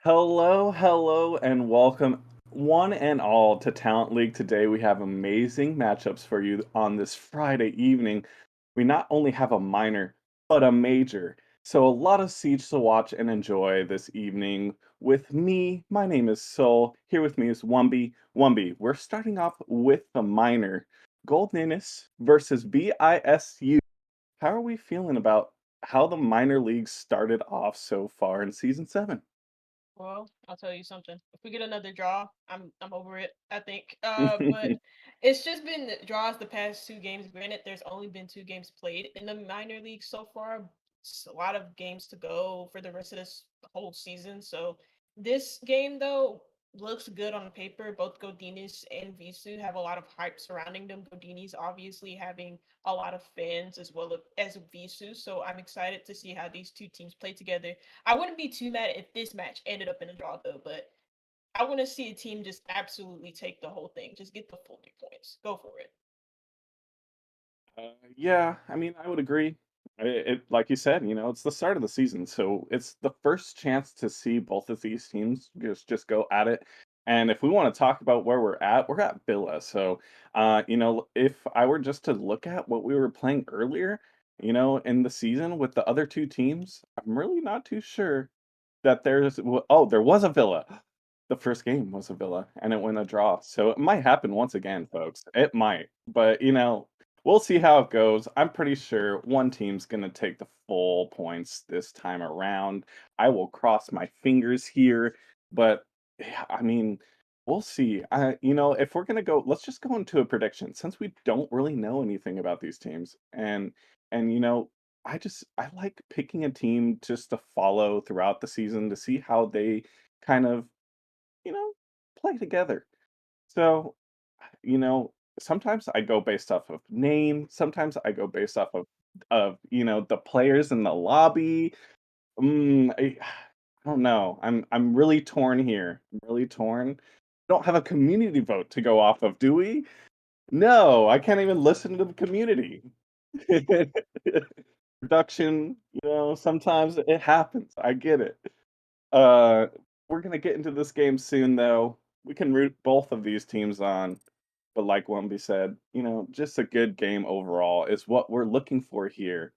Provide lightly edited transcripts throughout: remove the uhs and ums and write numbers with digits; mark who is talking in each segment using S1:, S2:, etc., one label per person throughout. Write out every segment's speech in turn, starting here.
S1: Hello, hello, and welcome one and all to Talent League. Today we have amazing matchups for you on this Friday evening. We not only have a minor, but a major. So a lot of Siege to watch and enjoy this evening with me. My name is Soul. Here with me is Wumby. Wumby, we're starting off with the minor. Goldinis versus VISU. How are we feeling about how the minor leagues started off so far in season 7?
S2: Well, I'll tell you something. If we get another draw, I'm over it, I think. But it's just been draws the past two games. Granted, there's only been two games played in the minor league so far. It's a lot of games to go for the rest of this whole season. So this game though looks good on paper. Both Goldinis and VISU have a lot of hype surrounding them. Goldinis obviously having a lot of fans as well as VISU. So I'm excited to see how these two teams play together. I wouldn't be too mad if this match ended up in a draw though, but I want to see a team just absolutely take the whole thing. Just get the full 3 points. Go for it.
S1: Yeah, I mean, I would agree. Like you said, it's the start of the season, so it's the first chance to see both of these teams just go at it. And if we want to talk about where we're at Villa. So, if I were just to look at what we were playing earlier, in the season with the other two teams, I'm really not too sure that there was a Villa. The first game was a Villa, and it went a draw. So it might happen once again, folks. It might, but we'll see how it goes. I'm pretty sure one team's gonna take the full points this time around. I will cross my fingers here, but yeah, I mean, we'll see. If we're gonna go, let's just go into a prediction since we don't really know anything about these teams, and I like picking a team just to follow throughout the season to see how they kind of, you know, play together. So, you know, sometimes I go based off of name, sometimes I go based off of the players in the lobby. I don't know. I'm really torn here. I'm really torn. Don't have a community vote to go off of, do we? No, I can't even listen to the community. Production, sometimes it happens. I get it. Uh, we're gonna get into this game soon, though. We can root both of these teams on. But like Wemby said, just a good game overall is what we're looking for here.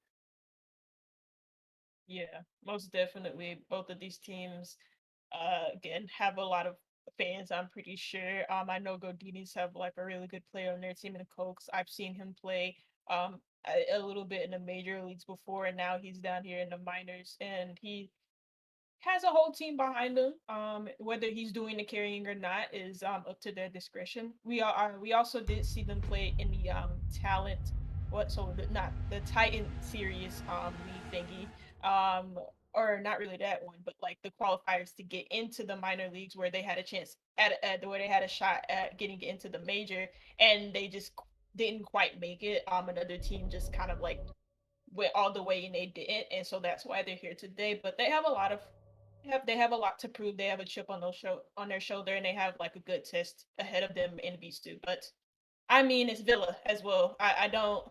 S2: Yeah, most definitely. Both of these teams, again, have a lot of fans. I'm pretty sure. I know Goldinis have like a really good player on their team in the Cokes. I've seen him play a little bit in the major leagues before, and now he's down here in the minors, and he has a whole team behind him. Whether he's doing the carrying or not is up to their discretion. We also did see them play in the talent not the Titan series league thingy. Or not really that one, but like the qualifiers to get into the minor leagues where they had a chance where they had a shot at getting into the major, and they just didn't quite make it. Another team just kind of like went all the way and they didn't, and so that's why they're here today. But they have a lot to prove. They have a chip on on their shoulder, and they have like a good test ahead of them in VISU. But I mean, it's Villa as well. I don't.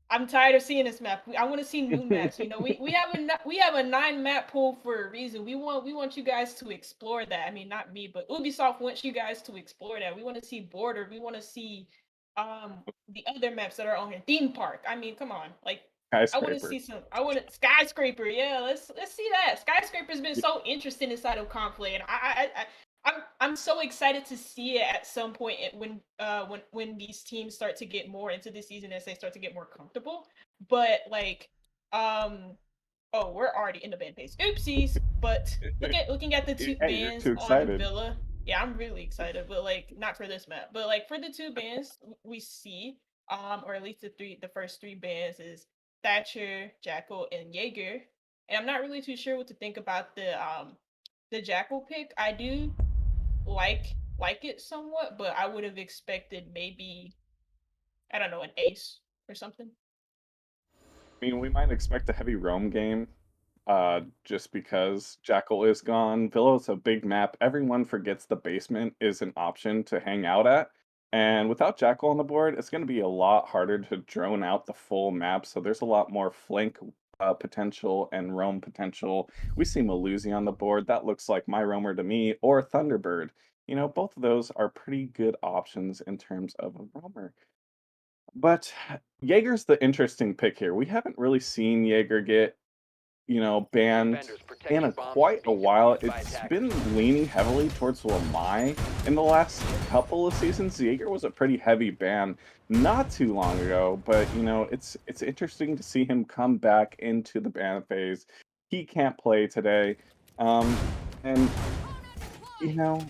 S2: I'm tired of seeing this map. I want to see new maps. You know, we have a 9 map pool for a reason. We want you guys to explore that. I mean, not me, but Ubisoft wants you guys to explore that. We want to see Border. We want to see the other maps that are on here. Theme Park. I mean, come on. Like I want to
S1: Skyscraper.
S2: see some. I want to Skyscraper. Yeah, let's see that. Skyscraper's been so interesting inside of Conflict, and I'm so excited to see it at some point when these teams start to get more into the season as they start to get more comfortable. But like, um, oh, we're already in the ban phase. Oopsies. But looking at the two
S1: Hey, you're
S2: bans
S1: too
S2: on
S1: excited.
S2: Villa, yeah, I'm really excited. But like, not for this map. But like for the two bans we see, or at least the first three bans is Thatcher, Jackal, and Jaeger. And I'm not really too sure what to think about the Jackal pick. I do like it somewhat, but I would have expected maybe I don't know an ace or something.
S1: I mean, we might expect a heavy roam game, just because Jackal is gone. Villa's a big map. Everyone forgets the basement is an option to hang out at. And without Jackal on the board, it's going to be a lot harder to drone out the full map. So there's a lot more flank potential and roam potential. We see Malusi on the board. That looks like my roamer to me, or Thunderbird. Both of those are pretty good options in terms of a roamer. But Jaeger's the interesting pick here. We haven't really seen Jaeger get banned
S3: Defenders, protect
S1: in
S3: your
S1: a
S3: bombs and
S1: quite a
S3: beacons.
S1: while.
S3: Used by
S1: It's
S3: attackers.
S1: been leaning heavily towards Lamai in the last couple of seasons. Jaeger was a pretty heavy ban not too long ago, but it's interesting to see him come back into the ban phase. He can't play today. And you know,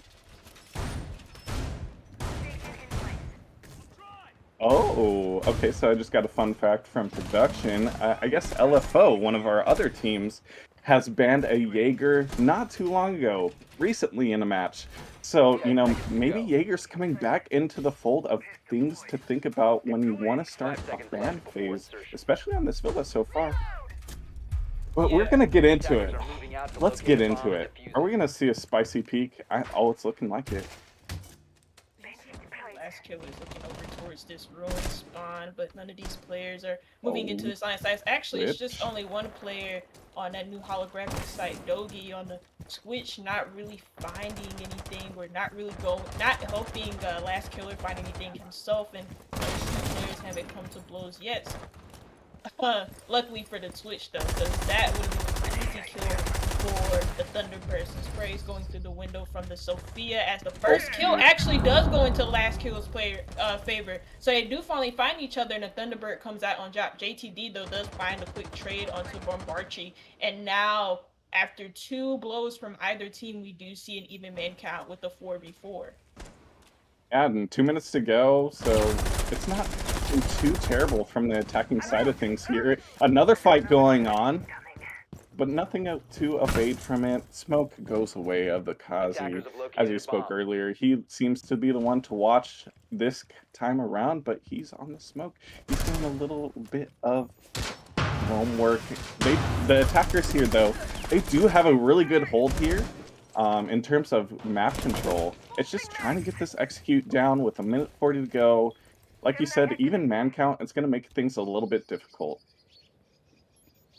S1: Oh, okay. So I just got a fun fact from production. I guess LFO, one of our other teams, has banned a Jaeger not too long ago, recently in a match. So,
S3: 10 seconds to
S1: maybe
S3: go.
S1: Jaeger's coming back into the fold of things to think about when you want to
S3: Five
S1: start a
S3: seconds
S1: ban
S3: left before
S1: phase,
S3: insertion.
S1: especially on this villa so far. But we're
S2: Yeah,
S1: going to get into
S3: Attackers
S1: it.
S3: are moving out to
S1: Let's
S3: locate
S1: get
S3: a
S1: into
S3: bomb and
S1: it.
S3: defuse
S1: Are
S3: it.
S1: we going to see a spicy peak? Oh, it's looking like it.
S2: last kill is looking over towards this ruin spawn, but none of these players are moving into
S1: Oh,
S2: this line size. Actually, it's just
S1: Twitch.
S2: only one player on that new holographic site, Dogi, on the Twitch, not really finding anything. We're not helping Last Killer find anything himself, and those two players haven't come to blows yet. Luckily for the Twitch though, because that would have been an easy kill for the Thunderbirds. And sprays going through the window from the Sophia as the
S1: Oh,
S2: first kill actually does go into last kill's player favor. So they do finally find each other, and the Thunderbird comes out on top. JTD though does find a quick trade onto Bombarchi, and now after 2 blows from either team, we do see an even man count with the 4v4.
S1: yeah, and 2 minutes to go, so it's not looking too terrible from the attacking side of things here. Another fight going on, but nothing to evade from it. Smoke goes away of the
S3: Attackers
S1: Kazi,
S3: have
S1: as
S3: located
S1: you
S3: a
S1: spoke
S3: bomb.
S1: earlier. He seems to be the one to watch this time around, but he's on the smoke. He's doing a little bit of roam work. The attackers here, though, they do have a really good hold here. In terms of map control, it's just trying to get this execute down with a minute 40 to go. Like you said, even man count, it's going to make things a little bit difficult.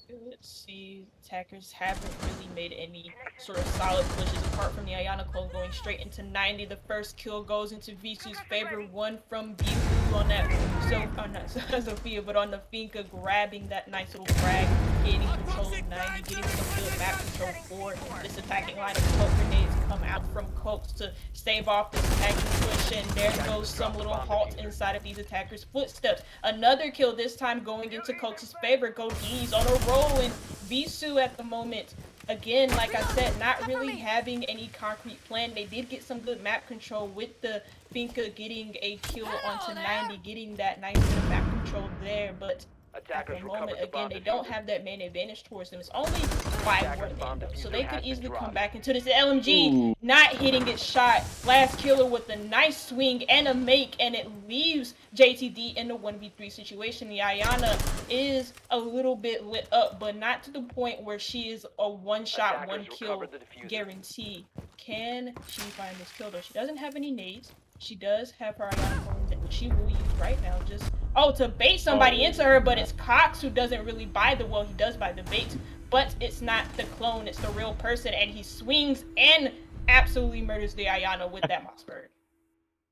S2: Let's see. Attackers haven't really made any sort of solid pushes apart from the Ayana clone going straight into 90. The first kill goes into VISU's favor. One from VISU on that. So, not Sophia, but on the Finka, grabbing that nice little frag, getting control of 90, getting some good map control for this attacking line of coke grenades come out from Cokes to stave off this attacking push. And there goes some little halt inside of these attackers' footsteps. Another kill, this time going into Cokes' favor. Goldinis on a roll, and VISU at the moment, again, like I said, not really having any concrete plan. They did get some good map control with the Finka getting a kill onto 90, getting that nice bit of map control there, but at the moment, again, they don't have that main advantage towards them. It's only 5-1 though, so they could easily come back into this. LMG
S1: Ooh.
S2: not hitting its shot. Last killer with a nice swing and a make, and it leaves JTD in the 1v3 situation. The Ayana is a little bit lit up, but not to the point where she is a one-shot, one-kill guarantee. Can she find this kill though? She doesn't have any nades. She does have her Ayana phone that she will use right now, just to bait somebody into her, but it's Cox who doesn't really buy the, well, he does buy the bait, but it's not the clone, it's the real person, and he swings and absolutely murders the Ayana with that Mossberg.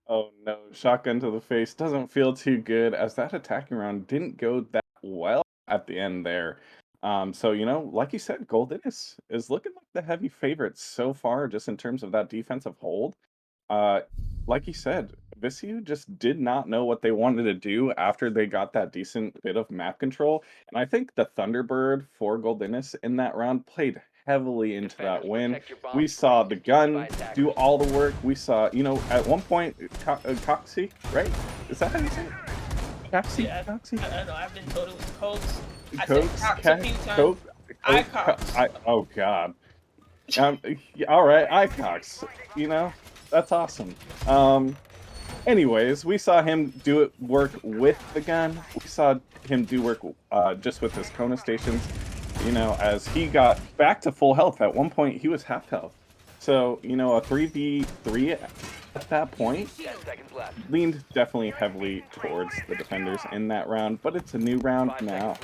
S1: Oh no, shotgun to the face doesn't feel too good as that attacking round didn't go that well at the end there. So like you said, Goldinis is looking like the heavy favorite so far, just in terms of that defensive hold. Uh, like you said, VISU just did not know what they wanted to do after they got that decent bit of map control. And I think the Thunderbird for Goldinis in that round played heavily into that win. We saw the gun do all the work. We saw, at one point, Coxie, right? Is that how you say it? Coxie?
S2: Yeah,
S1: Coxie?
S2: I don't know, I've been told it was Cox. I said
S1: Coax?
S2: Cox a few times.
S1: Coke?
S2: I Cox.
S1: Oh, God. All right, Icox. That's awesome. Anyways, we saw him do it work with the gun. We saw him do work just with his Kona stations. As he got back to full health. At one point, he was half health. So, a 3v3 at that point leaned definitely heavily towards the defenders in that round, but it's a new round now.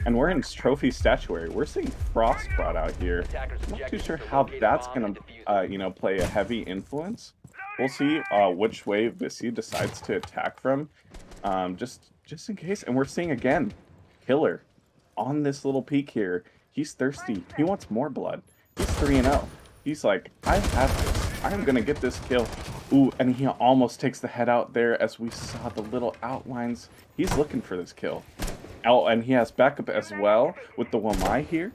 S1: And we're in trophy statuary. We're seeing Frost brought out here. I'm not too sure how that's gonna, play a heavy influence. We'll see which way VISU decides to attack from, just in case. And we're seeing again, Killer on this little peak here. He's thirsty. He wants more blood. He's 3-0. He's like, I have this. I'm gonna get this kill. Ooh, and he almost takes the head out there as we saw the little outlines. He's looking for this kill. Oh, and he has backup as well with the Wamai here.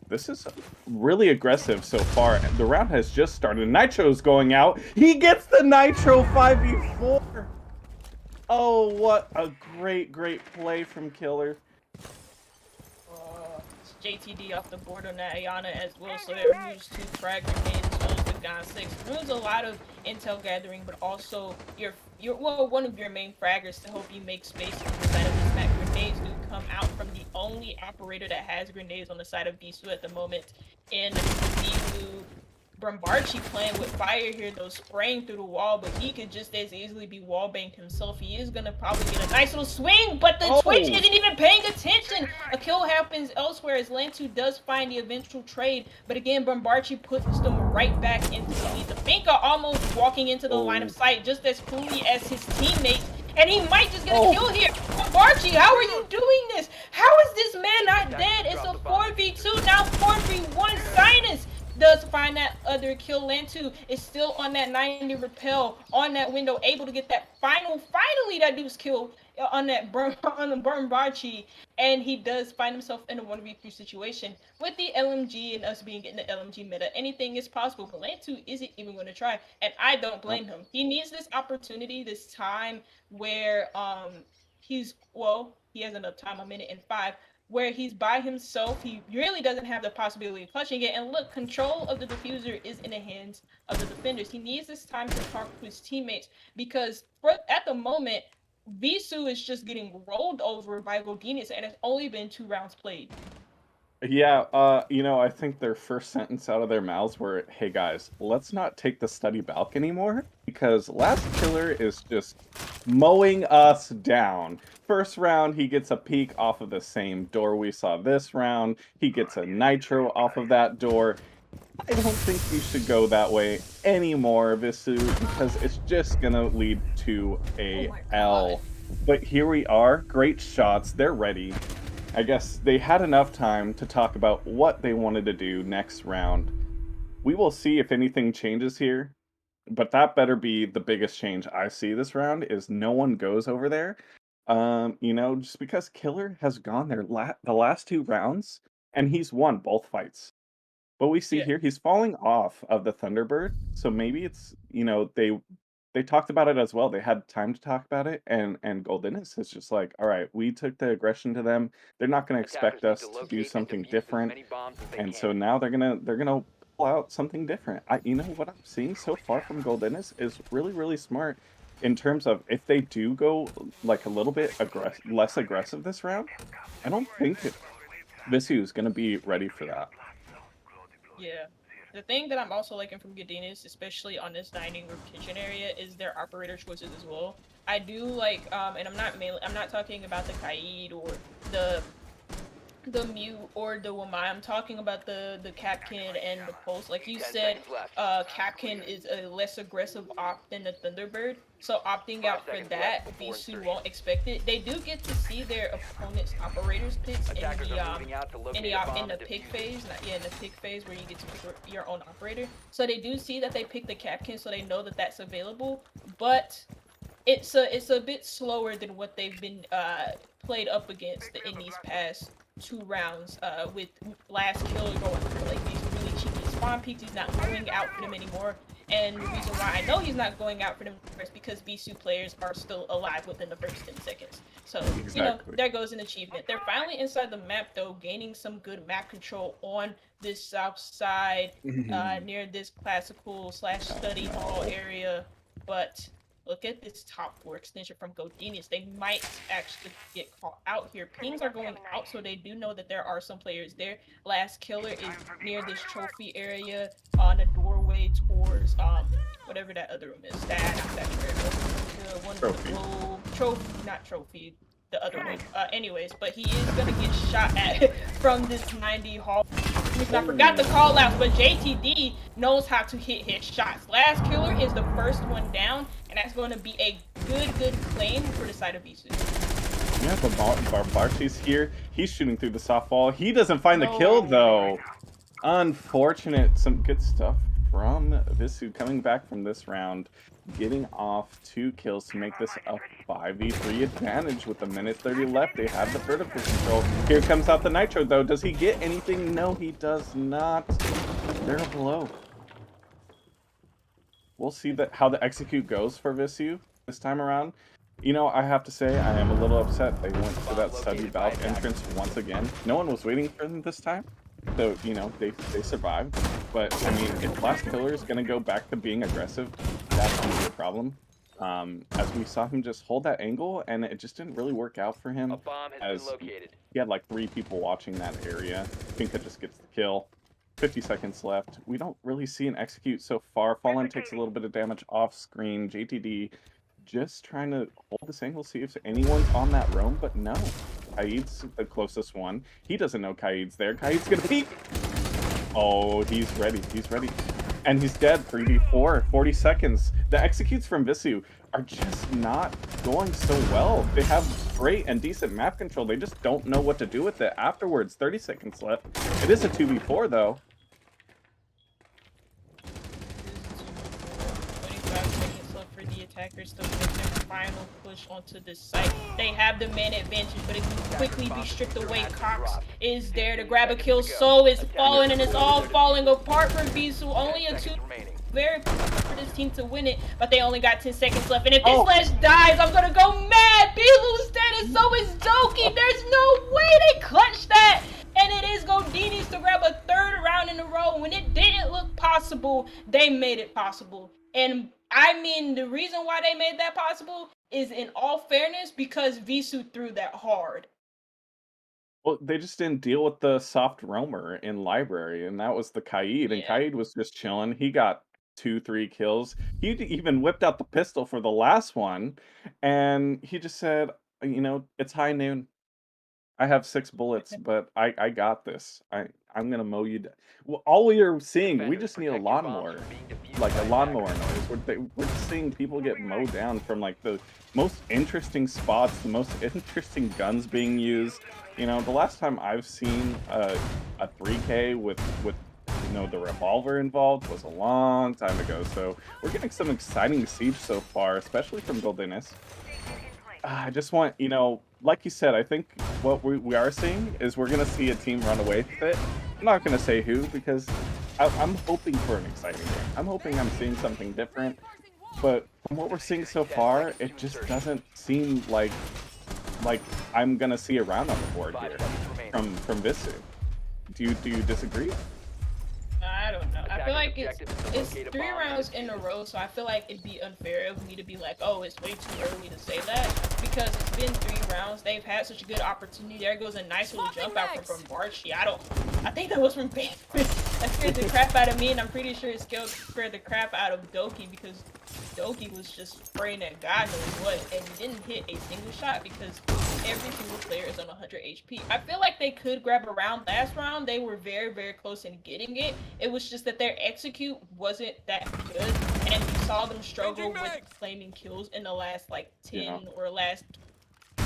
S1: This is really aggressive so far. The round has just started. Nitro's going out. He gets the Nitro 5v4. Oh, what a great play from Killer.
S2: JTD off the board on that Ayana as well, so that removes 2 frag grenades as well as the Gon 6. Removes a lot of intel gathering, but also one of your main fraggers to help you make space on the side of this map. Grenades do come out from the only operator that has grenades on the side of VISU at the moment in VISU. Brumbarchi playing with fire here, though, spraying through the wall, but he could just as easily be wallbanged himself. He is going to probably get a nice little swing, but the Twitch isn't even paying attention. A kill happens elsewhere as Lantu does find the eventual trade, but again, Brumbarchi puts them right back into the lead. The Finka almost walking into the line of sight just as coolly as his teammates, and he might just get a kill here. Brumbarchi, how are you doing this? How is this man not dead? It's a 4v2, now 4v1. Sinus does find that other kill. Lantu is still on that 90 repel on that window, able to get that finally that dude's kill on the Brumbarchi, and he does find himself in a 1v3 situation with the LMG and us being in the LMG meta. Anything is possible, but Lantu isn't even going to try, and I don't blame him. He needs this opportunity, this time where he has enough time, 1:05, where he's by himself. He really doesn't have the possibility of clutching it. And look, control of the diffuser is in the hands of the defenders. He needs this time to talk to his teammates because at the moment, VISU is just getting rolled over by Goldinis, and it's only been 2 rounds played.
S1: Yeah, I think their first sentence out of their mouths were, "Hey guys, let's not take the study balk anymore because last killer is just mowing us down." First round, he gets a peek off of the same door we saw this round. He gets a nitro off of that door. I don't think you should go that way anymore, Visu, because it's just gonna lead to
S2: Oh
S1: a
S2: my god.
S1: L. But here we are, great shots, they're ready. I guess they had enough time to talk about what they wanted to do next round. We will see if anything changes here, but that better be the biggest change I see this round is no one goes over there. Just because Killer has gone there the last 2 rounds and he's won both fights. But we see
S2: Yeah.
S1: here he's falling off of the Thunderbird, so maybe it's, they talked about it as well. They had time to talk about it, and Goldinis is just like, all right, we took the aggression to them. They're not going to expect
S3: Attackers need
S1: us
S3: to
S1: to do
S3: locate and
S1: something
S3: defuse as
S1: different,
S3: many bombs as they
S1: and
S3: can.
S1: so now they're gonna pull out something different. What I'm seeing so far from Goldinis is really really smart in terms of if they do go like a little bit less aggressive this round. I don't think Visu is going to be ready for that.
S2: Yeah. The thing that I'm also liking from Goldinis, especially on this dining room kitchen area, is their operator choices as well. I do like, and I'm not talking about the Kaid or the the Mute or the Wamai. I'm talking about the Capkin and the Pulse. Like you
S3: 10
S2: said,
S3: seconds left.
S2: Capkin is a less aggressive op than the Thunderbird. So opting
S3: 5
S2: out for
S3: seconds left
S2: that,
S3: before
S2: VISU
S3: insertion.
S2: won't expect it. They do get to see their opponent's operators picks
S3: Attackers are moving out to locate a
S2: in
S3: bomb
S2: the
S3: and
S2: pick
S3: defuse it.
S2: phase. Not, yeah, in the pick phase where you get to pick your own operator. So they do see that they pick the Capkin, so they know that that's available. But it's a bit slower than what they've been played up against in these past 2 rounds. With last killer going for like these really cheeky spawn peaks, he's not going out for them anymore. And the reason why I know he's not going out for them is because VSU players are still alive within the first 10 seconds. So,
S1: Exactly.
S2: there goes an achievement. They're finally inside the map though, gaining some good map control on this south side,
S1: Mhm.
S2: near this classical slash
S1: Oh
S2: study hall
S1: no.
S2: area. But look at this top floor extension from Goldinis. They might actually get caught out here. Pings are going out, so they do know that there are some players there. Last killer is near this trophy area on the doorway towards whatever that other room is. Not that area. The one with the
S1: Trophy.
S2: globe. Trophy, not trophy. The other one. Anyways, but he is gonna get shot at from this 90 hall. I forgot the
S1: Oh.
S2: call outs, but JTD knows how to hit his shots. Last killer is the first one down, and that's going to be a good claim for the side of VISU.
S1: Yeah, but Barchi's here. He's shooting through the softball. He doesn't find the kill
S2: No.
S1: though. Unfortunate. Some good stuff from Visu coming back from this round, getting off 2 kills to make this a 5v3 advantage with a minute 30 left. They have the vertical control. Here comes out the Nitro though. Does he get anything? No, he does not. They're below. We'll see how the execute goes for Visu this time around. I have to say I am a little upset they went for
S3: Bomb
S1: that study
S3: located by
S1: valve
S3: attackers.
S1: entrance once again. No one was waiting for them this time. So, they survived. But I mean, if last killer is gonna go back to being aggressive, that's gonna be a problem. As we saw him just hold that angle and it just didn't really work out for
S3: A
S1: him
S3: bomb has been
S1: as
S3: located.
S1: he had like 3 people watching that area. Pinka just gets the kill. 50 seconds left. We don't really see an execute so far. Fallen takes a little bit of damage off screen. JTD just trying to hold this angle, see if anyone's on that roam, but no. Kaid's the closest one. He doesn't know Kaid's there. Kaid's gonna peek! Oh, he's ready. He's ready. And he's dead. 3v4. 40 seconds. The executes from Visu are just not going so well. They have great and decent map control. They just don't know what to do with it afterwards. 30 seconds left. It is a 2v4, though.
S2: It is 2-4. 25 seconds left for the attackers to make their final push onto this site. They have the man advantage, but it can quickly be stripped away. Cox is there to grab a kill. So is falling, and it's all falling apart for VISU. Only a 2
S3: remaining.
S2: very important for this team to win it, but they only got 10 seconds left. And if this
S1: Oh!
S2: Slash dies, I'm gonna go mad. Bilu's status so is joking. There's no way they clutched that. And it is Goldinis to grab a third round in a row. When it didn't look possible, they made it possible. And I mean, the reason why they made that possible is, in all fairness, because VISU threw that hard.
S1: Well, they just didn't deal with the soft roamer in library, and that was the Kaid, and
S2: Yeah.
S1: Kaid was just chilling. He got 2, 3 kills. He even whipped out the pistol for the last one, and he just said, "You know, it's high noon. I have 6 bullets, but I got this. I'm gonna mow you down." Well, all we are seeing, we
S3: Defenders,
S1: just need a
S3: protect your bombs from
S1: lawnmower,
S3: being defused
S1: like a
S3: by
S1: lawnmower
S3: attackers.
S1: noise. We're just seeing people get mowed down from like the most interesting spots, the most interesting guns being used. You know, the last time I've seen a 3K with the revolver involved was a long time ago. So we're getting some exciting siege so far, especially from Goldinis. I just want, like you said, I think what we are seeing is we're gonna see a team run away with it. I'm not gonna say who because I'm hoping for an exciting game. I'm hoping I'm seeing something different, but from what we're seeing so
S3: 10
S1: far,
S3: seconds to
S1: it just
S3: insertion.
S1: doesn't seem like I'm gonna see a round on the board
S3: 5
S1: here
S3: seconds remaining.
S1: from VISU. Do you disagree?
S2: I don't know. I feel
S3: Attackers'
S2: like it's
S3: objective is to
S2: it's
S3: locate a
S2: 3
S3: bomb and
S2: rounds in a
S3: defuse it.
S2: row, so I feel like it'd be unfair of me to be like, oh, it's way too early to say that because it's been 3 rounds. They've had such a good opportunity. There goes a nice little jump out from Barchi. I think that was from Baby. That scared the crap out of me, and I'm pretty sure it scared the crap out of Doki because Doki was just spraying at God knows what, and didn't hit a single shot because every single player is on 100 HP. I feel like they could grab a round last round. They were very, very close in getting it. It was just that their execute wasn't that good, and you saw them struggle with claiming kills in the last like
S1: Yeah.
S2: 10 or last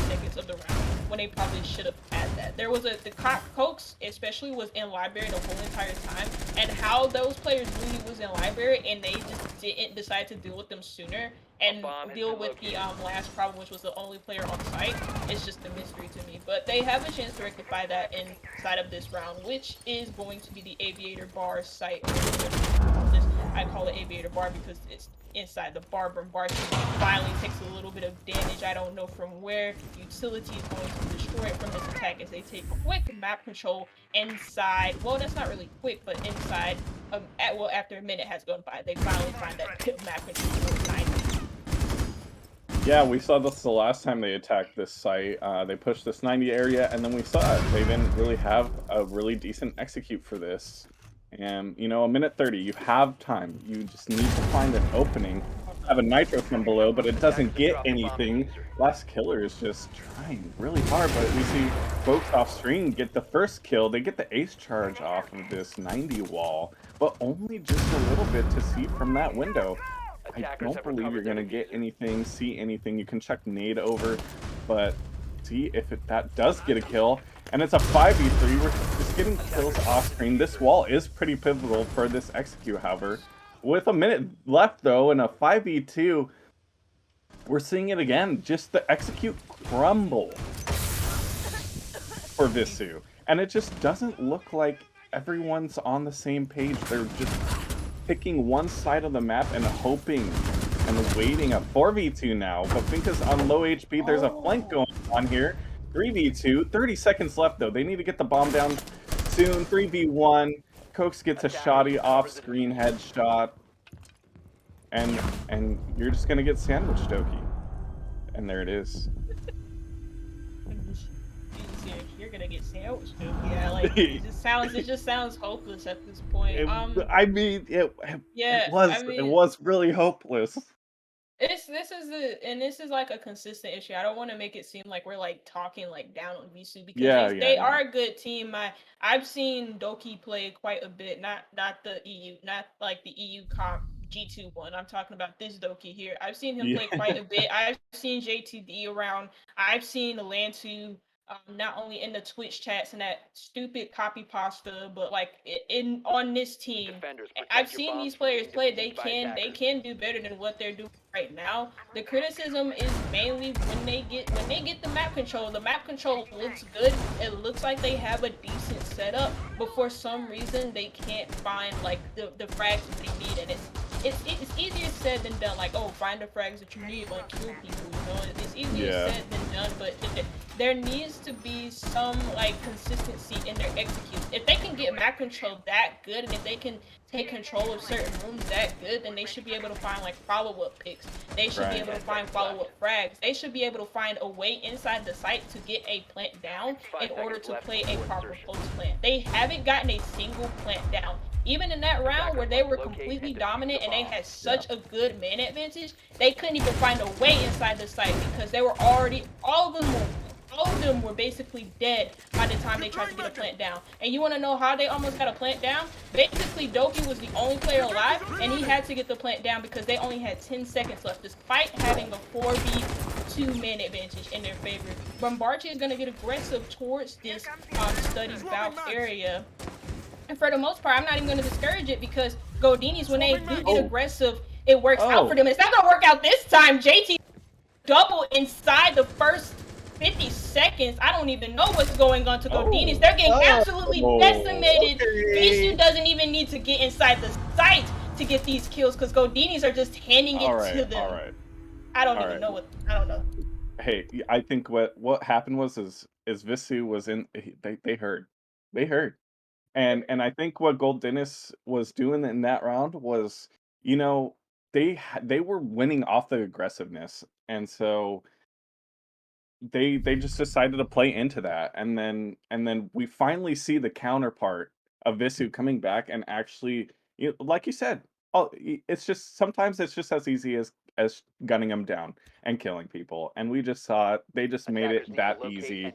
S2: seconds of the round when they probably should have had that. There was the Cokes especially was in library the whole entire time, and how those players knew he was in library and they just didn't decide to deal with them sooner and deal with the last problem, which was the only player on site. It's just a mystery to me, but they have a chance to rectify that inside of this round, which is going to be the Aviator Bar site. I call it Aviator Bar because it's inside the bar. And bar finally takes a little bit of damage. I don't know from where. Utility is going to destroy it from this attack as they take quick map control inside. Well, that's not really quick, but inside. After a minute has gone by, they finally find that map control for 90.
S1: Yeah, we saw this the last time they attacked this site. They pushed this 90 area, and then we saw it. They didn't really have a really decent execute for this. And, a minute 30, you have time. You just need to find an opening. Have a nitro from below, but it doesn't get anything. Last Killer is just trying really hard, but we see folks off screen get the first kill. They get the ace charge off of this 90 wall, but only just a little bit to see from that window. I don't believe you're gonna get anything, see anything. You can check nade over, but see if that does get a kill. And it's a 5v3. We're just getting kills off screen. This wall is pretty pivotal for this execute, however. With a minute left, though, in a 5v2, we're seeing it again. Just the execute crumble for VISU. And it just doesn't look like everyone's on the same page. They're just picking one side of the map and hoping and waiting. A 4v2 now, but Finka's on low HP. There's a flank going on here. 3v2, 30 seconds left though. They need to get the bomb down soon. 3v1. Cokes gets a shoddy off-screen headshot. And you're just gonna get sandwiched, Doki. And there it is.
S2: You're gonna get sandwiched, yeah. Like it just sounds hopeless at this point.
S1: It
S2: Yeah,
S1: it was really hopeless.
S2: This is like a consistent issue. I don't want to make it seem like we're like talking like down on VISU because
S1: Yeah,
S2: they
S1: yeah.
S2: are a good team. I've seen Doki play quite a bit, not the EU, not like the EU comp G2 one. I'm talking about this Doki here. I've seen him play quite a bit. I've seen JTD around. I've seen Lantu not only in the Twitch chats and that stupid copy pasta, but like on this team. I've seen these players play. They can do better than what they're doing right now. The criticism is mainly when they get the map control. The map control looks good. It looks like they have a decent setup, but for some reason they can't find like the frags that they need, and it's easier said than done. Like, oh, find the frags that you need, like kill people. It's easier said than done, but there needs to be some like consistency in their execution. If they can get map control that good, and if they can take control of certain rooms that good, then they should be able to find like follow-up picks. They should be
S1: Right.
S2: able to find follow-up frags. They should be able to find a way inside the site to get a plant down in order to play a proper post plant. They haven't gotten a single plant down. Even in that round where they were completely dominant and they had such a good man advantage, they couldn't even find a way inside the site because they were already, all of them were basically dead by the time they tried to get a plant down. And you want to know how they almost got a plant down? Basically, Doki was the only player alive, and he had to get the plant down because they only had 10 seconds left, despite having a 4v2 man advantage in their favor. Bombardier is going to get aggressive towards this study bout area. And for the most part, I'm not even going to discourage it because Goldinis, when they do get aggressive, it works out for them. And it's not going to work out this time. JT double inside the first 50 seconds. I don't even know what's going on to Goldinis. They're getting absolutely decimated. VISU doesn't even need to get inside the site to get these kills because Goldinis are just handing it to them.
S1: All right.
S2: I don't even know what. I don't know.
S1: Hey, I think what happened was VISU was in. They heard. And I think what Goldinis was doing in that round was, you know, they were winning off the aggressiveness, and so they just decided to play into that, and then we finally see the counterpart of VISU coming back and actually, like you said, it's just sometimes it's just as easy as gunning them down and killing people, and we just saw it. They just made it that easy.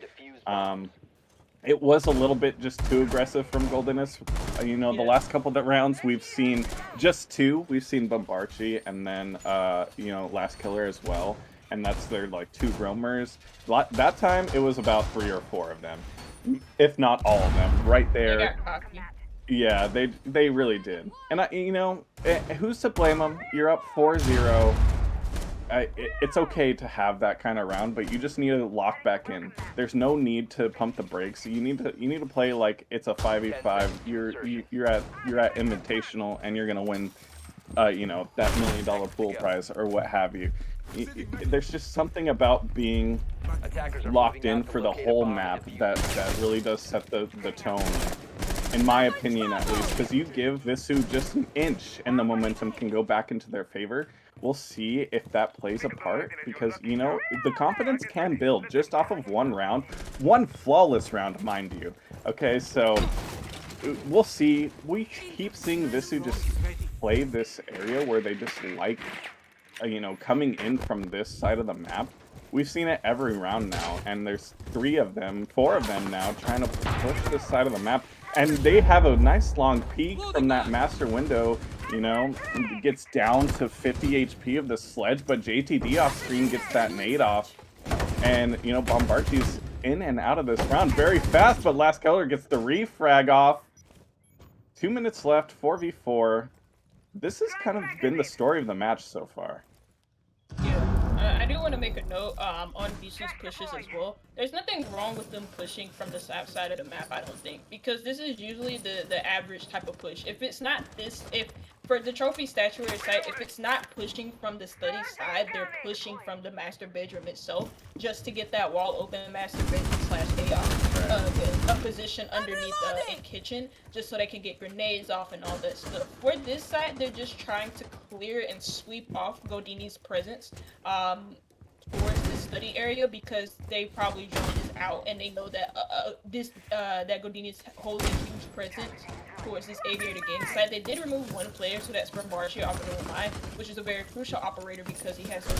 S1: It was a little bit just too aggressive from Goldinis. The last couple of rounds we've seen just two. We've seen Bombardier and then Last Killer as well, and that's their like two roamers. That time it was about 3 or 4 of them, if not all of them, right there.
S2: They got cocky.
S1: Yeah, they really did. And who's to blame them? You're up 4-0. It's okay to have that kind of round, but you just need to lock back in. There's no need to pump the brakes. You need to play like it's a 5v5. You're at Invitational and you're gonna win, that $1 million pool prize or what have you. There's just something about being locked in for the whole map that really does set the tone. In my opinion, at least, because you give VISU just an inch and the momentum can go back into their favor. We'll see if that plays a part, because, the confidence can build just off of one round. One flawless round, mind you. Okay, so we'll see. We keep seeing VISU just play this area where they just like, coming in from this side of the map. We've seen it every round now, and there's 4 of them now trying to push this side of the map. And they have a nice long peek from that master window, it gets down to 50 HP of the sledge, but JTD off screen gets that nade off. And, Bombardier's in and out of this round very fast, but Last Killer gets the refrag off. 2 minutes left, 4v4. This has kind of been the story of the match so far.
S2: Yeah, I do want to make a note on VISU's pushes as well. There's nothing wrong with them pushing from the south side of the map, I don't think, because this is usually the average type of push. If it's not for the trophy statuary site, if it's not pushing from the study side, they're pushing from the master bedroom itself, just to get that wall open, master bedroom / a position underneath a kitchen, just so they can get grenades off and all that stuff. For this side, they're just trying to clear and sweep off Goldinis' presence towards the study area, because they probably joined this out and they know that that Goldinis holds a huge presence towards this aviator game site. They did remove one player, so that's Bombardier off of the mine, which is a very crucial operator because he has a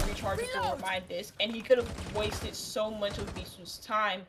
S2: rechargeable mine disc, and he could have wasted so much of VISU's time,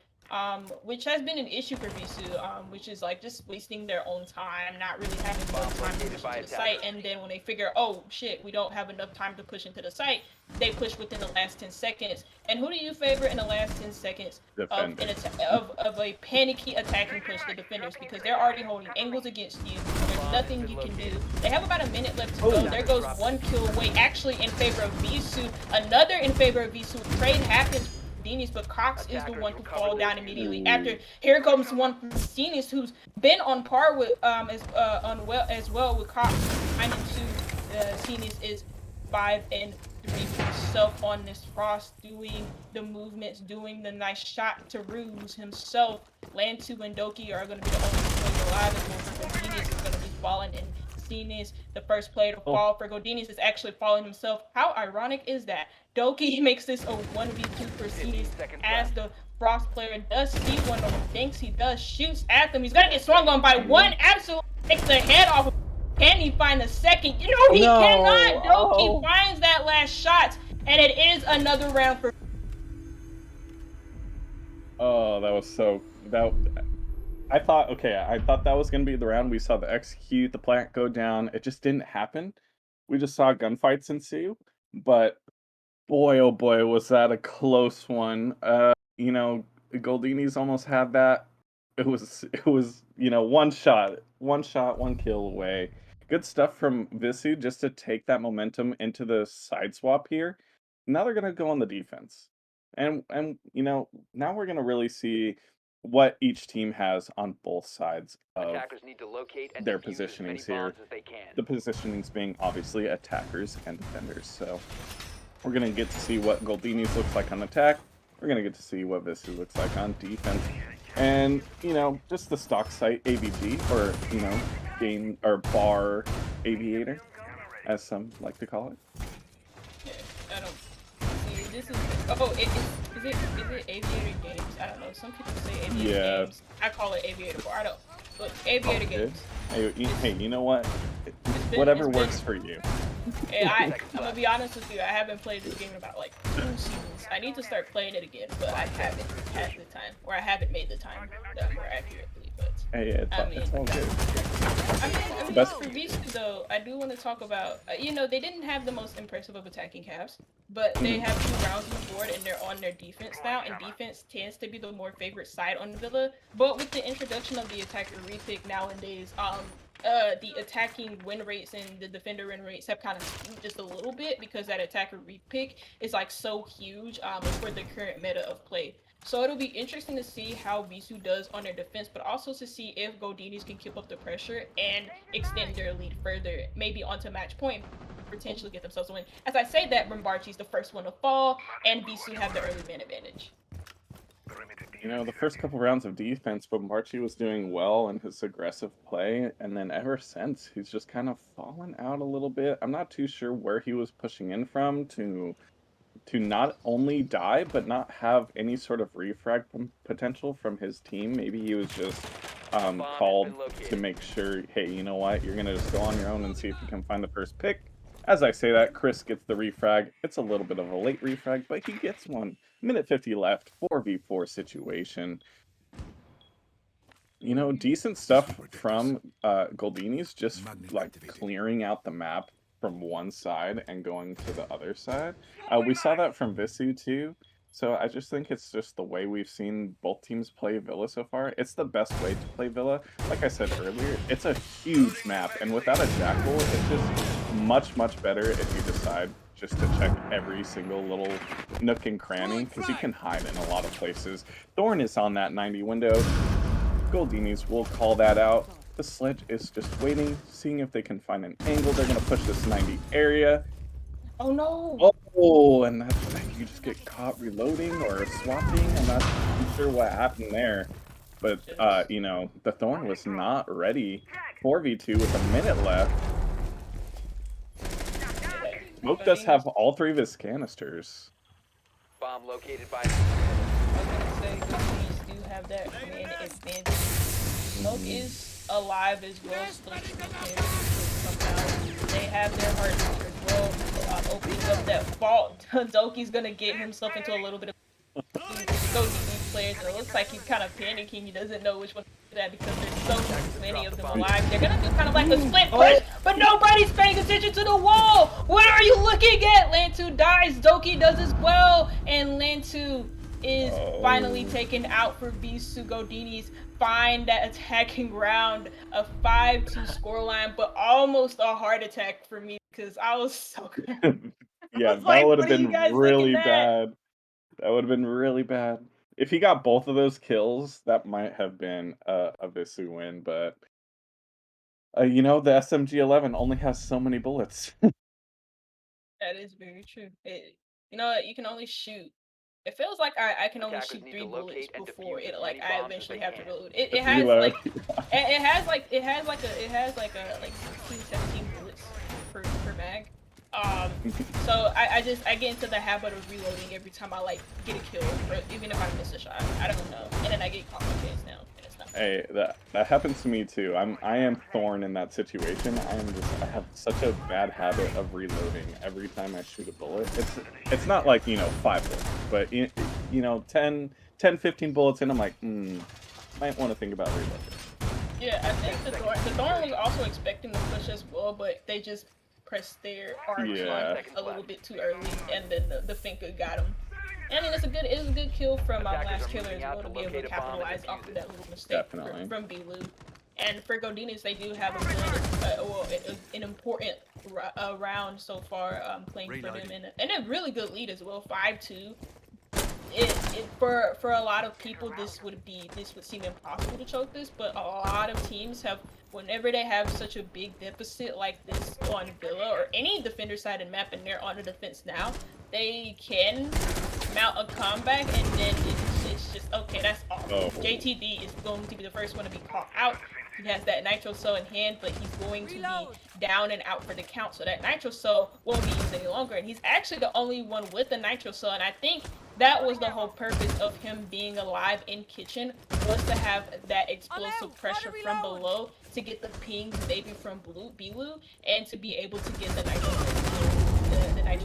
S2: which has been an issue for VISU, which is like just wasting their own time, not really having enough time to push into the site, and then when they figure, oh shit, we don't have enough time to push into the site, they push within the last 10 seconds. And who do you favor in the last 10 seconds of a panicky attacking push? The defenders, because they're already holding angles against you. There's nothing you can do. They have about a minute left to go. There goes one kill away, actually in favor of VISU. Another in favor of VISU. Trade happens. But Cox is the one to fall down immediately after. Here comes one from Goldinis, who's been on par with as well with Cox. 9-2. Goldinis is 5-3%. himself on this Frost, doing the movements, doing the nice shot to Ruse himself. Lantu and Doki are going to be the only players alive as well. Goldinis is going to be falling, and Goldinis, the first player to
S1: Oh,
S2: fall for Goldinis, is actually falling himself. How ironic is that? Doki makes this a 1v2 for
S3: 15
S2: Cetus
S3: seconds
S2: as
S3: left.
S2: the Frost player does see one of them, thinks he does, shoots at them. He's going to get swung on by
S1: yeah.
S2: one, absolutely takes the head off. Can he find the second? You know, he
S1: No!
S2: cannot. Doki
S1: Oh!
S2: finds that last shot, and it is another round for.
S1: Oh, that was so that I thought, okay, I thought that was gonna be the round. We saw the execute, the plant go down. It just didn't happen. We just saw gunfights ensue, but boy, oh boy, was that a close one. Goldini's almost had that. It was, one shot, one kill away. Good stuff from VISU just to take that momentum into the side swap here. Now they're gonna go on the defense. And now we're gonna really see what each team has on both sides of
S3: Attackers need to locate and
S1: their
S3: defuse as many
S1: positionings here.
S3: bombs as they can.
S1: The positionings being obviously attackers and defenders. So we're gonna get to see what Goldinis looks like on attack. We're gonna get to see what VISU looks like on defense. And, just the stock site AVG, or, game or bar aviator, as some like to call it.
S2: Yeah, I don't see. This is. Oh, is it Aviator Games? I don't know. Some people say Aviator
S1: Yeah.
S2: Games. I call it Aviator Bar. I don't. Look, Aviator
S1: Okay.
S2: Games.
S1: Hey, you know what?
S2: been-
S1: Whatever
S2: it's
S1: works
S2: been-
S1: for you.
S2: And I'm gonna be honest with you. I haven't played this game in about like 2 seasons. I need to start playing it again, but I haven't had the time, or I haven't made the time more accurately. But
S1: Hey, it's all good.
S2: I mean,
S1: Best-
S2: for VISU though, I do want to talk about. They didn't have the most impressive of attacking halves, but they have 2 rounds on the board, and they're on their defense now. And defense tends to be the more favorite side on Villa. But with the introduction of the attacker repick nowadays, the attacking win rates and the defender win rates have kind of skewed just a little bit because that attacker repick is like so huge for the current meta of play. So it'll be interesting to see how VISU does on their defense, but also to see if Goldinis can keep up the pressure and extend their lead further, maybe onto match point, potentially get themselves a win. As I say that, Rambarchi's the first one to fall, and VISU have the early man advantage.
S1: The first couple rounds of defense, but Marchi was doing well in his aggressive play, and then ever since, he's just kind of fallen out a little bit. I'm not too sure where he was pushing in from to not only die, but not have any sort of refrag potential from his team. Maybe he was just called to make sure, hey, you know what, you're going to just go on your own and see if you can find the first pick. As I say that, Chris gets the refrag. It's a little bit of a late refrag, but he gets one. Minute 50 left, 4v4 situation. Decent stuff from Goldini's, just like clearing out the map from one side and going to the other side. We saw that from VISU too. So I just think it's just the way we've seen both teams play Villa so far. It's the best way to play Villa. Like I said earlier, it's a huge map, and without a Jackal, it's just much, much better if you decide just to check every single little nook and cranny, because you can hide in a lot of places. Thorn is on that 90 window. Goldinis will call that out. The sledge is just waiting, seeing if they can find an angle. They're going to push this 90 area.
S2: Oh no!
S1: Oh, and that's like you just get caught reloading or swapping. I'm not too sure what happened there. But, the Thorn was not ready. 4v2 with a minute left. Smoke does have all 3 of his canisters.
S3: Bomb located by.
S2: I was gonna say Goldinis do have that man advantage. Smoke is alive as well, so somehow they have their hearts as well. Opening up that fault, Doki's gonna get himself into a little bit of Goldinis players. And it looks like he's kind of panicking. He doesn't know which one to do that because there's so many of them alive. They're gonna do kind of like a split push, but nobody's paying attention to the wall. What are you looking at? Lantu dies. Doki does as well, and Lantu is finally taken out for VISU. Goldinis find that attacking round, a 5-2 scoreline, but almost a heart attack for me because I was so good.
S1: Yeah,
S2: was like,
S1: that would have
S2: what are you
S1: been
S2: guys
S1: really
S2: looking at?
S1: bad. That would have been really bad. If he got both of those kills, that might have been a VISU win, but the SMG-11 only has so many bullets.
S2: That is very true. You know what? You can only shoot. It feels like I can only
S3: Attackers
S2: shoot
S3: need
S2: 3
S3: to
S2: bullets
S3: locate and
S2: before
S3: defuse
S2: it
S3: as
S2: like
S3: many
S2: I
S3: bombs as
S2: eventually
S3: they
S2: have to
S3: can.
S2: reload. It has
S1: Reload.
S2: like it has like a like 16, 17 bullets per mag. Um, so I get into the habit of reloading every time I like get a kill, or even if I miss a shot. I don't know, and then I get caught my chance now, and it's not fun.
S1: Hey, that happens to me too. I am Thorn in that situation. I have such a bad habit of reloading every time I shoot a bullet. It's not like, 5 bullets, but 10, 15 bullets in, I'm like, might want to think about reloading.
S2: Yeah, I think the Thorn was also expecting to push as well, but they just pressed their R2
S1: Yeah.
S2: a little bit too early, and then the Finka got him. And I mean, it was a good kill from
S3: Attackers
S2: last
S3: are
S2: killer
S3: moving
S2: as
S3: out
S2: well
S3: to
S2: to be able to
S3: locate a bomb and
S2: capitalize off
S3: defuse
S2: of
S3: it.
S2: that little mistake
S1: Definitely.
S2: from VISU. And for Goldinis, they do have a good, an important round so far, playing for them, and a really good lead as well, 5-2. For a lot of people this would seem impossible to choke this, but a lot of teams have, whenever they have such a big deficit like this on Villa or any defender sided map and they're on the defense now, they can mount a comeback, and then it's just okay, that's awful.
S1: Oh.
S2: JTD is going to be the first one to be caught out. He has that nitro cell in hand, but he's going to be down and out for the count, so that nitro cell won't be used any longer, and he's actually the only one with the nitro cell, and I think that was the whole purpose of him being alive in kitchen, was to have that explosive pressure from below to get the pings maybe from Blue, and to be able to get the nitro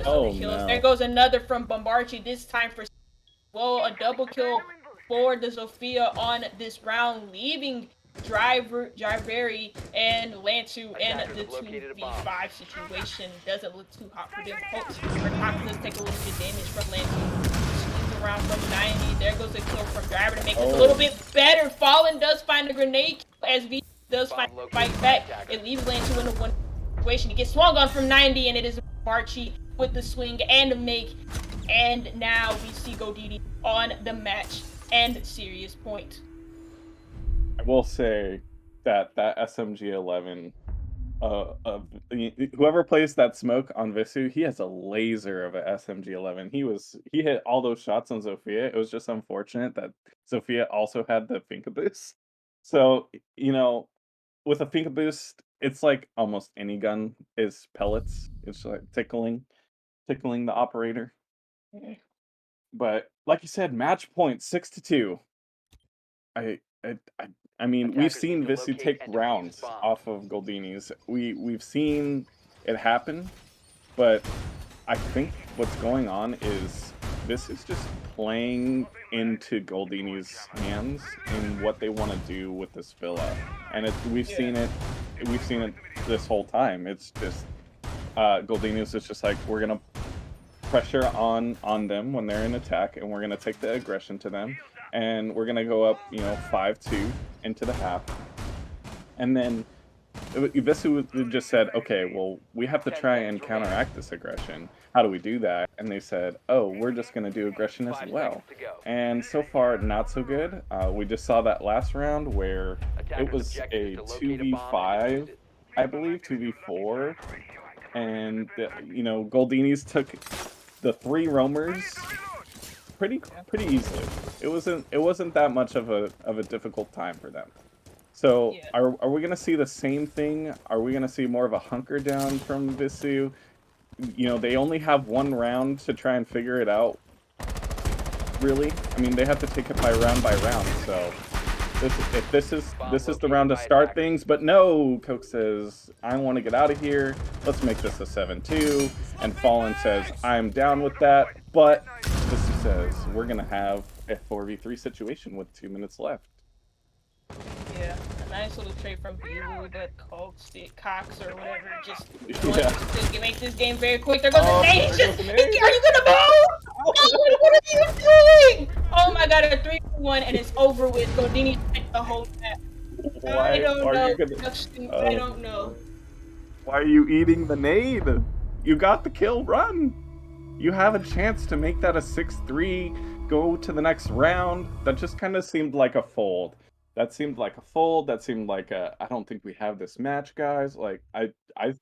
S1: Oh,
S2: kills.
S1: no.
S2: There goes another from Bombarchi, this time for a double kill for the Zofia on this round, leaving Driveri and Lantu in the 2v5 situation. Doesn't look too hot for them. Hopes Rakaka does take a little bit of damage from Lantu. Swings around from 90. There goes a kill from Driver to make this a little bit better. Fallen does find a grenade as V does fight back. It leaves Lantu in a one situation. He gets swung on from 90, and it is Barchi with the swing and a make. And now we see Goldinis on the match and serious point.
S1: I will say that SMG-11, whoever plays that smoke on VISU, he has a laser of a SMG-11. He hit all those shots on Zofia. It was just unfortunate that Zofia also had the Finka boost. So, with a Finka boost, it's like almost any gun is pellets. It's like tickling the operator. But like you said, match point 6-2. I I I I mean, we've
S3: Attackers need
S1: seen
S3: to
S1: VISU
S3: locate
S1: take
S3: and defuse
S1: rounds
S3: bombs.
S1: off of Goldinis. We've seen it happen, but I think what's going on is this is just playing into Goldini's hands in what they want to do with this villa, and we've seen it this whole time. It's just Goldini's is just like, we're gonna pressure on them when they're in attack, and we're gonna take the aggression to them, and we're gonna go up 5-2 into the half, and then VISU just said, okay, well, we have to try and counteract this aggression. How do we do that? And they said, oh, we're just going to do aggression as well. And so far, not so good. We just saw that last round where it was a 2v5, I believe, 2v4. And, Goldinis took the 3 roamers pretty easily. It wasn't that much of a difficult time for them. So,
S2: Yeah.
S1: are we gonna see the same thing? Are we gonna see more of a hunker down from VISU? They only have 1 round to try and figure it out. Really, I mean, they have to take it by round. So, this is the round to start things. But no, Coke says, I want to get out of here. Let's make this a 7-2. And Fallen says, I'm down with that. But VISU says, we're gonna have a 4v3 situation with 2 minutes left.
S2: Yeah, a nice little trade from Belu, but Cox or whatever just
S1: Yeah.
S2: to make this game very quick. There goes the nade.
S1: There goes the nade.
S2: Are you gonna move? What are you doing? Oh my god, a 3-1 and it's over with. Goldini the whole map. I don't know. I don't know.
S1: Why are you eating the nade? You got the kill, run! You have a chance to make that a 6-3, go to the next round. That just kind of seemed like a fold. That seemed like I don't think we have this match, guys. Like, I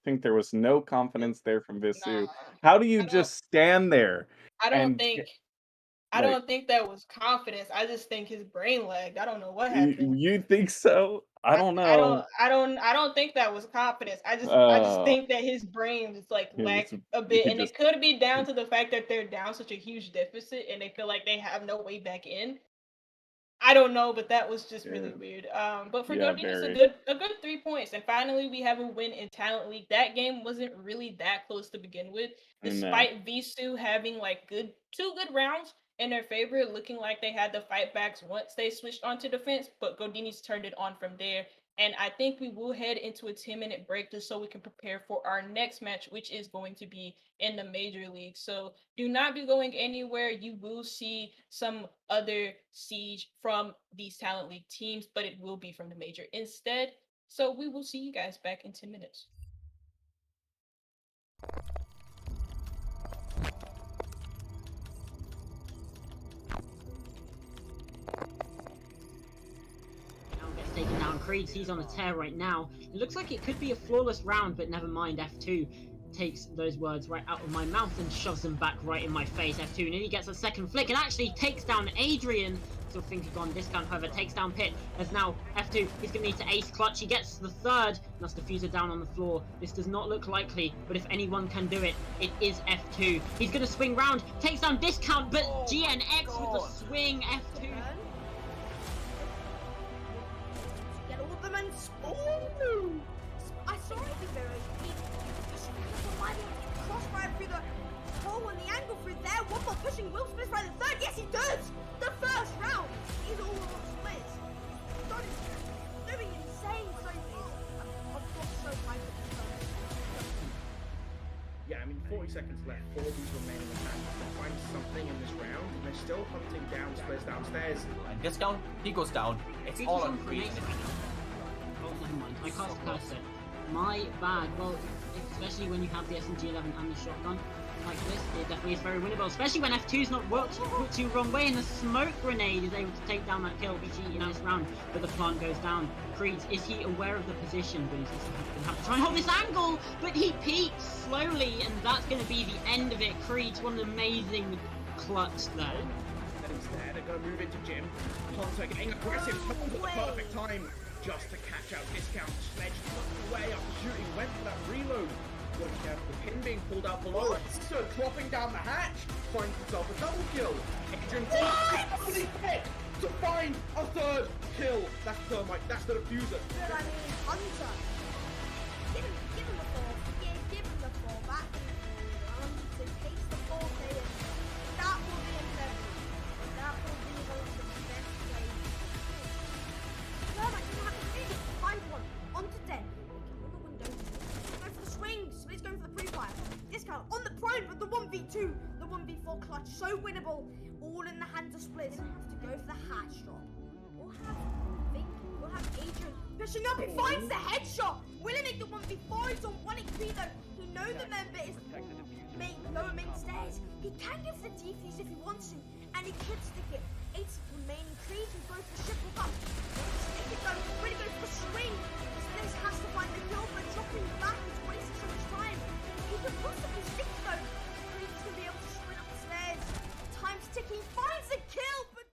S1: think there was no confidence there from VISU.
S2: Nah.
S1: How do you just stand there
S2: I don't
S1: and
S2: think I
S1: like
S2: don't think that was confidence. I just think his brain lagged. I don't know what happened.
S1: you think so? I don't
S2: I don't
S1: know.
S2: I don't I don't think that was confidence. I just
S1: Uh,
S2: think that his brain just like
S1: he was
S2: lacked a bit,
S1: he
S2: and
S1: just
S2: it could be down to the fact that they're down such a huge deficit and they feel like they have no way back in. I don't know, but that was just
S1: yeah,
S2: really weird. But for
S1: yeah,
S2: Goldinis,
S1: very.
S2: a good 3 points, and finally we have a win in Talent League. That game wasn't really that close to begin with,
S1: I know.
S2: despite VISU having like two good rounds in their favor, looking like they had the fight backs once they switched onto defense. But Goldinis turned it on from there, and I think we will head into a 10-minute break just so we can prepare for our next match, which is going to be in the major league. So do not be going anywhere. You will see some other siege from these talent league teams, but it will be from the major instead. So we will see you guys back in 10 minutes.
S4: Now gets taken down. Creeds, he's on a tear right now. It looks like it could be a flawless round, but never mind. F2 takes those words right out of my mouth and shoves them back right in my face. F2 nearly gets a second flick and actually takes down Adrian. Still finger gone discount, however, takes down Pit as now F2 he's going to need to ace clutch. He gets the third, and that's diffuser down on the floor. This does not look likely, but if anyone can do it, it is F2. He's going to swing round, takes down discount, but GNX with the swing. F2
S5: get all of them and ooh! I saw it there. He crossfire through the hole and the angle through there. One more pushing Will Smith right the third. Yes, he does. The first round is all on Splits. God is doing insane so I've got so hyped at this time.
S6: Yeah, I mean, 40 seconds left. 4 of these remaining attacks to find something in this round, and they're still hunting down Splits downstairs.
S7: And discount, he goes down. It's
S4: Creeds
S7: all
S4: is
S7: on
S4: on
S7: Creed.
S4: formation right now. Oh, never mind. I cast a cursor. My bad. Well, especially when you have the SMG-11 and the shotgun like this, it definitely is very winnable. Especially when F2's not put you wrong way, and the smoke grenade is able to take down that kill. BG in this round, but the plant goes down. Creeds, is he aware of the position? But he's going to have to try and hold this angle, but he peeks slowly, and that's going to be the end of it. Creeds, what an amazing clutch there.
S6: Then instead, they're going to move into Jim. Hunter getting aggressive, comes at the perfect time just to catch out discount. Sledge took away after shooting, went for that reload. Got to be careful, the pin being pulled out below. So dropping down the hatch, finds himself a double kill. Adrian takes hit to find a third kill. That's Thermite, that's the diffuser.
S5: But I mean, Hunter, give him the four. Yeah, give him the four back. So he takes the 4K and that will be incredible. That will be one of the best plays. Thermite doesn't have to finish it. Find one. On to 10. On the window. Go for the swing. Split's going for the pre-fire. Discount on the prime, but the 1v2, the 1v4 clutch, so winnable. All in the hands of Split. Doesn't have to go for the hatch drop. We'll have Adrian pushing up. He finds the headshot. Will he make the 1v4? He's on 1 HP though. He knows the member is lower main stairs. He can give the defuse if he wants to, and he could stick it. 8 remaining Creeds and go for the triple up. Stick it though. Really goes for swing. Split has to find the kill, but dropping back is wasting so much time. He could possibly stick it though. Creeds can be able to sprint up the stairs. Time's ticking. Finds the kill, but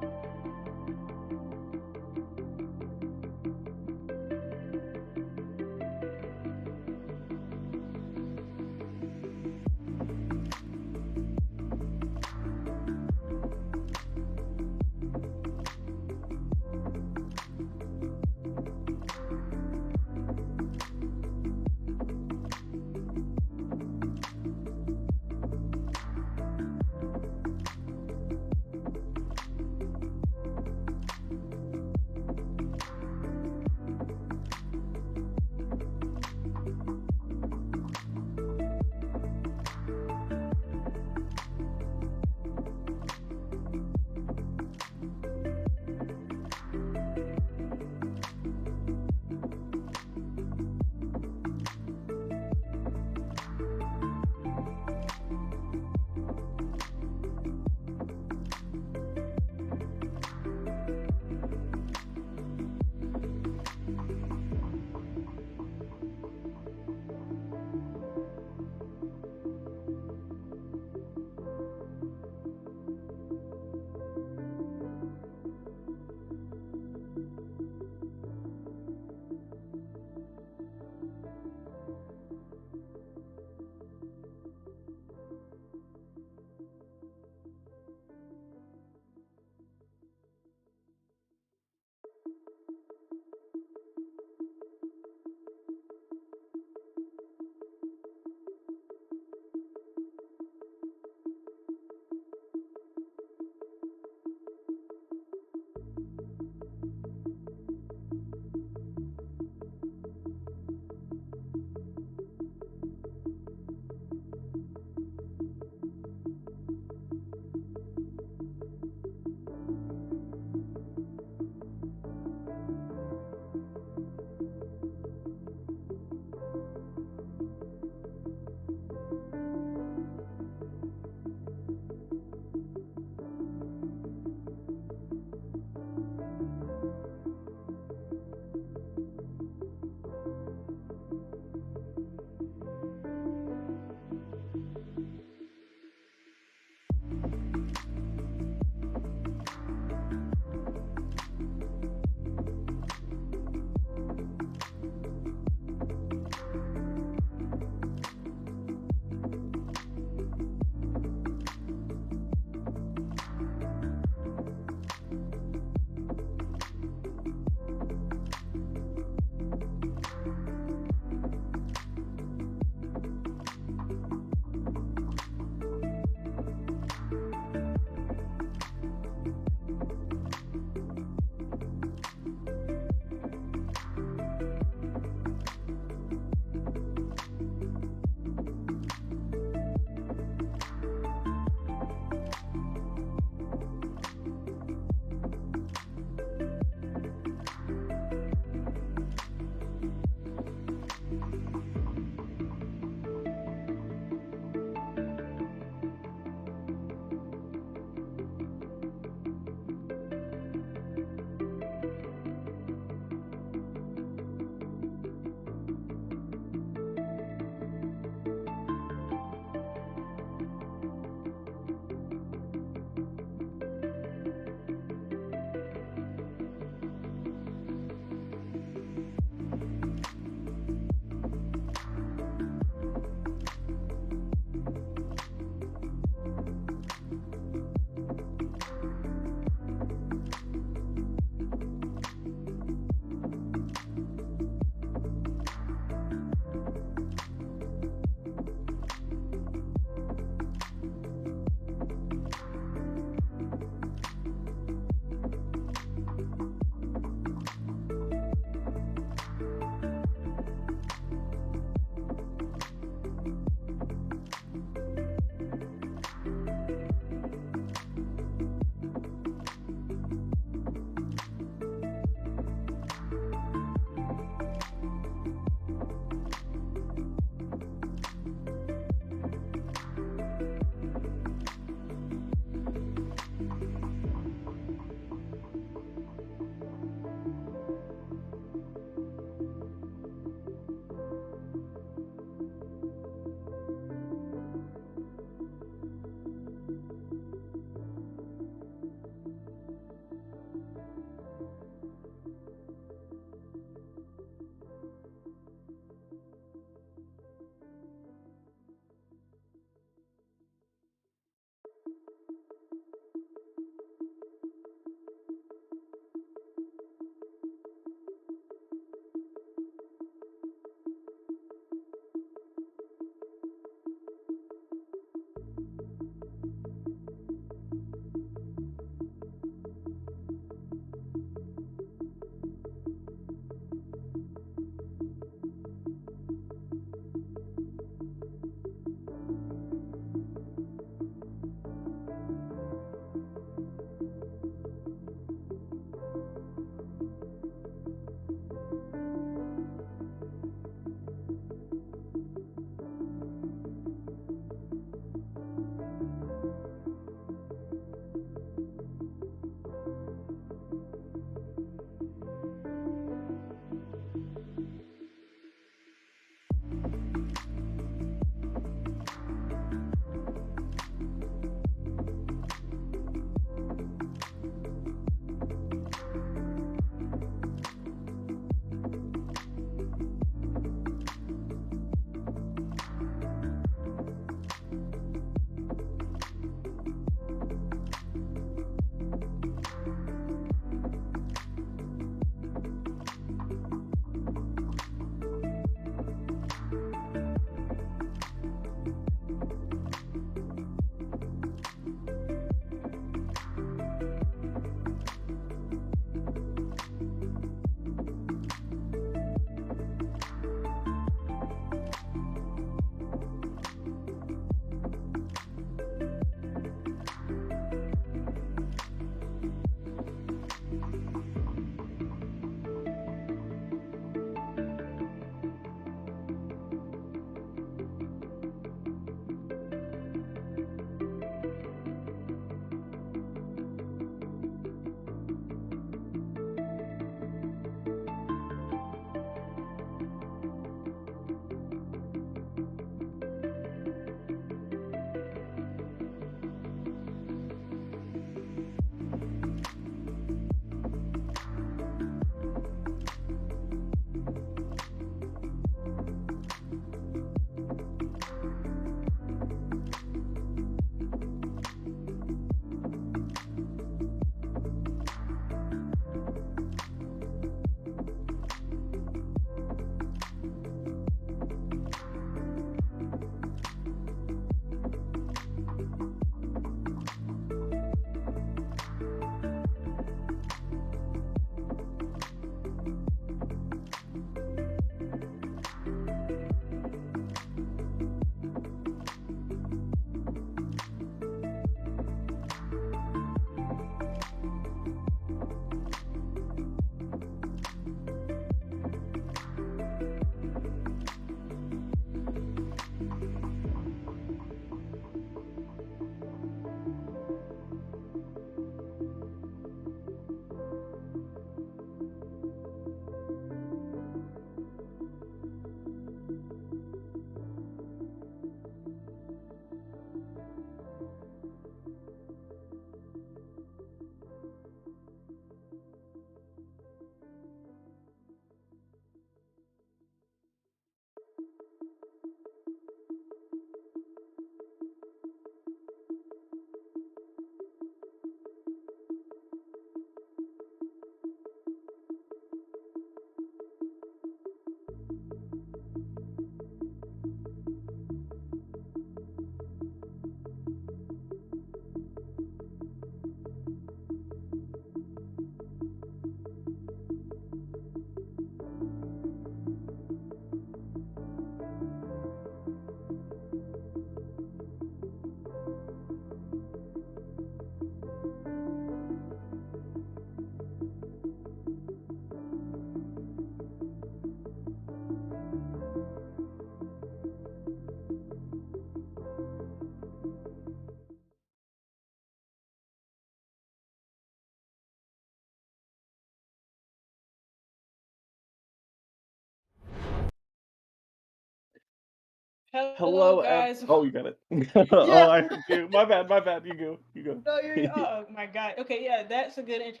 S2: Hello,
S1: Hello,
S2: guys.
S1: oh, you got it.
S2: Yeah.
S1: Oh, I heard you. My bad, my bad. You go, you go.
S2: No, you're. Oh my God. Okay, yeah, that's a good intro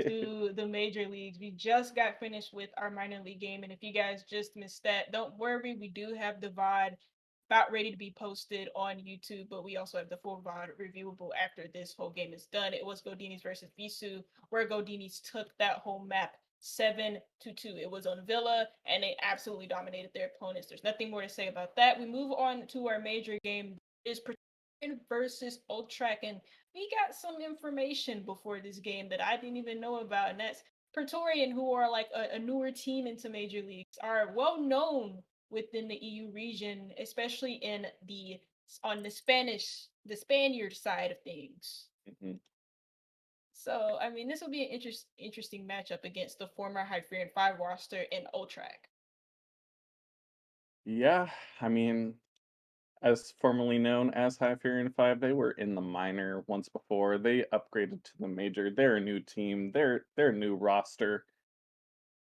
S2: to the major leagues. We just got finished with our minor league game, and if you guys just missed that, don't worry. We do have the VOD about ready to be posted on YouTube, but we also have the full VOD reviewable after this whole game is done. It was Goldinis versus VISU, where Goldinis took that whole map 7-2. It was on Villa, and they absolutely dominated their opponents. There's nothing more to say about that. We move on to our major game. Is PRETORIAN versus Ultrac, and we got some information before this game that I didn't even know about, and that's PRETORIAN, who are like a newer team into major leagues, are well known within the EU region, especially in the on the Spaniard side of things.
S1: Mhm.
S2: So, I mean, this will be an interesting matchup against the former Hyperion 5 roster in Ultrac.
S1: Yeah, I mean, as formerly known as Hyperion 5, they were in the minor once before. They upgraded to the major. They're a new team. They're a new roster.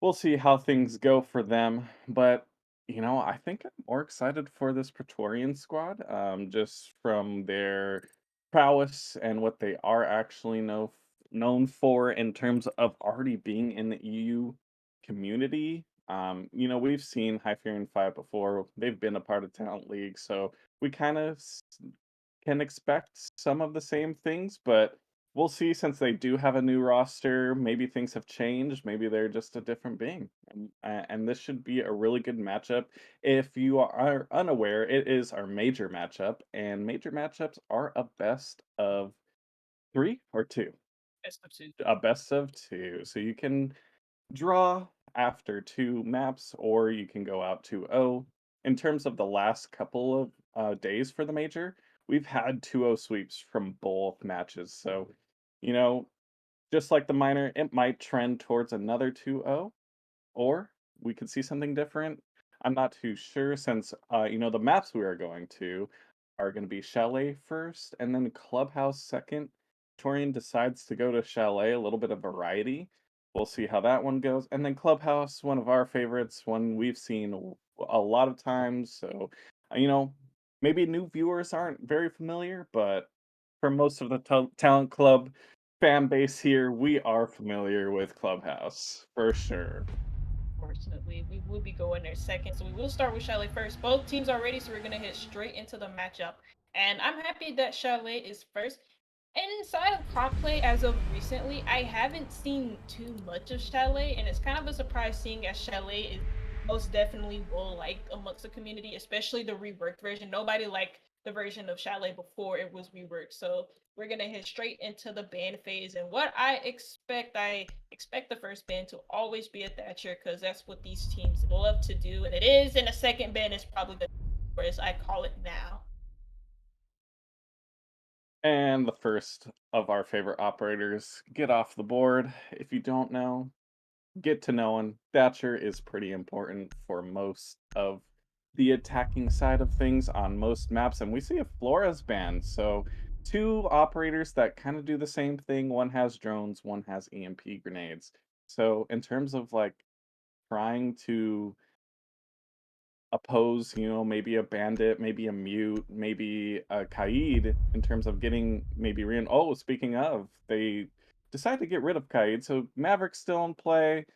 S1: We'll see how things go for them, but I think I'm more excited for this Praetorian squad, just from their prowess and what they are actually known for in terms of already being in the EU community. We've seen Hyperion 5 before. They've been a part of Talent League, so we kind of can expect some of the same things, but we'll see since they do have a new roster. Maybe things have changed. Maybe they're just a different being. And this should be a really good matchup. If you are unaware, it is our major matchup, and major matchups are a best of three or two.
S2: Best of two.
S1: A best of two. So you can draw after two maps, or you can go out 2-0. In terms of the last couple of days for the major, we've had 2-0 sweeps from both matches. So, you know, just like the minor, it might trend towards another 2-0, or we could see something different. I'm not too sure since, the maps we are going to are going to be Chalet first and then Clubhouse second. Torian decides to go to Chalet, a little bit of variety. We'll see how that one goes. And then Clubhouse, one of our favorites, one we've seen a lot of times. So, maybe new viewers aren't very familiar, but for most of the Talent Club fan base here, we are familiar with Clubhouse for sure.
S2: Fortunately, we will be going there second. So we will start with Chalet first. Both teams are ready, so we're gonna hit straight into the matchup. And I'm happy that Chalet is first. And inside of comp play as of recently, I haven't seen too much of Chalet, and it's kind of a surprise seeing as Chalet is most definitely well liked amongst the community, especially the reworked version. Nobody liked the version of Chalet before it was reworked. So we're gonna hit straight into the ban phase. And what I expect the first ban to always be a Thatcher, because that's what these teams love to do, and it is. And the second ban is probably the as I call it now.
S1: And the first of our favorite operators get off the board. If you don't know, get to know him. Thatcher is pretty important for most of the attacking side of things on most maps, and we see a Flores ban. So two operators that kind of do the same thing. One has drones, one has EMP grenades. So in terms of like trying to oppose, maybe a bandit, maybe a mute, maybe a Kaid in terms of getting maybe Oh, speaking of, they decide to get rid of Kaid, so Maverick's still in play.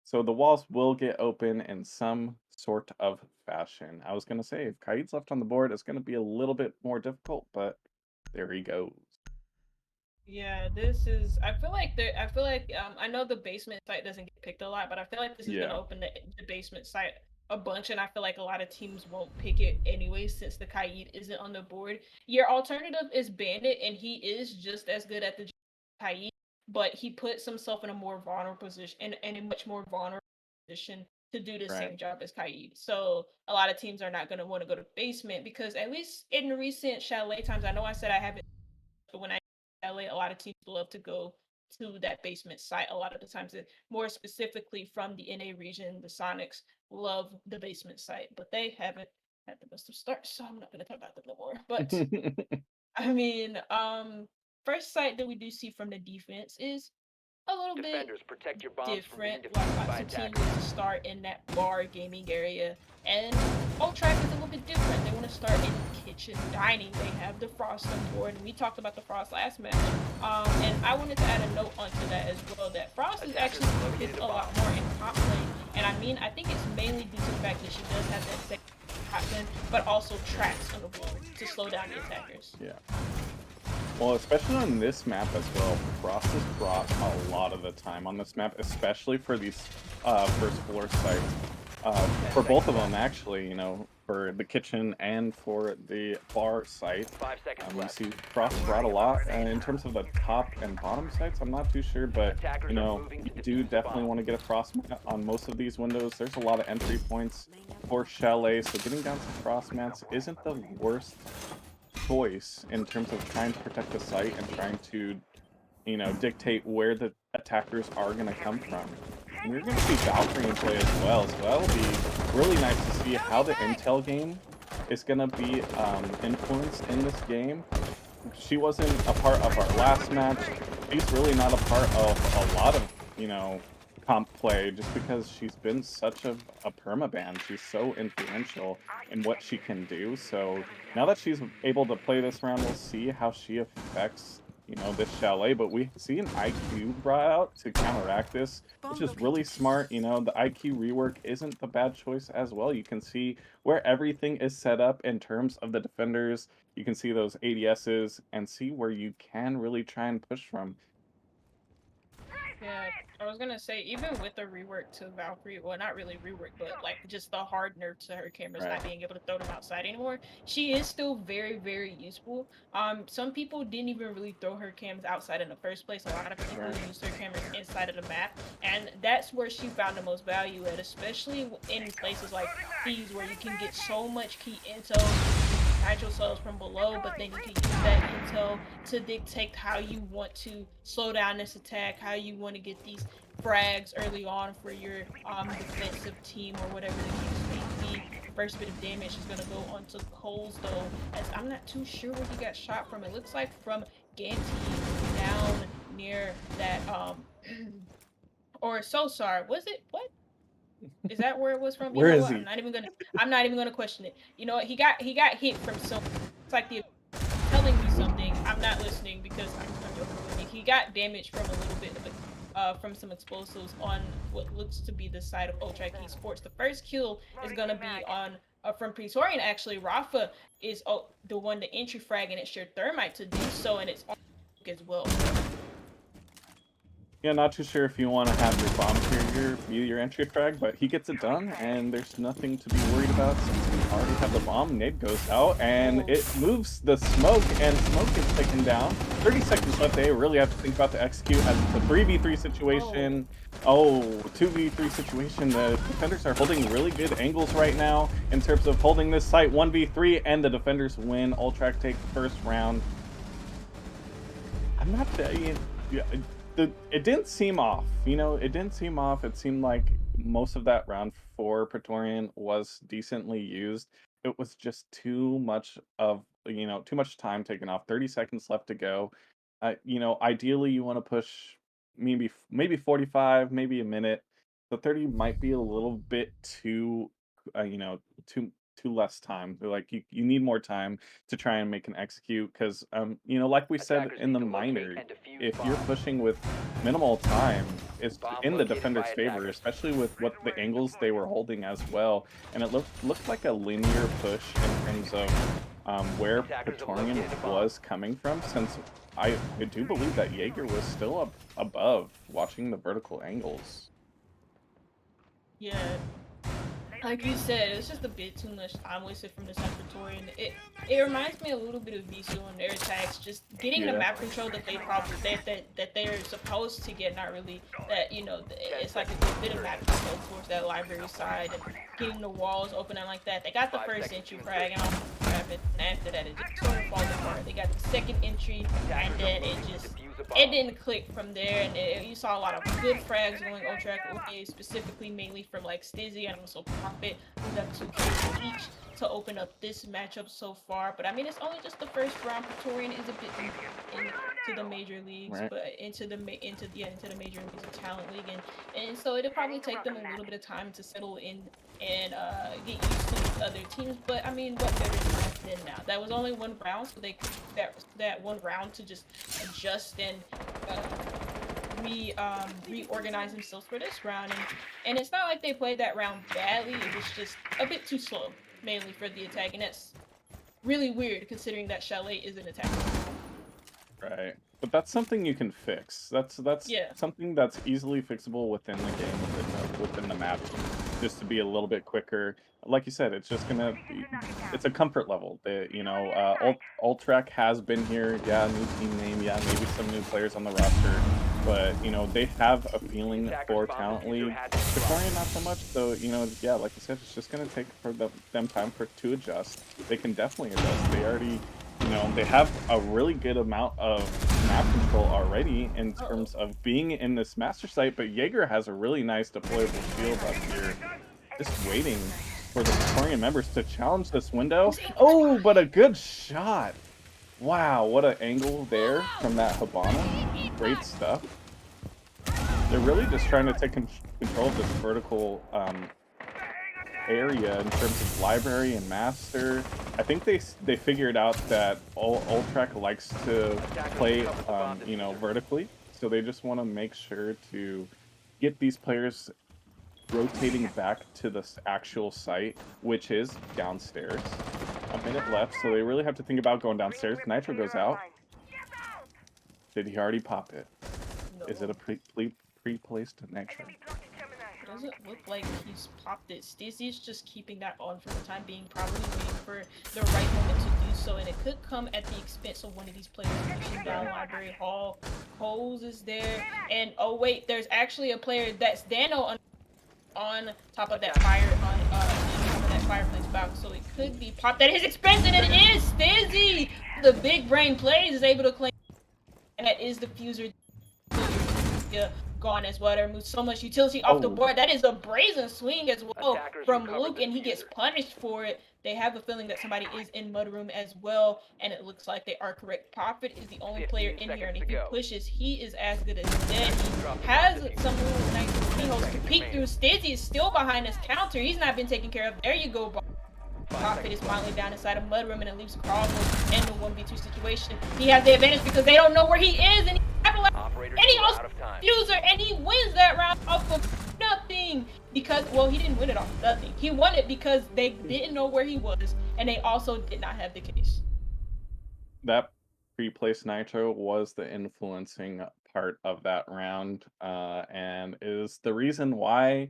S1: So the walls will get open in some sort of fashion. I was gonna say if Kaid's left on the board, it's gonna be a little bit more difficult, but there he goes.
S2: Yeah, this is. I feel like there. I feel like I know the basement site doesn't get picked a lot, but I feel like this is
S1: Yeah.
S2: gonna open the basement site a bunch, and I feel like a lot of teams won't pick it anyway since the Kaid isn't on the board. Your alternative is Bandit, and he is just as good at the Kaid, but he puts himself in a more vulnerable position, in a much more vulnerable position to do the
S1: Right.
S2: same job as Kaid. So a lot of teams are not gonna want to go to basement because at least in recent Chalet times, I know I said I haven't, but when I LA, a lot of teams love to go to that basement site. A lot of the times, more specifically from the NA region, the Sonics love the basement site, but they haven't had the best of starts, so I'm not going to talk about them no more. But I mean, first site that we do see from the defense is a little bit
S3: Defenders, protect your bombs from being
S2: different.
S3: defused by
S2: Lots of teams
S3: attackers.
S2: start in that bar gaming area, and Ultrac is a little bit different. kitchen, dining. They have the Frost on board, and we talked about the Frost last match. And I wanted to add a note onto that as well, that Frost is actually used a lot more in top lane. And I mean, I think it's mainly due to the fact that she does have that second shotgun, but also tracks on the wall to slow down the attackers.
S1: Yeah. Well, especially on this map as well, Frost has brought a lot of the time on this map, especially for these first floor sites. For both of them, actually, you know, for the kitchen and for the bar site.
S3: 5 seconds
S1: You
S3: left.
S1: see Frost brought a lot. In terms of the top and bottom sites, I'm not too sure, but, you know, you do definitely want to get a Frost mat on most of these windows. There's a lot of entry points for Chalet, so getting down some Frost mats isn't the worst choice in terms of trying to protect the site and trying to, you know, dictate where the attackers are going to come from. And we're going to see Valkyrie in play as well, so that'll be really nice to see how the intel game is going to be influenced in this game. She wasn't a part of our last match. She's really not a part of a lot of, you know, comp play just because she's been such a permaban. She's so influential in what she can do. So now that she's able to play this round, we'll see how she affects, you know, this Chalet. But we see an IQ brought out to counteract this, which is really smart. You know, the IQ rework isn't the bad choice as well. You can see where everything is set up in terms of the defenders. You can see those ADSs and see where you can really try and push from.
S2: Yeah, I was gonna say, even with the rework to Valkyrie, well, not really rework, but like just the hard nerf to her cameras
S1: Right.
S2: not being able to throw them outside anymore, she is still very, very useful. Some people didn't even really throw her cams outside in the first place. A lot of people
S1: Right.
S2: used her cameras inside of the map, and that's where she found the most value at, especially in places like these where you can get so much key intel. Nitro cells from below, but then you can use that intel to dictate how you want to slow down this attack, how you want to get these frags early on for your defensive team or whatever the case may be. First bit of damage is going to go onto Coles though, as I'm not too sure where he got shot from. It looks like from Ganty down near that or Sosar. Was it? What? Is that where it was from?
S1: Where
S2: You know
S1: is
S2: what?
S1: he?
S2: I'm not even gonna question it. You know what? He got hit from some. It's like the telling me something. I'm not listening because I'm joking with me. He got damaged from a little bit of from some explosives on what looks to be the side of Ultrac Esports. The first kill is gonna be on from Praetorian. Actually, Rafa is the one to entry frag, and it's your thermite to do so, and it's on as well.
S1: Yeah, not too sure if you want to have your bomb carrier be your entry frag, but he gets it done, and there's nothing to be worried about since we already have the bomb. Nade goes out, and it moves the smoke, and smoke is taken down. 30 seconds left. They really have to think about the execute as it's a 3v3 situation. Oh, 2v3 situation. The defenders are holding really good angles right now in terms of holding this site 1v3, and the defenders win. Ultrac take the first round. I'm not... Yeah, it didn't seem off, you know, it didn't seem off. It seemed like most of that round for Praetorian was decently used. It was just too much of, you know, too much time taken off. 30 seconds left to go. You know, ideally you want to push maybe 45, maybe a minute. So 30 might be a little bit too, you know, too less time. Like you need more time to try and make an execute because you know, like we said
S3: Attackers
S1: in the
S3: need to locate
S1: minor,
S3: and defuse
S1: if you're
S3: bombs.
S1: pushing with minimal time, it's
S3: Bomb
S1: in the
S3: located
S1: defender's
S3: by
S1: favor,
S3: attackers.
S1: especially with what the angles they were holding as well. And it looked like a linear push in terms of where
S3: Attackers have
S1: Praetorian
S3: located a bomb.
S1: was coming from, since I do believe that Jaeger was still up above watching the vertical angles.
S2: Yeah. Like you said, it's just a bit too much time wasted from the Praetorian. It reminds me a little bit of VISU and their attacks, just getting the
S1: Yeah.
S2: map control that they probably that they're supposed to get, not really that, you know, it's like a bit of map control towards that library side and getting the walls open and like that. They got the
S3: 5
S2: first
S3: seconds
S2: entry
S3: to
S2: frag and all crap, and after that it just sort of falls apart. They got the second entry and then it just it didn't click from there, and you saw a lot of good frags going Ultrac, specifically mainly from like Stizzy and also Profit, who have 2 kills each to open up this matchup so far. But I mean, it's only just the first round. Praetorian is a bit into the major leagues,
S1: Right.
S2: but into the major leagues of Talent League, and so it'll probably take them a little bit of time to settle in and get used to these other teams. But I mean, what better time than now? That was only 1 round, so they could that 1 round to just adjust and reorganize themselves for this round. And it's not like they played that round badly. It was just a bit too slow, mainly for the attack, and that's really weird considering that Chalet is an attacker.
S1: Right. But that's something you can fix. That's
S2: Yeah.
S1: something that's easily fixable within the game, within the map, just to be a little bit quicker. Like you said, it's just gonna it's a comfort level. Ultrac has been here, yeah, new team name, yeah, maybe some new players on the roster, but you know, they have a feeling for Talent League. Praetorian not so much, so you know, yeah, like you said, it's just gonna take for them time to adjust. They can definitely adjust. They already, you know, they have a really good amount of map control already in terms of being in this master site, but Jaeger has a really nice deployable shield up here, just waiting for the Praetorian members to challenge this window. Oh, but a good shot. Wow, what an angle there from that Hibana. Great stuff. They're really just trying to take control of this vertical area in terms of library and master. I think they figured out that Ultrac likes to play you know, vertically, so they just want to make sure to get these players rotating back to this actual site, which is downstairs. A minute left, so they really have to think about going downstairs. Nitro goes out. Did he already pop it?
S2: No.
S1: Is it a pre-placed Nitro?
S2: It doesn't look like he's popped it. Stacey's just keeping that on for the time being, probably waiting for the right moment to do so, and it could come at the expense of one of these players pushing down Library Hall. Coles is there, and oh wait, there's actually a player that's Dano on top of that fireplace box, so it could be popped at his expense, and it is Stizzy! The big brain plays is able to claim, and that is the fuser. Gone as well. There moves so much utility off the board. That is a brazen swing as well from Luke, and he gets punished for it. They have a feeling that somebody is in Mudroom as well, and it looks like they are correct. Prophet is the only player in here, and if he pushes, he is as good as dead. He has some little nice pinholes to peek through. Stizzy is still behind his counter. He's not been taken care of. There you go, Prophet is finally down inside of Mudroom, and it leaves Crawford in the 1v2 situation. He has the advantage because they don't know where he is, and he also user, and he wins that round off of nothing because, well, he didn't win it off of nothing. He won it because they didn't know where he was, and they also did not have the case.
S1: That pre-placed Nitro was the influencing part of that round, and is the reason why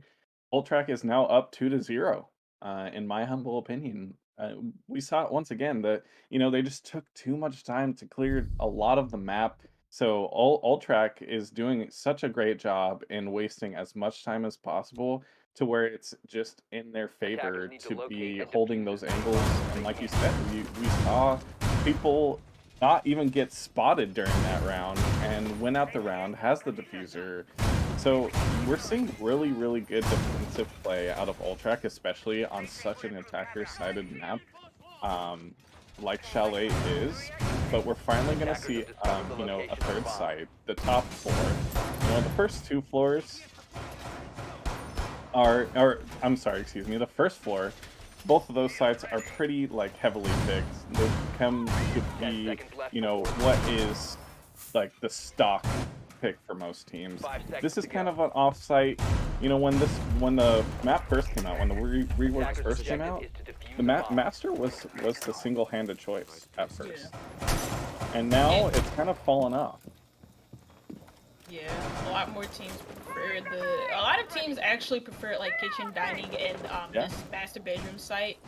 S1: Ultrac is now up 2-0. In my humble opinion, we saw it once again that, you know, they just took too much time to clear a lot of the map. So Ultrac is doing such a great job in wasting as much time as possible to where it's just in their favor to be holding those angles. And like you said, we saw people not even get spotted during that round and win out the round, has the diffuser. So we're seeing really, really good defensive play out of Ultrac, especially on such an attacker-sided map, like Chalet is. But we're finally going to see, you know, a third site, the top floor. You know, the first 2 floors are, I'm sorry, excuse me, the first floor, both of those sites are pretty, like, heavily picked. They come to be, you know, what is, like, the stock pick for most teams. This is kind of an off-site, you know, when the map first came out, when the reworks first came out, the master was the single-handed choice at first. And now it's kind of fallen off.
S2: Yeah, a lot more teams prefer a lot of teams actually prefer like kitchen dining and this master bedroom site.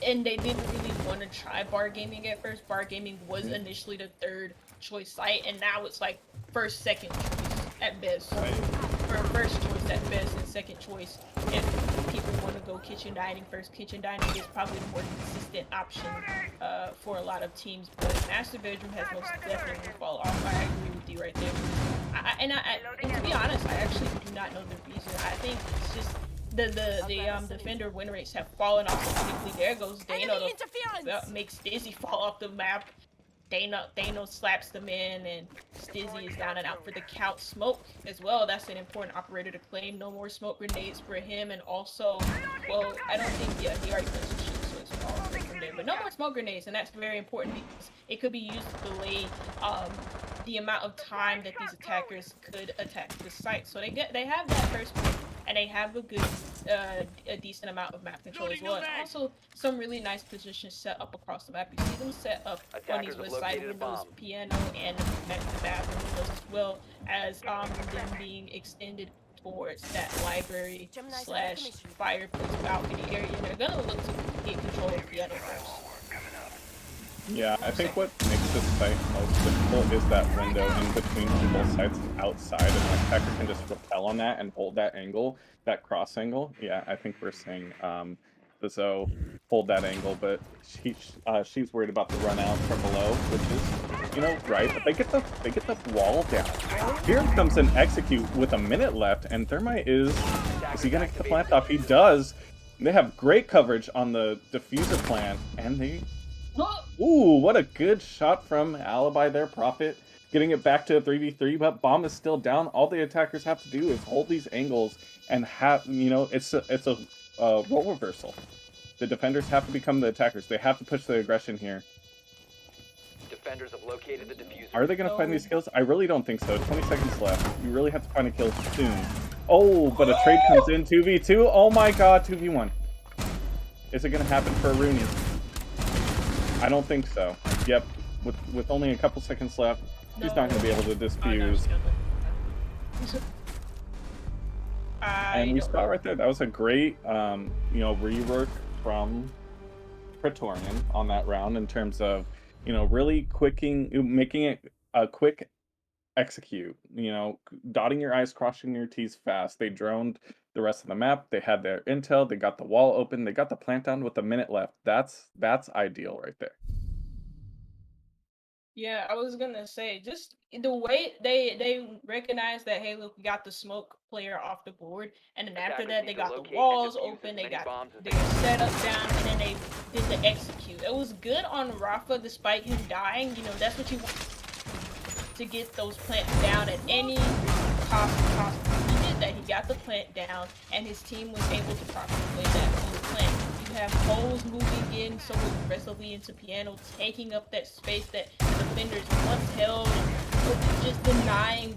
S2: And they didn't really want to try bar gaming at first. Bar gaming was initially the 3rd choice site, and now it's like first, second choice at best. Or first choice at best and second choice if people want to go kitchen dining first. Kitchen dining is probably the more consistent option for a lot of teams, but master bedroom has most definitely fallen off. I agree with you right there. And to be honest, I actually do not know the reason. I think it's just the defender win rates have fallen off so quickly. There goes Dano to make Stizzy fall off the map. Dano slaps them in, and Stizzy is down and out for the count. Smoke as well, that's an important operator to claim. No more smoke grenades for him, and also, well, I don't think, yeah, he already placed the shoot, so it's all from there. But no more smoke grenades, and that's very important because it could be used to delay the amount of time that these attackers could attack the site. So they have that first pick, and they have a good, a decent amount of map control as well, and also some really nice positions set up across the map. You see them set up on these west side windows, piano, and the bathroom windows, as well as them being extended towards that library slash fireplace balcony area. And they're gonna look to get control of piano first.
S1: Yeah, I think what makes this site most difficult is that window in between both sides and outside, and the attacker can just repel on that and hold that angle, that cross angle. Yeah, I think we're seeing the Zoe hold that angle, but she's worried about the run out from below, which is, you know, right. But they get the wall down. Here comes an execute with a minute left, and Thermite is he gonna get the plant off? He does. They have great coverage on the diffuser plant, and they. Ooh, what a good shot from Alibi there, Prophet. Getting it back to a 3v3, but Bomb is still down. All the attackers have to do is hold these angles and have, you know, it's a role reversal. The defenders have to become the attackers. They have to push the aggression here.
S3: Defenders have located the diffuser.
S1: Are they going to find these kills? I really don't think so. 20 seconds left. You really have to find a kill soon. Oh, but a trade comes in. 2v2. Oh my god, 2v1. Is it going to happen for Rooney? I don't think so. Yep, with only a couple seconds left, he's not going to be able to disfuse. And we saw right there, that was a great, you know, rework from Praetorian on that round in terms of, you know, really making it a quick execute. You know, dotting your I's, crossing your T's fast. They droned the rest of the map. They had their intel. They got the wall open. They got the plant down with a minute left. That's ideal right there.
S2: Yeah, I was gonna say, just the way they recognize that, hey, look, we got the smoke player off the board, and then after that they got the walls open, they got their setup down, and then they did the execute. It was good on Rafa despite him dying. You know, that's what you want, to get those plants down at any cost possible. He did that. He got the plant down, and his team was able to properly play that full plant. You have holes moving in so aggressively into piano, taking up that space that the defenders once held, and just denying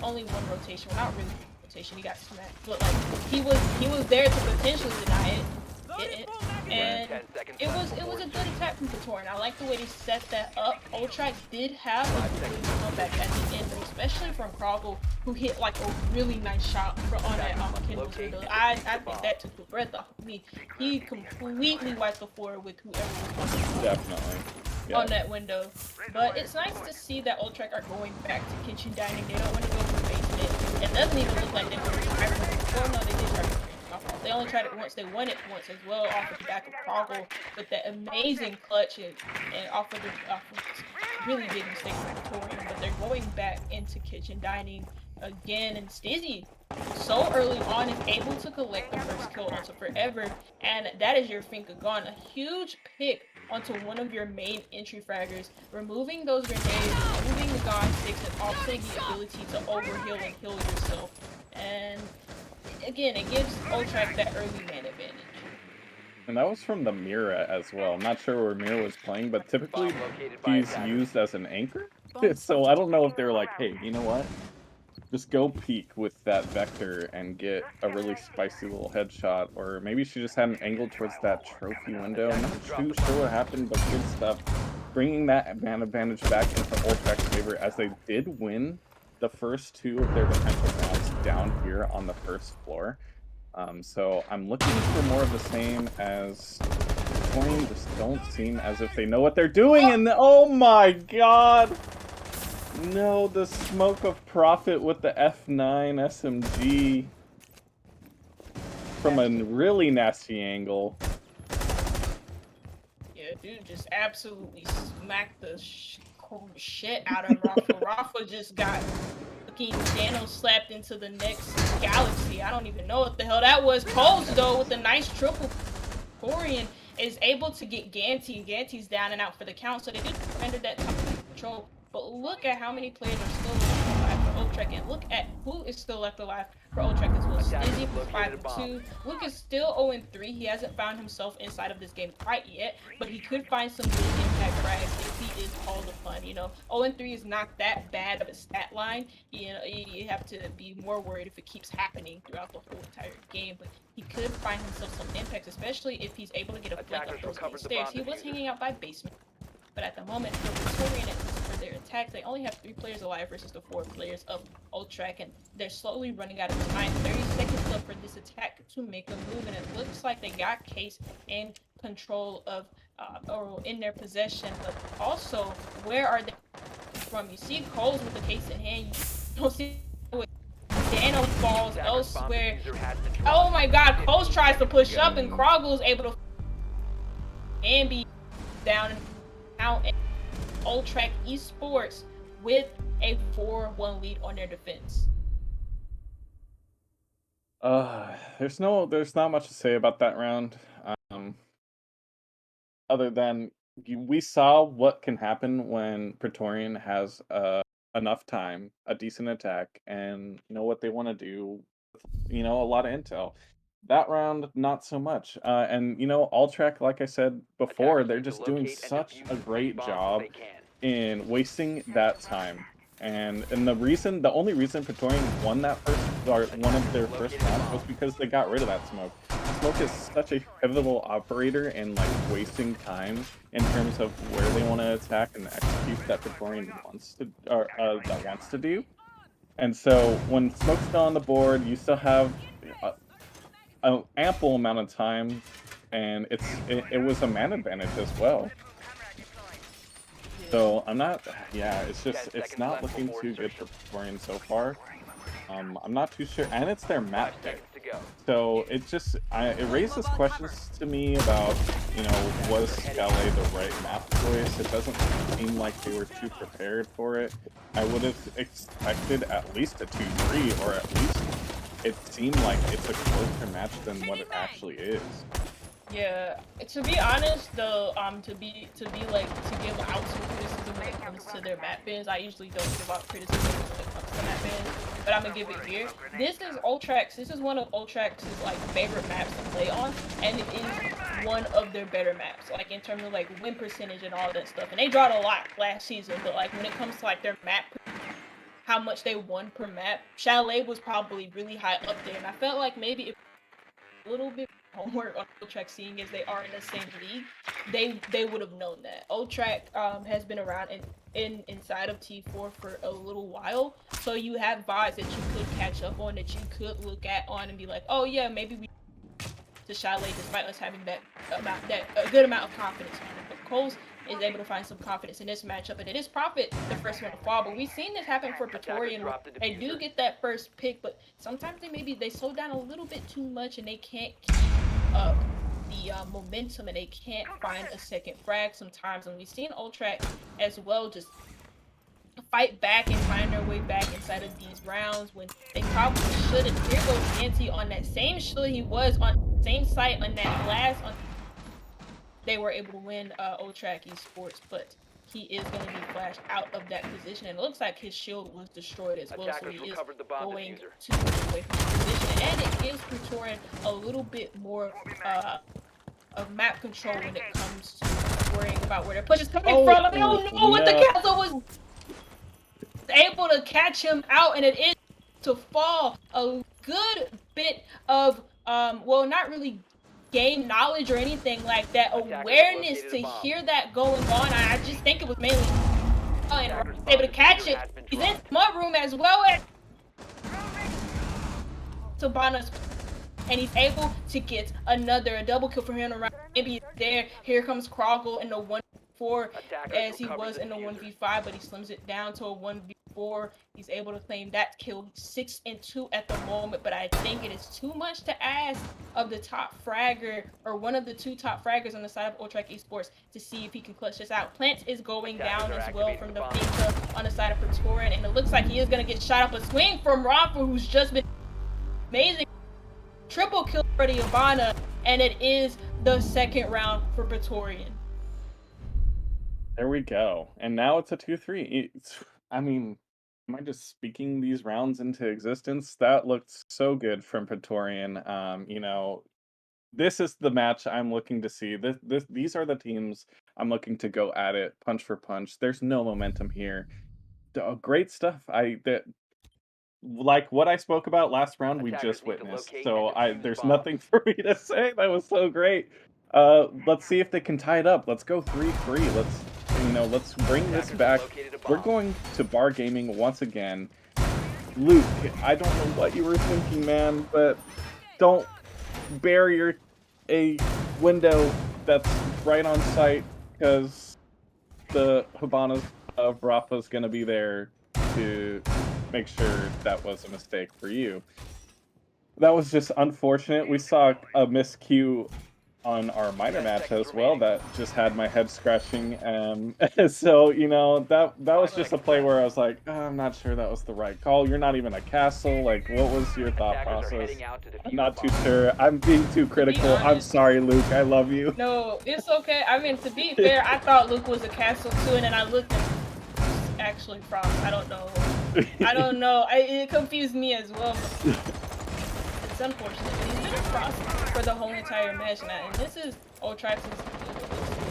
S2: only one rotation. Well, not really rotation. He got smacked, but like he was there to potentially deny it. And it was a good attack from Praetorian. I like the way they set that up. Ultrac did have a good comeback at the end, especially from Krogel, who hit like a really nice shot on that Kindle's window. I think that took the breath off of me. He completely wiped the floor with whoever was on
S1: Definitely. Yeah.
S2: On that window. But it's nice to see that Ultrac are going back to kitchen dining. They don't want to go for basement. It doesn't even look like they were trying before. No, they did try to. They only tried it once. They won it once as well off of the back of Krogel with that amazing clutch and off of really big mistake from Praetorian. But they're going back into kitchen dining again, and Stizzy so early on is able to collect the first kill onto Forever, and that is your Finka gone. A huge pick onto one of your main entry fraggers, removing those grenades, removing the Gone 6, and offsetting the ability to overheal and heal yourself. And again, it gives Ultrac that early man advantage.
S1: And that was from the Mira as well. I'm not sure where Mira was playing, but typically he's used as an anchor. So I don't know if they're like, hey, you know what? Just go peek with that Vector and get a really spicy little headshot. Or maybe she just had an angle towards that trophy window. I'm not too sure what happened, but good stuff. Bringing that man advantage back into Ultrac's favor as they did win the first two of their potential rounds down here on the first floor. So I'm looking for more of the same, as Torian just don't seem as if they know what they're doing. And oh my god! No, the smoke of Prophet with the F9 SMG. from a really nasty angle.
S2: Yeah, dude just absolutely smacked the shit out of Rafa. Rafa just got fucking Thanos slapped into the next galaxy. I don't even know what the hell that was. Coles, though, with a nice triple. Torian is able to get Ganty. Ganty's down and out for the count, so they did render that top control. But look at how many players are still alive for Ultrac, and look at who is still left alive for Ultrac as well. Stizzy was 5-2. Luke is still 0-3. He hasn't found himself inside of this game quite yet, but he could find some good impact frags if he is called upon. You know, 0-3 is not that bad of a stat line. You know, you have to be more worried if it keeps happening throughout the whole entire game. But he could find himself some impacts, especially if he's able to get a flank up those main stairs. He was hanging out by basement, but at the moment, for Pretorian, for their attacks, they only have 3 players alive versus the 4 players of Ultrac, and they're slowly running out of time. 30 seconds left for this attack to make a move, and it looks like they got Case in control of, or in their possession, but also, where are they from? You see Coles with the Case in hand, you don't see Dano falls elsewhere. Oh my god, Coles tries to push up, and Krogel is able to and be down and out, and Ultrac Esports with a 4-1 lead on their defense.
S1: There's not much to say about that round. Other than we saw what can happen when Praetorian has enough time, a decent attack, and know what they want to do. A lot of intel. That round, not so much. And Ultrac, like I said before, they're just doing such a great job in wasting that time. And the only reason Praetorian won that one of their first rounds was because they got rid of that smoke. Smoke is such a pivotal operator in like wasting time in terms of where they want to attack and execute that Praetorian wants to do. And so when smoke's still on the board, you still have an ample amount of time, and it was a man advantage as well. So it's not looking too good for Praetorian so far. I'm not too sure, and it's their map pick. So it raises questions to me about, was Scalé the right map choice? It doesn't seem like they were too prepared for it. I would have expected at least a 2-3, or at least it seemed like it's a closer match than what it actually is.
S2: Yeah, to be honest though, to give out some criticism when it comes to their map bans, I usually don't give out criticism when it comes to map bans, but I'm gonna give it here. This is one of Ultrac's favorite maps to play on, and it is one of their better maps, like in terms of win percentage and all that stuff. And they drawed a lot last season, but when it comes to their map, how much they won per map, Chalet was probably really high up there, and I felt like maybe if a little bit homework on Ultrac, seeing as they are in the same league, they would have known that. Ultrac has been around inside of T4 for a little while, so you have vibes that you could catch up on, that you could look at on and be like, oh yeah, maybe we to Chalet despite us having a good amount of confidence. But Coles is able to find some confidence in this matchup, and it is Prophet the first one to fall, but we've seen this happen for Pretorian. They do get that first pick, but sometimes they slow down a little bit too much, and they can't keep up the momentum, and they can't find a second frag sometimes. And we've seen Ultrac as well just fight back and find their way back inside of these rounds when they probably should. And here goes Nancy on that same should he was on the same site on that last they were able to win Ultrac Esports, but he is going to be flashed out of that position, and it looks like his shield was destroyed as well, so he is going to move away from the position, and it gives Pretorian a little bit more of map control when it comes to worrying about where their push is coming from. I don't know what the castle was able to catch him out, and it is to fall. A good bit of not really game knowledge or anything like that, awareness to hear that going on. I just think it was mainly and able to catch it. He's in mud room as well as Sabanas, and he's able to get a double kill for him around. Maybe there. Here comes Krogel in the 1 1v4
S3: Attackers
S2: as he
S3: recovered
S2: was
S3: the
S2: in the
S3: diffuser.
S2: 1v5, but he slims it down to a 1v4. He's able to claim that kill. 6 and 2 at the moment, but I think it is too much to ask of the top fragger, or one of the 2 top fraggers on the side of Ultrac Esports, to see if he can clutch this out. Plant is going down as well from the Finka on the side of Praetorian, and it looks like he is going to get shot up. A swing from Rafa, who's just been amazing. Triple kill for the Ivana, and it is the 2nd round for Praetorian.
S1: There we go. And now it's a 2-3. I mean, am I just speaking these rounds into existence? That looked so good from Praetorian. You know, this is the match I'm looking to see. These are the teams I'm looking to go at it, punch for punch. There's no momentum here. Great stuff. Like what I spoke about last round, we
S3: Attackers
S1: just
S3: need to
S1: witnessed.
S3: locate
S1: So
S3: and defuse
S1: there's
S3: bombs.
S1: nothing for me to say. That was so great. Let's see if they can tie it up. Let's go 3-3. Let's bring this
S3: Attackers
S1: back.
S3: have located a
S1: We're
S3: bomb.
S1: going to bar gaming once again. Luke, I don't know what you were thinking, man, but don't bury a window that's right on site, because the Habanas of Rafa's gonna be there to make sure that was a mistake for you. That was just unfortunate. We saw a miscue on our minor
S3: 10
S1: match
S3: seconds
S1: as well
S3: remaining.
S1: that just had my head scratching. So that was just a play where I was like, I'm not sure that was the right call. You're not even a castle. Like, what was your thought
S3: Attackers are
S1: process?
S3: heading out to defuse
S1: I'm not too
S3: bombs.
S1: sure. I'm being too critical. I'm
S2: honest-
S1: sorry, Luke. I love you.
S2: No, it's okay. I mean, to be fair, I thought Luke was a castle too, and then I looked at actually Frost. I don't know. It confused me as well. It's unfortunate. He's been a Frost for the whole entire match, and this is Ultrac's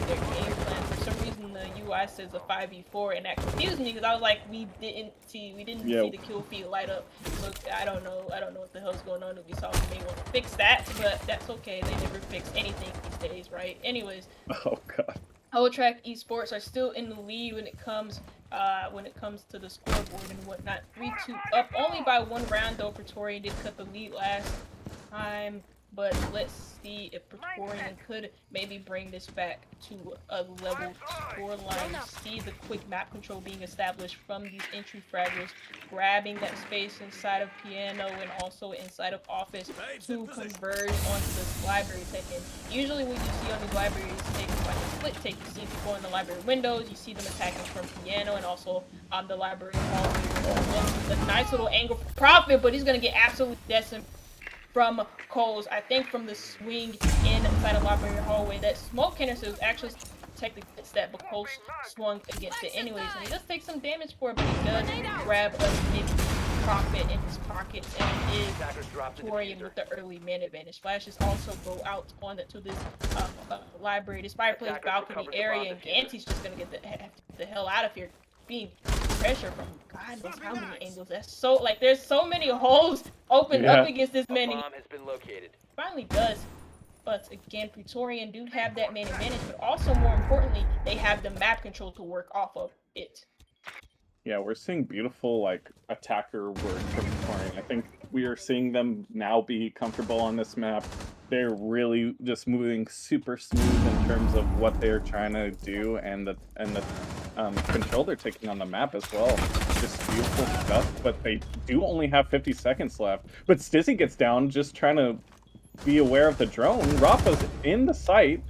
S2: their game plan. For some reason, the UI says a 5v4, and that confused me because I was like, we didn't see the kill feed light up. Look, I don't know what the hell's going on. Ubisoft may want to fix that, but that's okay. They never fix anything these days, right? Anyways.
S1: Oh god.
S2: Ultrac Esports are still in the lead when it comes to the scoreboard and whatnot. 3-2 up, only by 1 round though. Praetorian did cut the lead last time, but let's see if Praetorian could maybe bring this back to a level scoreline. You see the quick map control being established from these entry fraggers, grabbing that space inside of Piano and also inside of Office to converge onto this library taken. Usually when you see on these libraries taken like a split take, you see people in the library windows, you see them attacking from Piano and also on the library hallway. It's a nice little angle for Profit, but he's gonna get absolutely decimated from Coles. I think from the swing inside the library hallway. That smoke canister was actually technically against that, but Coles swung against it anyways. And he does take some damage for it, but he does grab a big Profit in his pockets, and he is Praetorian with the early man advantage. Flashes also go out to this library. This fireplace balcony area, and Ganty's just gonna get the hell out of here. Being pressure from God knows how many angles. That's so like there's so many holes opened up against this man.
S3: Bomb has been located.
S2: Finally does. But again, Praetorian do have that man advantage, but also more importantly, they have the map control to work off of it.
S1: Yeah, we're seeing beautiful like attacker work from Praetorian. I think we are seeing them now be comfortable on this map. They're really just moving super smooth in terms of what they're trying to do and the control they're taking on the map as well. Just beautiful stuff, but they do only have 50 seconds left. But Stizzy gets down just trying to be aware of the drone. Rafa's in the site.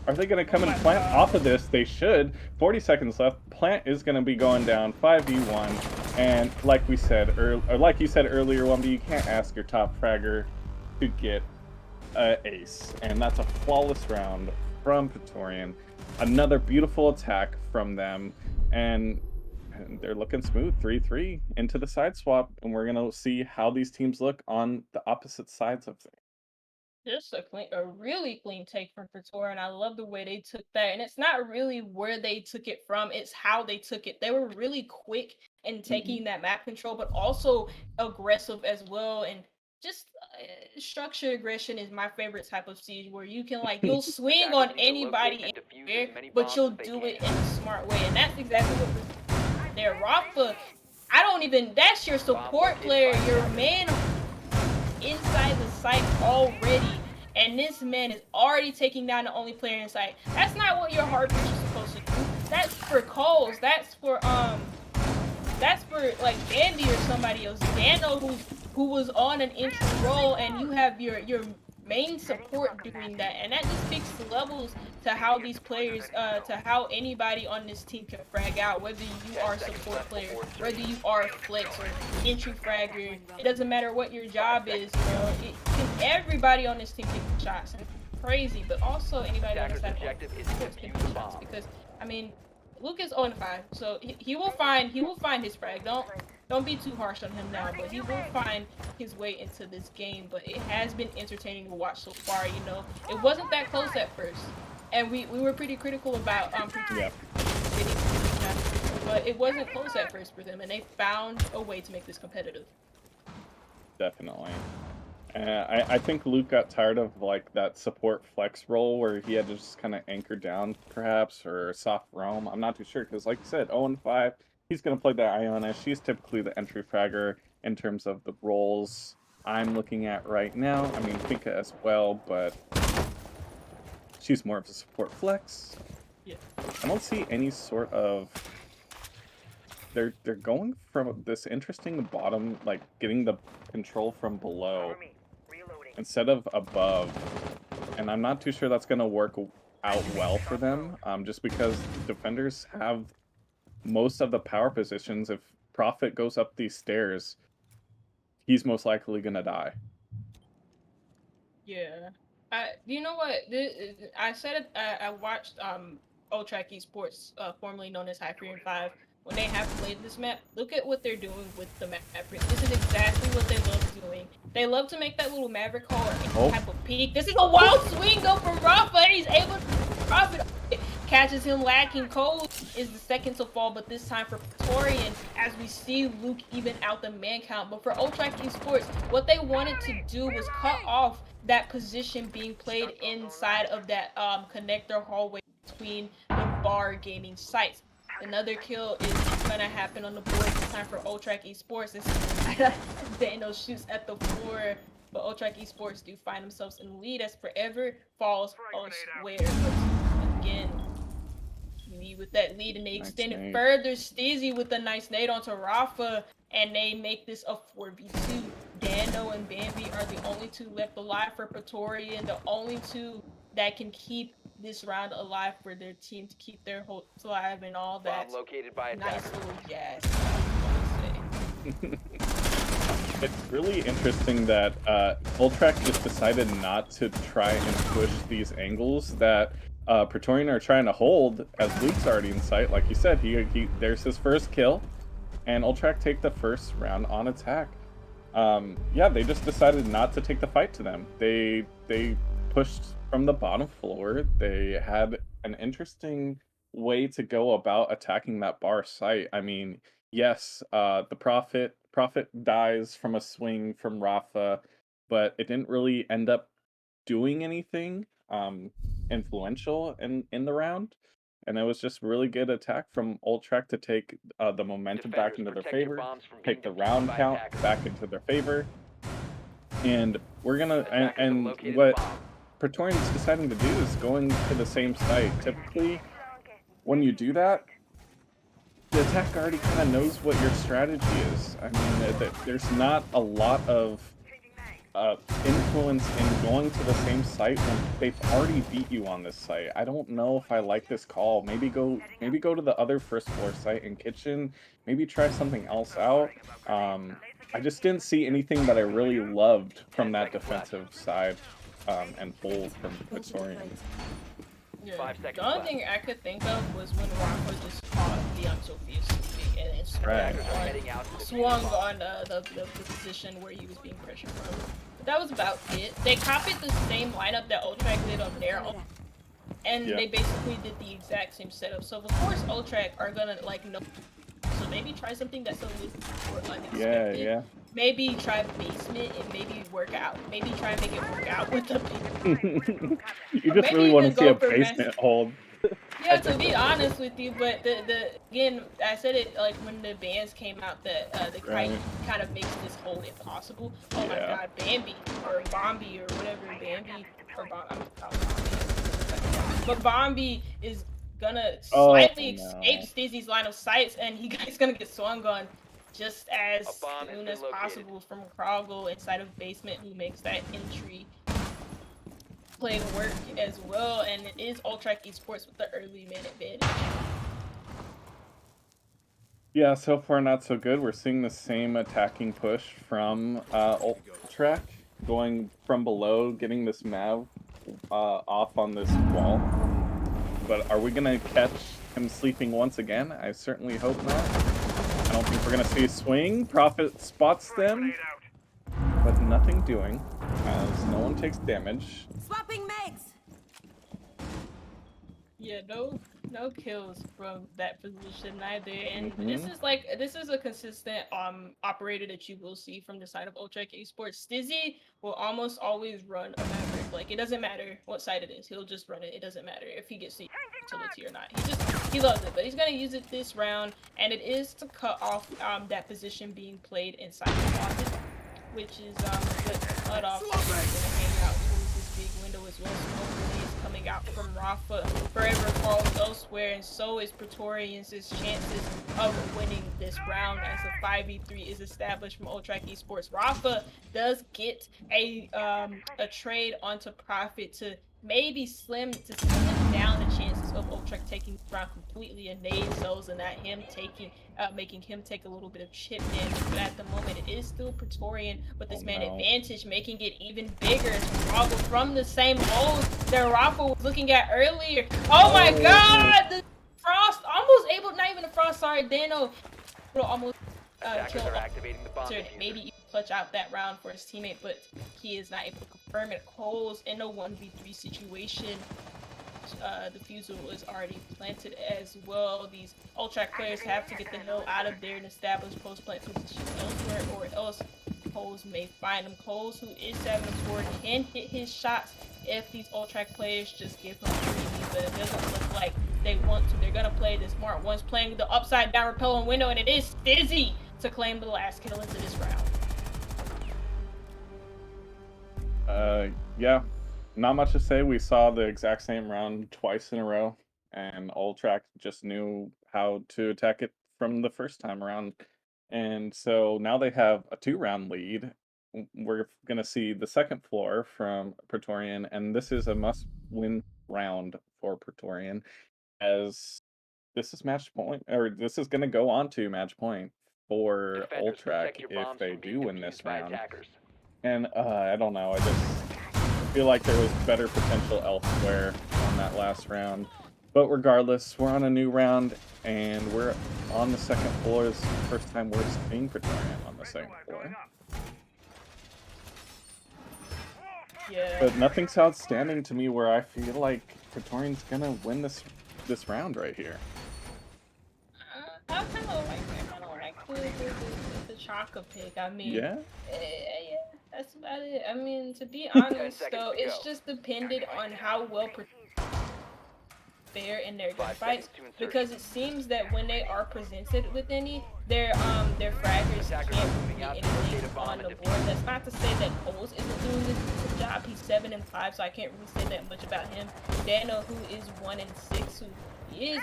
S1: Are they going to come and plant off of this? They should. 40 seconds left. Plant is going to be going down 5v1. And like we said, like you said earlier, Wumby, you can't ask your top fragger to get an ace. And that's a flawless round from Praetorian. Another beautiful attack from them. And they're looking smooth. 3-3 into the side swap. And we're going to see how these teams look on the opposite sides of things.
S2: Just a really clean take from Praetorian. I love the way they took that. And it's not really where they took it from, it's how they took it. They were really quick in taking that map control, but also aggressive as well. And just structured aggression is my favorite type of siege, where you can you'll swing on anybody anywhere, but you'll do it in a smart way. And that's exactly what they're Rafa. That's your support player, your man inside the site already, and this man is already taking down the only player in sight. That's not what your hard pitch is supposed to do. That's for Coles. That's for like Andy or somebody else. Dano who was on an entry role, and you have your main support doing that, and that just speaks levels to how these players, to how anybody on this team can frag out, whether you are a support player, whether you are a flex or entry fragger. It doesn't matter what your job is, you know. Everybody on this team can get shots. And it's crazy, but also anybody on this side can get shots because I mean. Luke is 0-5, so he will find his frag. Don't be too harsh on him now, but he will find his way into this game. But it has been entertaining to watch so far. You know, it wasn't that close at first, and we were pretty critical about PRETORIAN, but it wasn't close at first for them, and they found a way to make this competitive.
S1: Definitely. I think Luke got tired of like that support flex role where he had to just kind of anchor down, perhaps, or soft roam. I'm not too sure because, like you said, 0-5, he's gonna play the Iona. She's typically the entry fragger in terms of the roles I'm looking at right now. I mean, Pinka as well, but she's more of a support flex.
S2: Yeah.
S1: I don't see any sort of. They're going from this interesting bottom, like getting the control from below instead of above, and I'm not too sure that's going to work out well for them, just because defenders have most of the power positions. If Prophet goes up these stairs, he's most likely going to die.
S2: Yeah. You know what? I said it. I watched Ultrac Esports, formerly known as Hyperion 5. When they have played this map, look at what they're doing with the map. This is exactly what they love doing. They love to make that little Maverick call or type of peek. This is a wild swing though from Rafa. He's able to profit. Catches him lacking. Cole is the second to fall, but this time for PRETORIAN, as we see Luke even out the man count. But for Ultrac Esports, what they wanted to do was cut off that position being played inside of that connector hallway between the bar gaming sites. Another kill is gonna happen on the board this time for Ultrac Esports. Dano shoots at the floor, but Ultrac Esports do find themselves in the lead as Forever falls on square. But again, with that lead, and they extend it further. Steezy with a nice nade onto Rafa, and they make this a 4v2. Dano and Bambi are the only two left alive for PRETORIAN, the only two that can keep this round alive for their team to keep their hopes alive and all that.
S3: Located by
S2: nice little jazz.
S1: It's really interesting that Ultrac just decided not to try and push these angles that PRETORIAN are trying to hold, as Luke's already in sight. Like you said, there's his first kill, and Ultrac take the first round on attack. Yeah, they just decided not to take the fight to them. They pushed from the bottom floor. They had an interesting way to go about attacking that bar site. I mean, yes, the Prophet dies from a swing from Rafa, but it didn't really end up doing anything influential in the round. And it was just really good attack from Ultrac to take the momentum back into their favor, take the round count back into their favor. And we're gonna and what PRETORIAN's deciding to do is going to the same site. Typically, when you do that, the attack already kind of knows what your strategy is. I mean, there's not a lot of influence in going to the same site when they've already beat you on this site. I don't know if I like this call. Maybe go to the other first floor site in kitchen. Maybe try something else out. I just didn't see anything that I really loved from that defensive side and hold from PRETORIAN.
S2: Yeah. The only thing I could think of was when Rafa just caught the Sophia swing and then swung on the position where he was being pressured from. But that was about it. They copied the same lineup that Ultrac did on their own, and they basically did the exact same setup. So of course Ultrac are gonna know. So maybe try something that's a little more unexpected.
S1: Yeah.
S2: Maybe try basement and maybe work out. Maybe try and make it work out with the people.
S1: You just really want to see a basement hold.
S2: Yeah, to be honest with you, but again, I said it like when the bans came out that the kite kind of makes this hold impossible. Oh my god, Bambi or Bombi or whatever, Bambi or Bombi. But Bombi is gonna
S1: Oh,
S2: slightly
S1: no.
S2: escape Stizzy's line of sight, and he's gonna get swung on just as
S3: A bomb has
S2: soon
S3: been
S2: as
S3: located.
S2: possible from Krogel inside of basement, who makes that entry play work as well, and it is Ultrac Esports with the early man advantage.
S1: Yeah, so far not so good. We're seeing the same attacking push from Ultrac, going from below, getting this Mav off on this wall. But are we gonna catch him sleeping once again? I certainly hope not. I don't think we're gonna see a swing. Prophet spots them, but nothing doing, as no one takes damage.
S5: Swapping megs.
S2: Yeah, no kills from that position neither. And
S1: Mhm.
S2: this is a consistent operator that you will see from the side of Ultrac Esports. Stizzy will almost always run a Maverick. Like, it doesn't matter what side it is, he'll just run it. It doesn't matter if he gets the utility or not. He loves it, but he's gonna use it this round, and it is to cut off that position being played inside the closet, which is a good cutoff. So he's gonna hang out towards this big window as well. Smoke release coming out from Rafa. Forever falls elsewhere, and so is Praetorian's chances of winning this round as a 5v3 is established from Ultrac Esports. Rafa does get a trade onto Prophet to maybe slim down the chances of Ultrac taking the round completely, and nade cells and that him taking making him take a little bit of chip damage. But at the moment it is still Praetorian with this man advantage, making it even bigger as Rafa from the same holes that Rafa was looking at earlier. Oh my god! The Frost almost able, not even a Frost, sorry, Dano will almost
S3: Attackers
S2: kill
S3: are activating the bomb diffuser.
S2: maybe even clutch out that round for his teammate, but he is not able to confirm it. Cole's in a 1v3 situation. The fusel is already planted as well. These Ultrac players have to get the hell out of there and establish post-plant position elsewhere, or else Coles may find him. Coles, who is 7-4, can hit his shots if these Ultrac players just give him freebies, but it doesn't look like they want to. They're gonna play the smart ones, playing the upside down repelling window, and it is Stizzy to claim the last kill into this round.
S1: Yeah, not much to say. We saw the exact same round twice in a row, and Ultrac just knew how to attack it from the first time around. And so now they have a 2-round lead. We're gonna see the second floor from Praetorian, and this is a must-win round for Praetorian, as this is match point, or this is gonna go on to match point for
S3: Defenders, protect
S1: Ultrac
S3: your
S1: if
S3: bombs
S1: they
S3: from being
S1: do win
S3: defused
S1: this
S3: by
S1: round.
S3: attackers.
S1: And I don't know, I just feel like there was better potential elsewhere on that last round. But regardless, we're on a new round, and we're on the second floor. This is the first time we're seeing Praetorian on the second floor.
S2: Yeah.
S1: But nothing's outstanding to me where I feel like Praetorian's gonna win this round right here.
S2: I kind of like the Chaka pick. I mean,
S1: Yeah?
S2: yeah, that's about it. I mean, to be honest,
S3: 10
S2: though,
S3: seconds to
S2: it's
S3: go.
S2: just dependent on how well fare in their
S3: 5
S2: gunfights,
S3: seconds to insertion.
S2: because it seems that when they are presented with any, their fraggers
S3: Attackers
S2: can't
S3: are moving
S2: get
S3: out to
S2: anything
S3: locate a bomb
S2: on
S3: and
S2: the
S3: defuse
S2: board.
S3: it.
S2: That's not to say that Coles isn't doing a good job. He's 7-5, so I can't really say that much about him. Dano, who is 1-6, who is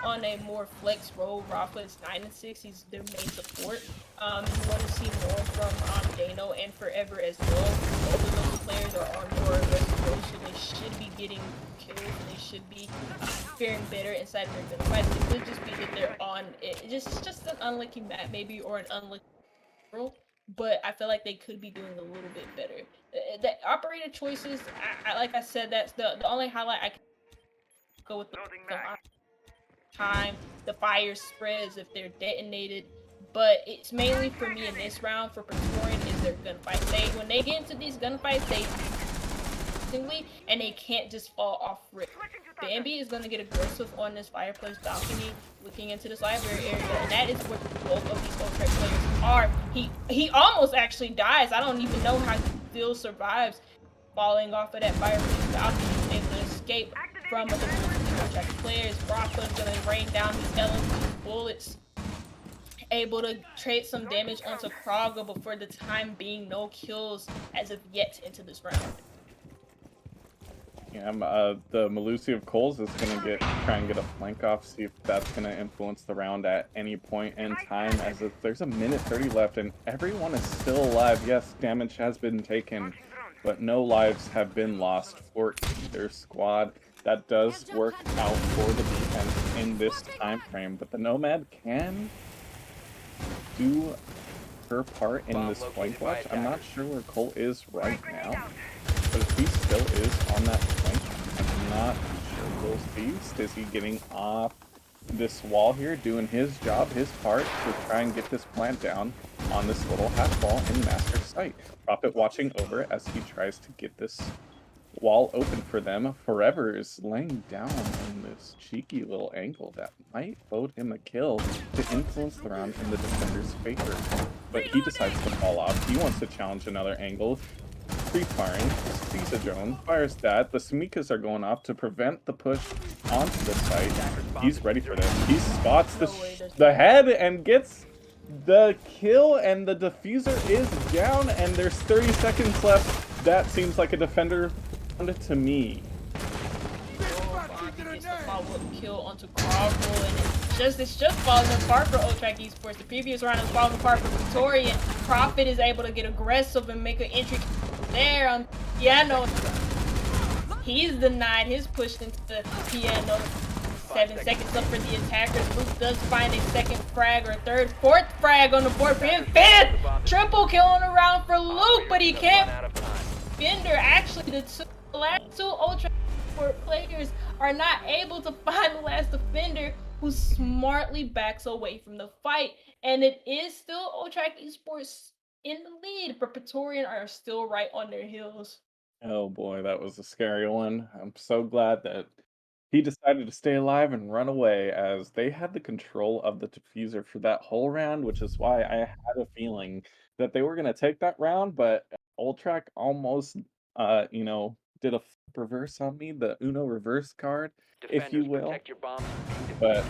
S2: on a more flex role. Rafa is 9-6. He's their main support. You want to see more from Dano and Forever as well. Both of those players are on more aggressive roles, so they should be getting kills, and they should be faring better inside of their gunfights. It could just be that they're on just an unlucky map maybe, or an unlucky role. But I feel like they could be doing a little bit better. The operator choices, like I said, that's the only highlight I can go with. The time the fire spreads if they're detonated, but it's mainly for me in this round for Praetorian is their gunfights. When they get into these gunfights, and they can't just fall off rip. Bambi is gonna get aggressive on this fireplace balcony, looking into this library area, and that is where both of these Ultrac players are. He almost actually dies. I don't even know how he still survives falling off of that fireplace balcony, able to escape from the Ultrac players. Rafa's gonna rain down these LMG bullets, able to trade some damage onto Kraga, but for the time being, no kills as of yet into this round.
S1: Yeah, the Malusi of Coles is gonna try and get a flank off, see if that's gonna influence the round at any point in time, as if there's a minute 30 left and everyone is still alive. Yes, damage has been taken, but no lives have been lost for either squad. That does work out for the defense in this time frame, but the Nomad can do her part in this flank watch. I'm not sure where Cole is right now, but if he still is on that flank, I'm not sure. Cole's Beast, is he getting off this wall here, doing his job, his part, to try and get this plant down on this little half wall in Master's sight? Prophet watching over as he tries to get this wall open for them. Forever is laying down in this cheeky little angle that might bode him a kill to influence the round in the defender's favor. But he decides to fall off. He wants to challenge another angle. Pre-firing, sees a drone, fires that. The Samikas are going off to prevent the push onto the site. He's ready for this. He spots the head and gets the kill, and the diffuser is down, and there's 30 seconds left. That seems like a defender to me.
S2: Gets the follow-up kill onto Crowell, and it's just falling apart for Ultrac Esports. The previous round is falling apart for Pretorian. Prophet is able to get aggressive and make an entry there on Piano. He's denied his push into the Piano. 7 seconds up for the attackers. Luke does find a second frag, or third, fourth frag on the board for him. Fifth! Triple kill on the round for Luke, but he can't. Bender, actually, the last two Ultra players are not able to find the last defender, who smartly backs away from the fight. And it is still Ultrac Esports in the lead, but Praetorian are still right on their heels.
S1: Oh boy, that was a scary one. I'm so glad that he decided to stay alive and run away, as they had the control of the diffuser for that whole round, which is why I had a feeling that they were going to take that round, but Ultrac almost, did a reverse on me, the Uno reverse card, if you will. But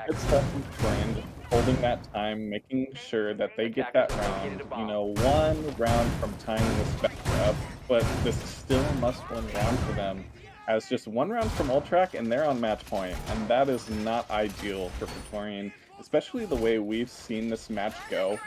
S1: good stuff from Brand, holding that time, making sure that they get that round, one round from tying this back up, but this is still a must-win round for them, as just one round from Ultrac and they're on match point, and that is not ideal for Praetorian, especially the way we've seen this match go.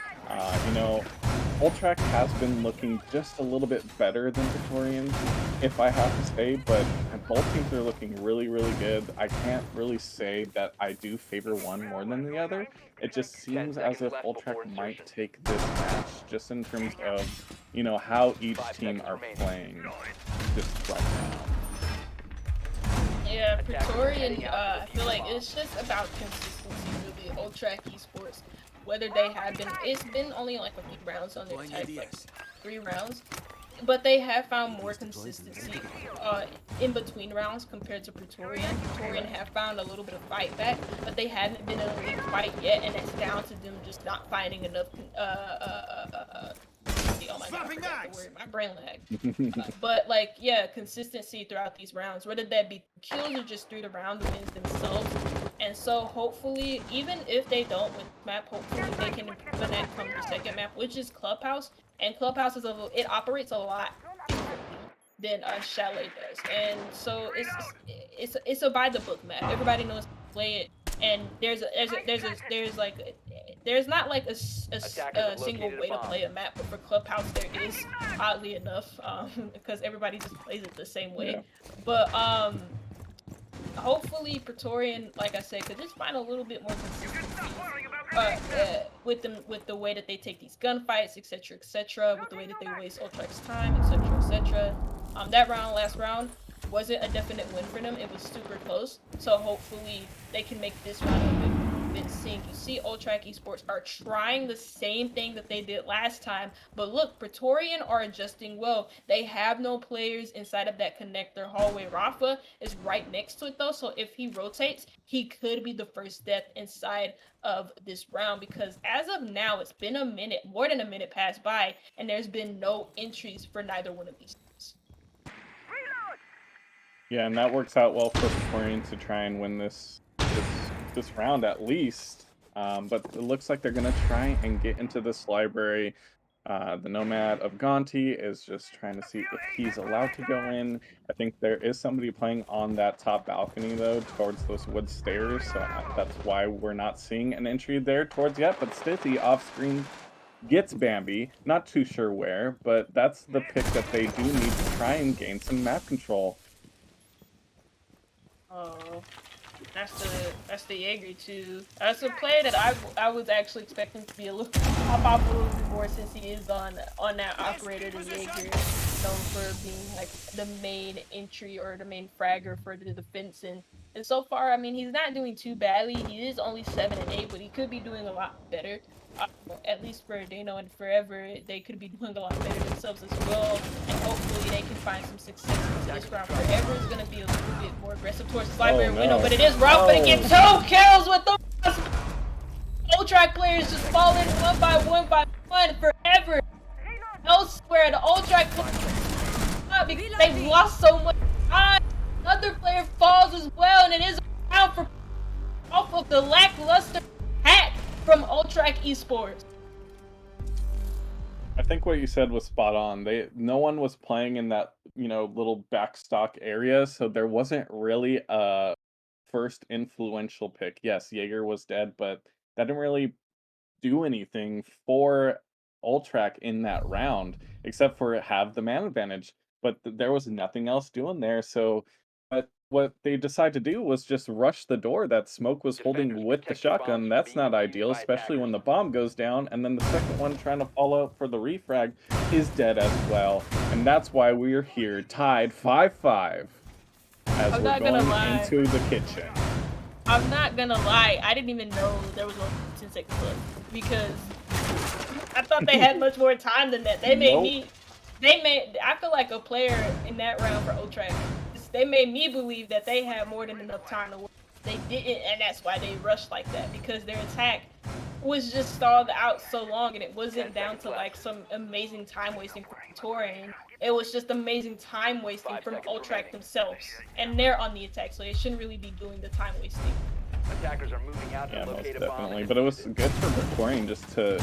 S1: Ultrac has been looking just a little bit better than Praetorian, if I have to say, but both teams are looking really, really good. I can't really say that I do favor one more than the other. It just seems as if Ultrac might take this match, just in terms of, how each team are playing just right now.
S2: Yeah, Praetorian, I feel like it's just about consistency, really. Ultrac Esports, whether they have been, it's been only like a few rounds on their type, like 3 rounds, but they have found more consistency in between rounds compared to Praetorian. Praetorian have found a little bit of fight back, but they haven't been in a league fight yet, and that's down to them just not finding enough oh my god, I forgot the word. My brain lag. But consistency throughout these rounds, whether that be kills or just through the round wins themselves. And so hopefully, even if they don't win the map, hopefully they can improve on that come the second map, which is Clubhouse. And Clubhouse is it operates a lot differently than Chalet does. And so it's a by the book map. Everybody knows how to play it. And there's not like a single way to play a map, but for Clubhouse there is, oddly enough, because everybody just plays it the same way. Yeah. But hopefully Praetorian, like I said, could just find a little bit more consistency with the way that they take these gunfights, etc., with the way that they waste Ultrac's time, etc. That last round, wasn't a definite win for them. It was super close. So hopefully they can make this round a bit convincing. You see Ultrac Esports are trying the same thing that they did last time, but look, Praetorian are adjusting well. They have no players inside of that connector hallway. Rafa is right next to it though, so if he rotates, he could be the first death inside of this round, because as of now, it's been a minute, more than a minute passed by, and there's been no entries for neither one of these teams.
S1: Yeah, and that works out well for Praetorian to try and win this round at least. But it looks like they're going to try and get into this library The Nomad of Gonti is just trying to see if he's allowed to go in. I think there is somebody playing on that top balcony, though, towards those wood stairs, so that's why we're not seeing an entry there towards yet, but Stithy off-screen gets Bambi. Not too sure where, but that's the pick that they do need to try and gain some map control.
S2: Oh, that's the Jaeger too. That's a play that I was actually expecting to be a little pop off a little bit more since he is on that operator, the Jaeger, known for being like the main entry or the main fragger for the defense. And so far, I mean, he's not doing too badly. He is only 7 and 8, but he could be doing a lot better. At least for Dano and Forever, they could be doing a lot better themselves as well, and hopefully they can find some success in this round. Forever is going to be a little bit more aggressive towards the slider window, but it is rough, but it gets 2 kills with the Ultrac players just falling one by one. Forever elsewhere, the Ultrac players, because they've lost so much time. Another player falls as well, and it is a round for off of the lackluster hack from Ultrac Esports.
S1: I think what you said was spot on. No one was playing in that, little backstock area, so there wasn't really a first influential pick. Yes, Jaeger was dead, but that didn't really do anything for Ultrac in that round, except for have the man advantage. But there was nothing else doing there, so what they decided to do was just rush the door that Smoke was holding with the shotgun. That's not ideal, especially when the bomb goes down, and then the second one trying to follow up for the refrag is dead as well. And that's why we're here, tied 5-5, as we're going into the kitchen.
S2: I'm not gonna lie, I didn't even know there was a 10-second clip, because I thought they had much more time than that. They made I feel like a player in that round for Ultrac, they made me believe that they had more than enough time to work. They didn't, and that's why they rushed like that, because their attack was just stalled out so long, and it wasn't down to like some amazing time wasting from Praetorian. It was just amazing time wasting from Ultrac themselves, and they're on the attack, so they shouldn't really be doing the time wasting.
S3: Attackers are moving out to
S1: most
S3: locate a bomb.
S1: definitely. But it was good for Praetorian just to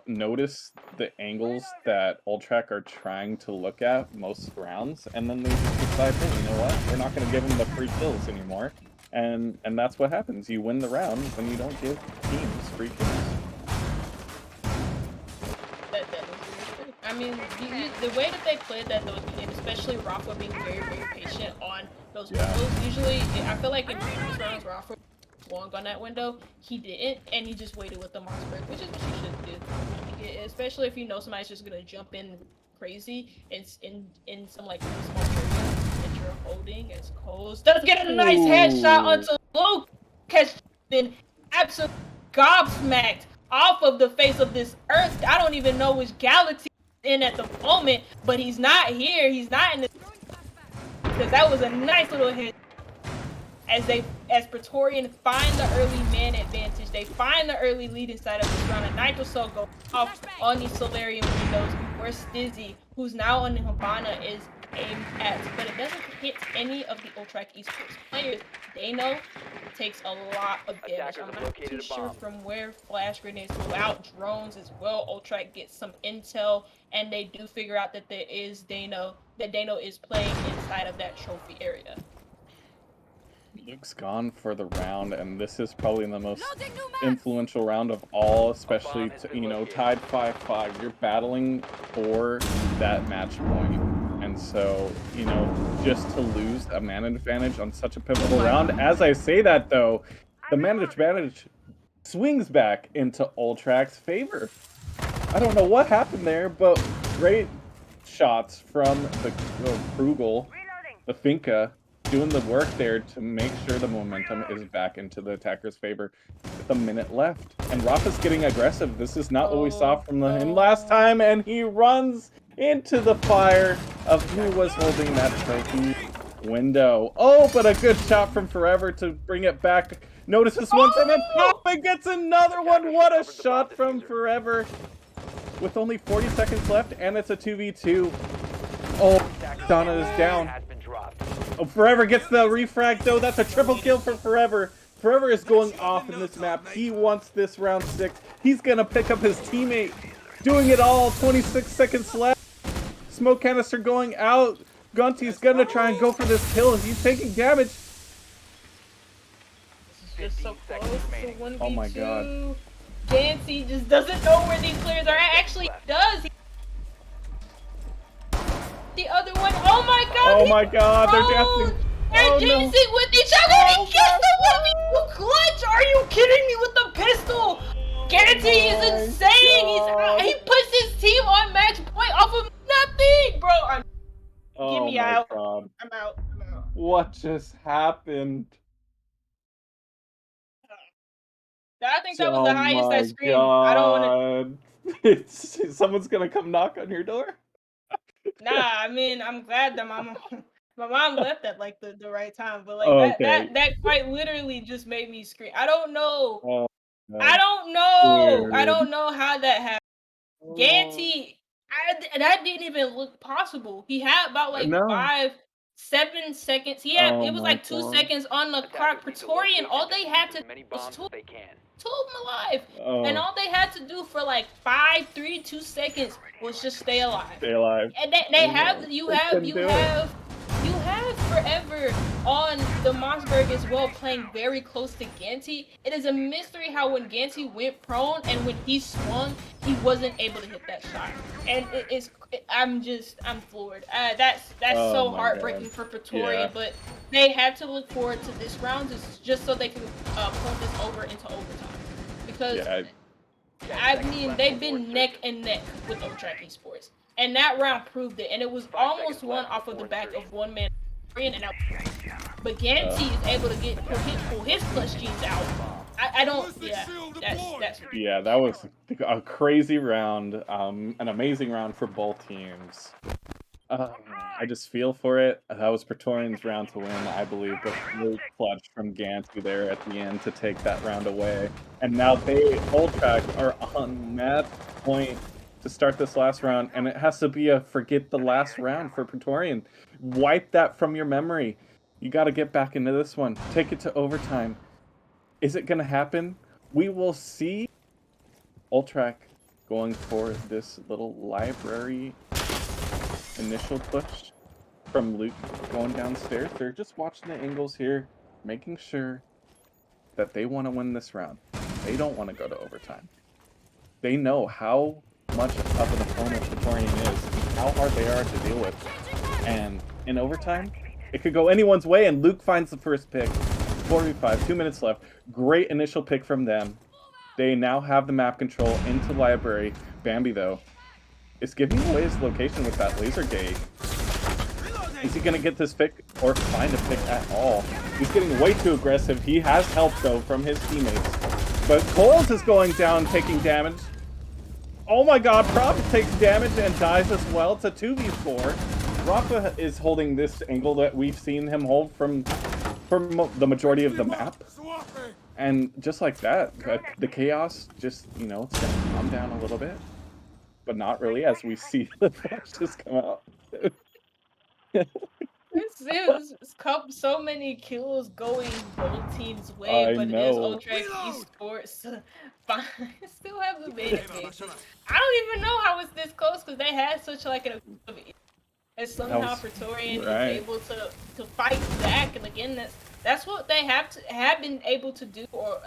S1: notice the angles that Ultrac are trying to look at most rounds, and then they just decide, hey, you know what? We're not going to give them the free kills anymore, and that's what happens. You win the round when you don't give teams free kills.
S2: That was really good. I mean, the way that they played that though, and especially Rafa being very, very patient on those windows. Usually, I feel like in previous rounds, Rafa swung on that window. He didn't, and he just waited with the mouse break, which is what you should do. Especially if you know somebody's just gonna jump in crazy in some like small area that you're holding as Coles does get a nice headshot onto Luke, has been absolutely gobsmacked off of the face of this earth. I don't even know which galaxy he's in at the moment, but he's not here. He's not in this, because that was a nice little hit. As Praetorian find the early man advantage, they find the early lead inside of this round. A Nitro Cell goes off on these Solarium windows, where Stizzy, who's now on the Habana, is aimed at, but it doesn't hit any of the Ultrac Esports players. Dano takes a lot of damage. I'm not too sure from where flash grenades go out, drones as well. Ultrac gets some intel, and they do figure out that Dano is playing inside of that trophy area.
S1: Luke's gone for the round, and this is probably the most influential round of all, especially tied 5-5. You're battling for that match point, and so just to lose a man advantage on such a pivotal round. As I say that though, the man advantage swings back into Ultrac's favor. I don't know what happened there, but great shots from the Krugel, the Finca, doing the work there to make sure the momentum is back into the attacker's favor with a minute left. And Rafa's getting aggressive. This is not what we saw from him last time, and he runs into the fire of who was holding that trophy window. Oh, but a good shot from Forever to bring it back. Notice this one time, and Papa gets another one. What a shot from Forever. With only 40 seconds left, and it's a 2v2. Oh, Donna is down. Oh, Forever gets the refrag, though. That's a triple kill for Forever. Forever is going off in this map. He wants this round 6. He's going to pick up his teammate. doing it all. 26 seconds left. Smoke canister going out. Gunty's gonna try and go for this kill. He's taking damage.
S2: This is just so close to 1v2.
S1: Oh my god.
S2: Ganty just doesn't know where these players are. Actually does. The other one. Oh my god.
S1: Oh my god. They're dancing.
S2: They're
S1: Oh,
S2: dancing
S1: no.
S2: with each other.
S1: Oh,
S2: He gets the 1v2 clutch. Are you kidding me with the pistol? Ganty is insane. He puts his team on match point off of nothing, bro. Get me out.
S1: God.
S2: I'm out.
S1: What just happened?
S2: I think that was the highest I screamed. I don't want
S1: to. Someone's gonna come knock on your door.
S2: Nah, I mean, I'm glad that my mom left at like the right time, but like that quite literally just made me scream. I don't know.
S1: Oh,
S2: I don't know.
S1: weird.
S2: I don't know how that happened. Ganty, that didn't even look possible. He had about like 5-7 seconds. He had it was like 2 seconds on the clock. Praetorian, all they had to do was two of them alive. And all they had to do for like 5, 3, 2 seconds was just stay alive.
S1: Stay alive.
S2: And you have Forever on the Mossberg as well, playing very close to Ganty. It is a mystery how when Ganty went prone and when he swung, he wasn't able to hit that shot. And I'm floored. That's so heartbreaking for Praetorian, but they had to look forward to this round just so they can pull this over into overtime. Because I mean, they've been neck and neck with Ultrac Esports. And that round proved it. And it was almost won off of the back of one man. But Ganty is able to pull his clutch genes out.
S1: That was a crazy round, an amazing round for both teams. I just feel for it. That was Praetorian's round to win, I believe, but really clutch from Ganty there at the end to take that round away. And now Ultrac are on match point to start this last round, and it has to be a forget the last round for Praetorian. Wipe that from your memory. You got to get back into this one. Take it to overtime. Is it going to happen? We will see. Ultrac going for this little library initial push from Luke going downstairs. They're just watching the angles here, making sure that they want to win this round. They don't want to go to overtime. They know how much of an opponent Praetorian is, how hard they are to deal with. And in overtime, it could go anyone's way, and Luke finds the first pick. 4v5, 2 minutes left. Great initial pick from them. They now have the map control into library. Bambi, though, is giving away his location with that laser gate. Is he going to get this pick or find a pick at all? He's getting way too aggressive. He has help, though, from his teammates. But Coils is going down, taking damage. Oh my god, Prop takes damage and dies as well. It's a 2v4. Rafa is holding this angle that we've seen him hold from the majority of the map. And just like that, the chaos just, it's going to calm down a little bit. But not really, as we see the flash just come out.
S2: It's so many kills going both teams' way, but it is Ultrac Esports. Still have the beta base. I don't even know how it's this close because they had such like an and somehow Praetorian is able to fight back, and again that's what they have been able to do, or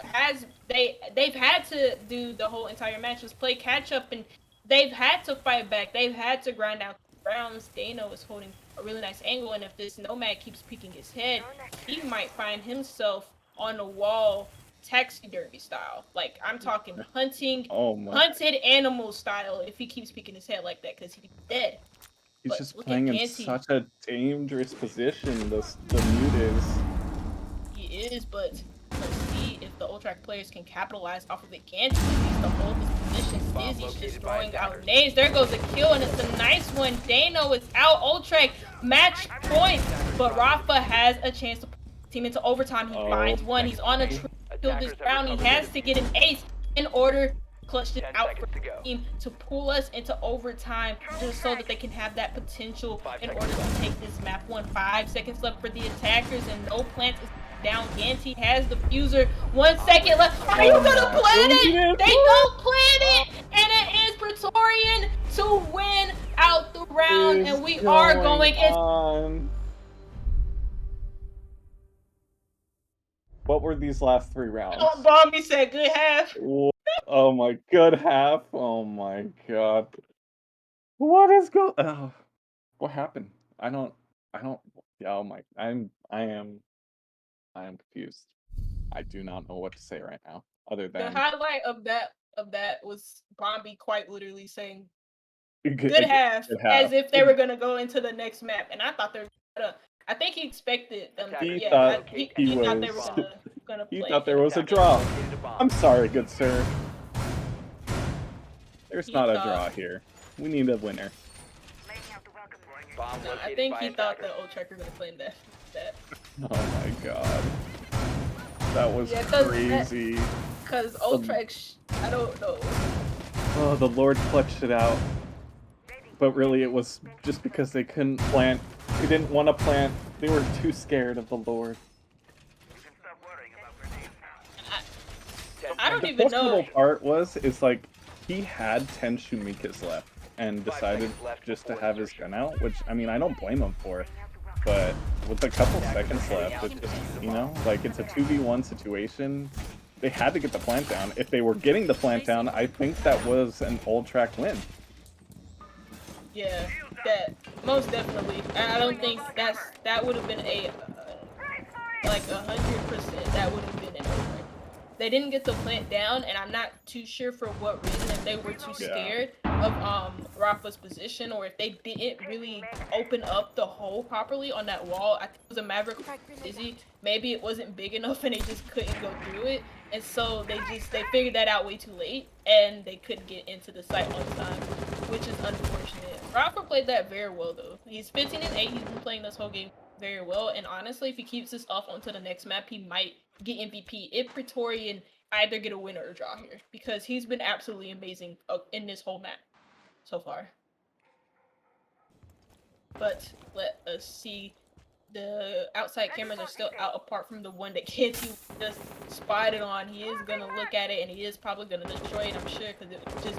S2: they've had to do the whole entire match, was play catch up, and they've had to fight back. They've had to grind out rounds. Dano is holding a really nice angle, and if this Nomad keeps peeking his head, he might find himself on the wall, taxi derby style. Like, I'm talking hunted animal style if he keeps peeking his head like that, because he's dead.
S1: He's just playing in such a dangerous position, the mute is.
S2: He is, but let's see if the Ultrac players can capitalize off of it. Ganty needs to hold his position. Stizzy's just throwing out nades. There goes a kill, and it's a nice one. Dano is out. Ultrac match point, but Rafa has a chance to put the team into overtime. He finds one. He's on a trip to kill this round. He has to get an ace in order to clutch it out for the team to pull us into overtime, just so that they can have that potential in order to take this map. 5 seconds left for the attackers, and no plants is down. Ganty has the fuser. 1 second left. Are you gonna plant it? They don't plant it, and it is Praetorian. Praetorian to win out the round,
S1: What is
S2: and we are going in.
S1: on? What were these last 3 rounds?
S2: Oh, Bombi said good half.
S1: Oh my good half. Oh my god. What is going? What happened? I don't. Oh my. I am confused. I do not know what to say right now, other
S2: The
S1: than
S2: highlight of that was Bombi quite literally saying
S1: good,
S2: good half,
S1: good
S2: as
S1: half.
S2: if they were gonna go into the next map, and I thought they were gonna. I think he expected them.
S3: Attackers
S1: He
S2: Yeah,
S1: thought
S2: he
S1: he
S2: thought they were
S1: was.
S2: gonna
S1: He
S2: play.
S1: thought there was a
S3: Attackers
S1: draw.
S3: located a bomb.
S1: I'm sorry, good sir. There's
S2: He
S1: not a
S2: thought-
S1: draw here. We need a winner.
S3: Bomb
S2: No, I
S3: located
S2: think
S3: by
S2: he thought
S3: attackers.
S2: the Ultrac were gonna claim that.
S1: Oh my god. That was
S2: Yeah, 'cause
S1: crazy.
S2: Cause Ultrac, I don't know.
S1: Oh, the Lord clutched it out. But really, it was just because they couldn't plant. They didn't want to plant. They were too scared of the Lord.
S2: I don't
S1: The
S2: even know.
S1: questionable part is like, he had 10 Shumikas left and
S3: 5
S1: decided
S3: seconds left
S1: just to
S3: before
S1: have his
S3: insertion.
S1: gun out, which, I mean, I don't blame him for it. But with a couple seconds left, it's just, you know, like, it's a 2v1 situation. They had to get the plant down. If they were getting the plant down, I think that was an Ultrac win.
S2: Yeah, that most definitely. I don't think that would have been a like 100%. That would have been an Ultrac. They didn't get the plant down, and I'm not too sure for what reason. If they were too scared of Rafa's position, or if they didn't really open up the hole properly on that wall. I think it was a Maverick busy. Maybe it wasn't big enough, and they just couldn't go through it. And so they figured that out way too late, and they couldn't get into the site on time, which is unfortunate. Rafa played that very well though. He's 15 and 8. He's been playing this whole game very well, and honestly, if he keeps this up onto the next map, he might get MVP if Praetorian either get a win or a draw here, because he's been absolutely amazing in this whole map so far. But let us see. The outside cameras are still out apart from the one that Kenty just spotted on. He is gonna look at it, and he is probably gonna destroy it, I'm sure, because it just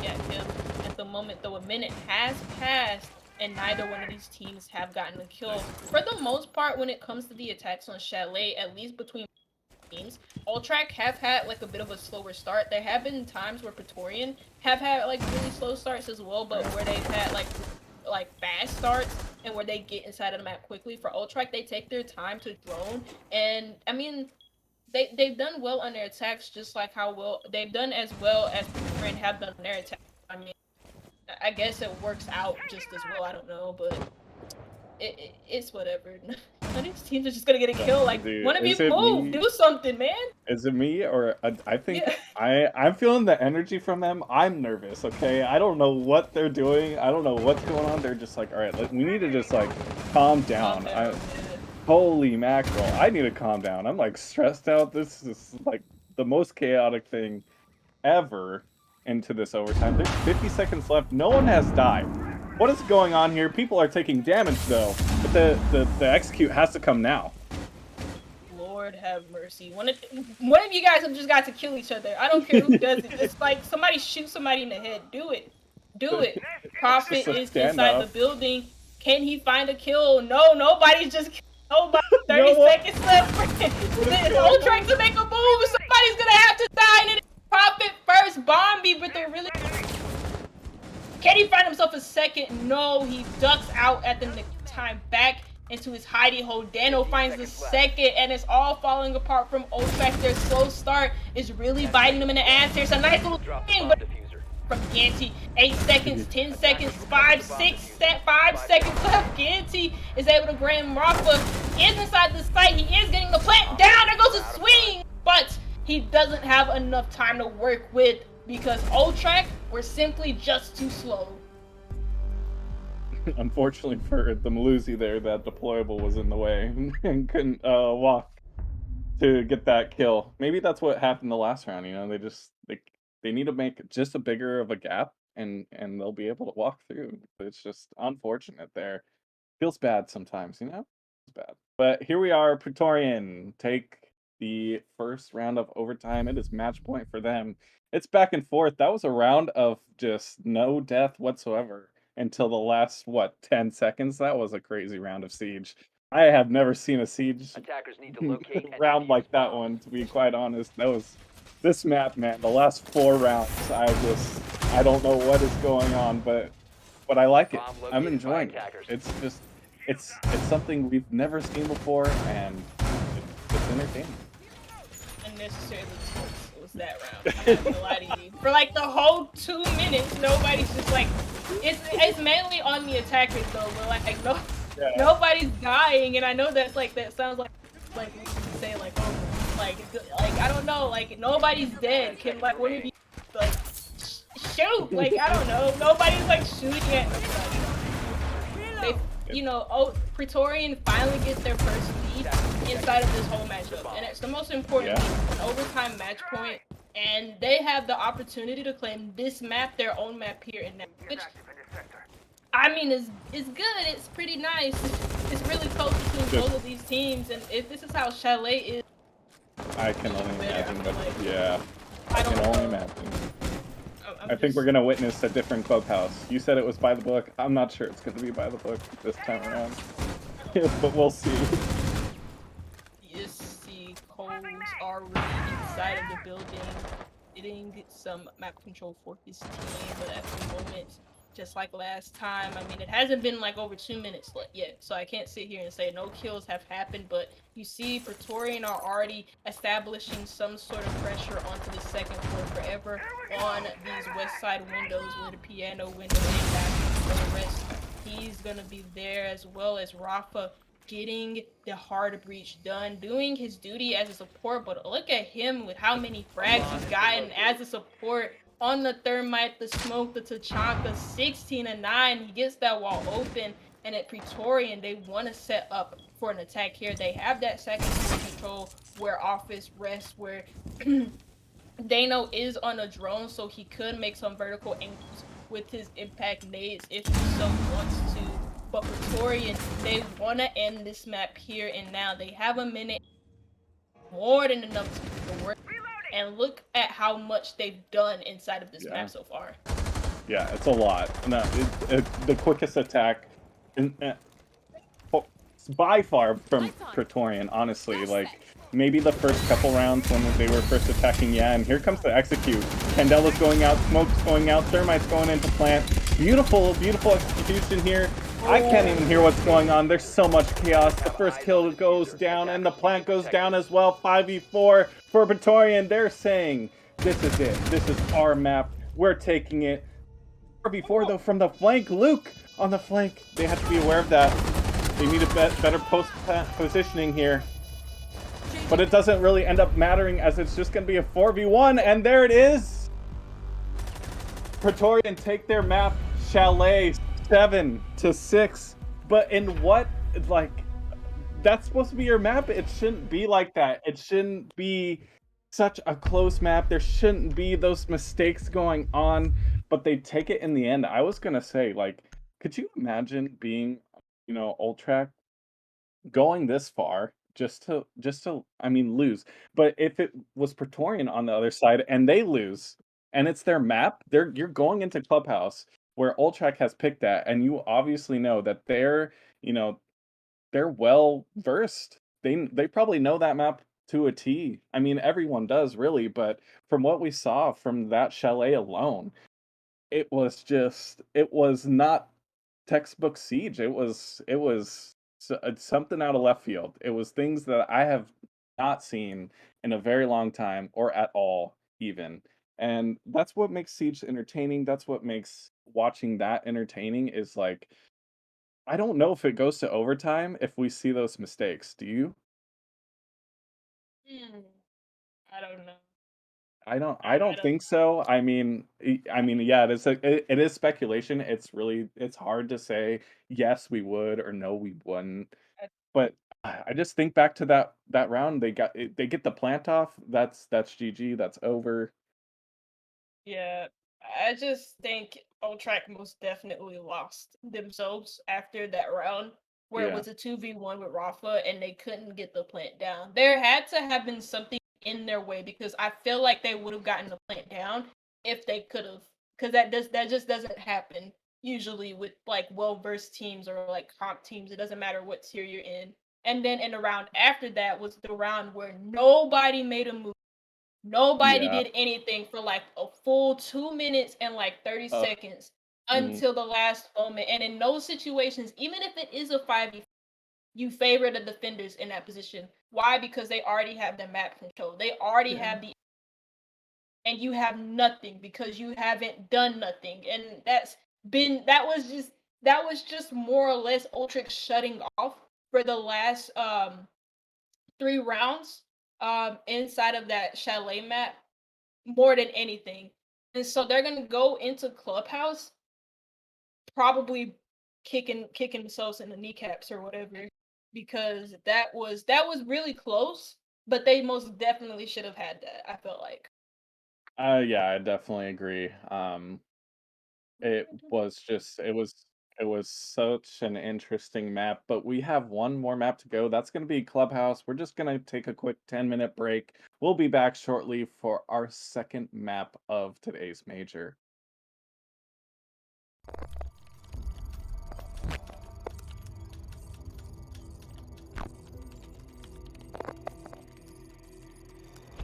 S2: at him at the moment. Though a minute has passed, and neither one of these teams have gotten a kill. For the most part, when it comes to the attacks on Chalet, at least between teams, Ultrac have had like a bit of a slower start. There have been times where Praetorian have had like really slow starts as well, but where they've had like fast starts and where they get inside of the map quickly. For Ultrac, they take their time to drone, and I mean, they've done well on their attacks, just like how well they've done as well as Praetorian have done on their attacks. I mean, I guess it works out just as well. I don't know, but it's whatever. None of these teams are just gonna get a kill. Like,
S1: Dude,
S2: one of you
S1: is it
S2: move,
S1: me?
S2: do something, man.
S1: Is it me, or I think
S2: Yeah.
S1: I'm feeling the energy from them. I'm nervous, okay? I don't know what they're doing. I don't know what's going on. They're just like, all right, we need to just like calm down. Holy mackerel, I need to calm down. I'm like stressed out. This is like the most chaotic thing ever into this overtime. There's 50 seconds left. No one has died. What is going on here? People are taking damage though, but the execute has to come now.
S2: Lord have mercy. One of you guys have just got to kill each other. I don't care who does it. Just like somebody shoot somebody in the head. Do it. Do it. Prophet
S1: a
S2: is inside the
S1: standoff.
S2: building. Can he find a kill? No, nobody's just nobody. 30
S1: No one.
S2: seconds left. It's Ultrac to make a move. Somebody's gonna have to die. And it's Prophet first, Bombi, but they're really. Can he find himself a second? No, he ducks out at the time back into his hidey hole. Dano finds the second, and it's all falling apart from Ultrac. Their slow start is really biting them in the ass. There's a nice little thing, but from Ganty, 8 seconds, 10 seconds, 5 seconds left. Ganty is able to grab Rafa. Is inside the site. He is getting the plant down. There goes a swing, but he doesn't have enough time to work with, because Ultrac were simply just too slow.
S1: Unfortunately for the Malusi there, that deployable was in the way and couldn't walk to get that kill. Maybe that's what happened the last round, you know, they need to make just a bigger of a gap, and they'll be able to walk through. It's just unfortunate there. Feels bad sometimes, you know? It's bad. But here we are, Praetorian take the first round of overtime. It is match point for them. It's back and forth. That was a round of just no death whatsoever until the last, what, 10 seconds? That was a crazy round of Siege. I have never seen a Siege
S3: Attackers need to locate and
S1: round like
S3: defuse
S1: that
S3: bombs.
S1: one, to be quite honest. That was this map, man. The last 4 rounds, I don't know what is going on, but I like it.
S3: Bomb
S1: I'm
S3: located by
S1: enjoying it.
S3: attackers.
S1: It's just it's something we've never seen before, and it's entertaining.
S2: Unnecessarily close was that round. I'm not gonna lie to you. For like the whole 2 minutes, nobody's just like it's mainly on the attackers though, but like no
S1: Yeah.
S2: nobody's dying, and I know that's like that sounds like you say like oh like I don't know, like nobody's dead. Can like one of you like shoot, like I don't know, nobody's like shooting at nobody. They, Praetorian finally gets their first lead inside of this whole matchup, and it's the most important an overtime match point, and they have the opportunity to claim this map their own map here and now, which I mean is good. It's pretty nice. It's really close between both of these teams, and if this is how Chalet is,
S1: I can only imagine, but
S2: I
S1: I
S2: don't
S1: can only
S2: know.
S1: imagine.
S2: I'm
S1: I think we're gonna witness a different clubhouse. You said it was by the book. I'm not sure it's gonna be by the book this time around, but we'll see.
S2: You see Coles already inside of the building, getting some map control for his team, but at the moment, just like last time, I mean, it hasn't been like over 2 minutes yet, so I can't sit here and say no kills have happened, but you see Praetorian are already establishing some sort of pressure onto the second floor forever on these west side windows where the piano window is for the rest. He's gonna be there as well as Rafa getting the hard breach done, doing his duty as a support, but look at him with how many frags he's gotten as a support on the thermite, the smoke, the Tachanka, 16 and 9. He gets that wall open, and at Praetorian, they want to set up for an attack here. They have that second floor control where office rests, where Dano is on a drone, so he could make some vertical angles with his impact nades if he so wants to. But Praetorian, they want to end this map here and now. They have a minute, more than enough to do the work. And look at how much they've done inside of this map so far.
S1: Yeah, it's a lot. No, the quickest attack, by far from Praetorian, honestly. Like, maybe the first couple rounds when they were first attacking, and here comes the execute. Candela's going out, Smoke's going out, Thermite's going into plant. Beautiful, beautiful execution here. I can't even hear what's going on. There's so much chaos. The first kill goes down, and the plant goes down as well. 5v4 for Praetorian. They're saying, this is it. This is our map. We're taking it. 4v4, though, from the flank. Luke on the flank. They have to be aware of that. They need a better positioning here. But it doesn't really end up mattering, as it's just going to be a 4v1, and there it is! Praetorian take their map, Chalet, 7-6. But in what, like, that's supposed to be your map? It shouldn't be like that. It shouldn't be such a close map. There shouldn't be those mistakes going on, but they take it in the end. I was going to say, like, could you imagine being, Ultrac going this far just to I mean lose? But if it was Praetorian on the other side and they lose and it's their map, you're going into Clubhouse where Ultrac has picked that, and you obviously know that they're well versed. They probably know that map to a T. I mean, everyone does really, but from what we saw from that Chalet alone, it was not textbook Siege. It was something out of left field. It was things that I have not seen in a very long time, or at all even. And that's what makes Siege entertaining. That's what makes watching that entertaining, is like, I don't know if it goes to overtime if we see those mistakes. Do you?
S2: I don't know.
S1: I don't think so. Yeah, it is speculation. It's hard to say yes we would or no we wouldn't. But I just think back to that round, they get the plant off. That's GG. That's over.
S2: Yeah, I just think Ultrac most definitely lost themselves after that round where it
S1: Yeah.
S2: was a 2v1 with Rafa and they couldn't get the plant down. There had to have been something in their way because I feel like they would have gotten the plant down if they could have, because that just doesn't happen usually with like well-versed teams or like comp teams. It doesn't matter what tier you're in. And then in the round after that was the round where nobody made a move. Nobody
S1: Yeah.
S2: did anything for like a full 2 minutes and like 30
S1: Uh,
S2: seconds
S1: mhm.
S2: until the last moment. And in those situations, even if it is a 5v, you favor the defenders in that position. Why? Because they already have the map control. They already
S6: Yeah.
S2: have the, and you have nothing because you haven't done nothing. And that was just more or less Ultrac shutting off for the last 3 rounds inside of that chalet map more than anything. And so they're gonna go into Clubhouse probably kicking themselves in the kneecaps or whatever because that was really close, but they most definitely should have had that, I felt like.
S1: Yeah, I definitely agree. It was such an interesting map, but we have one more map to go. That's going to be Clubhouse. We're just going to take a quick 10-minute break. We'll be back shortly for our second map of today's major.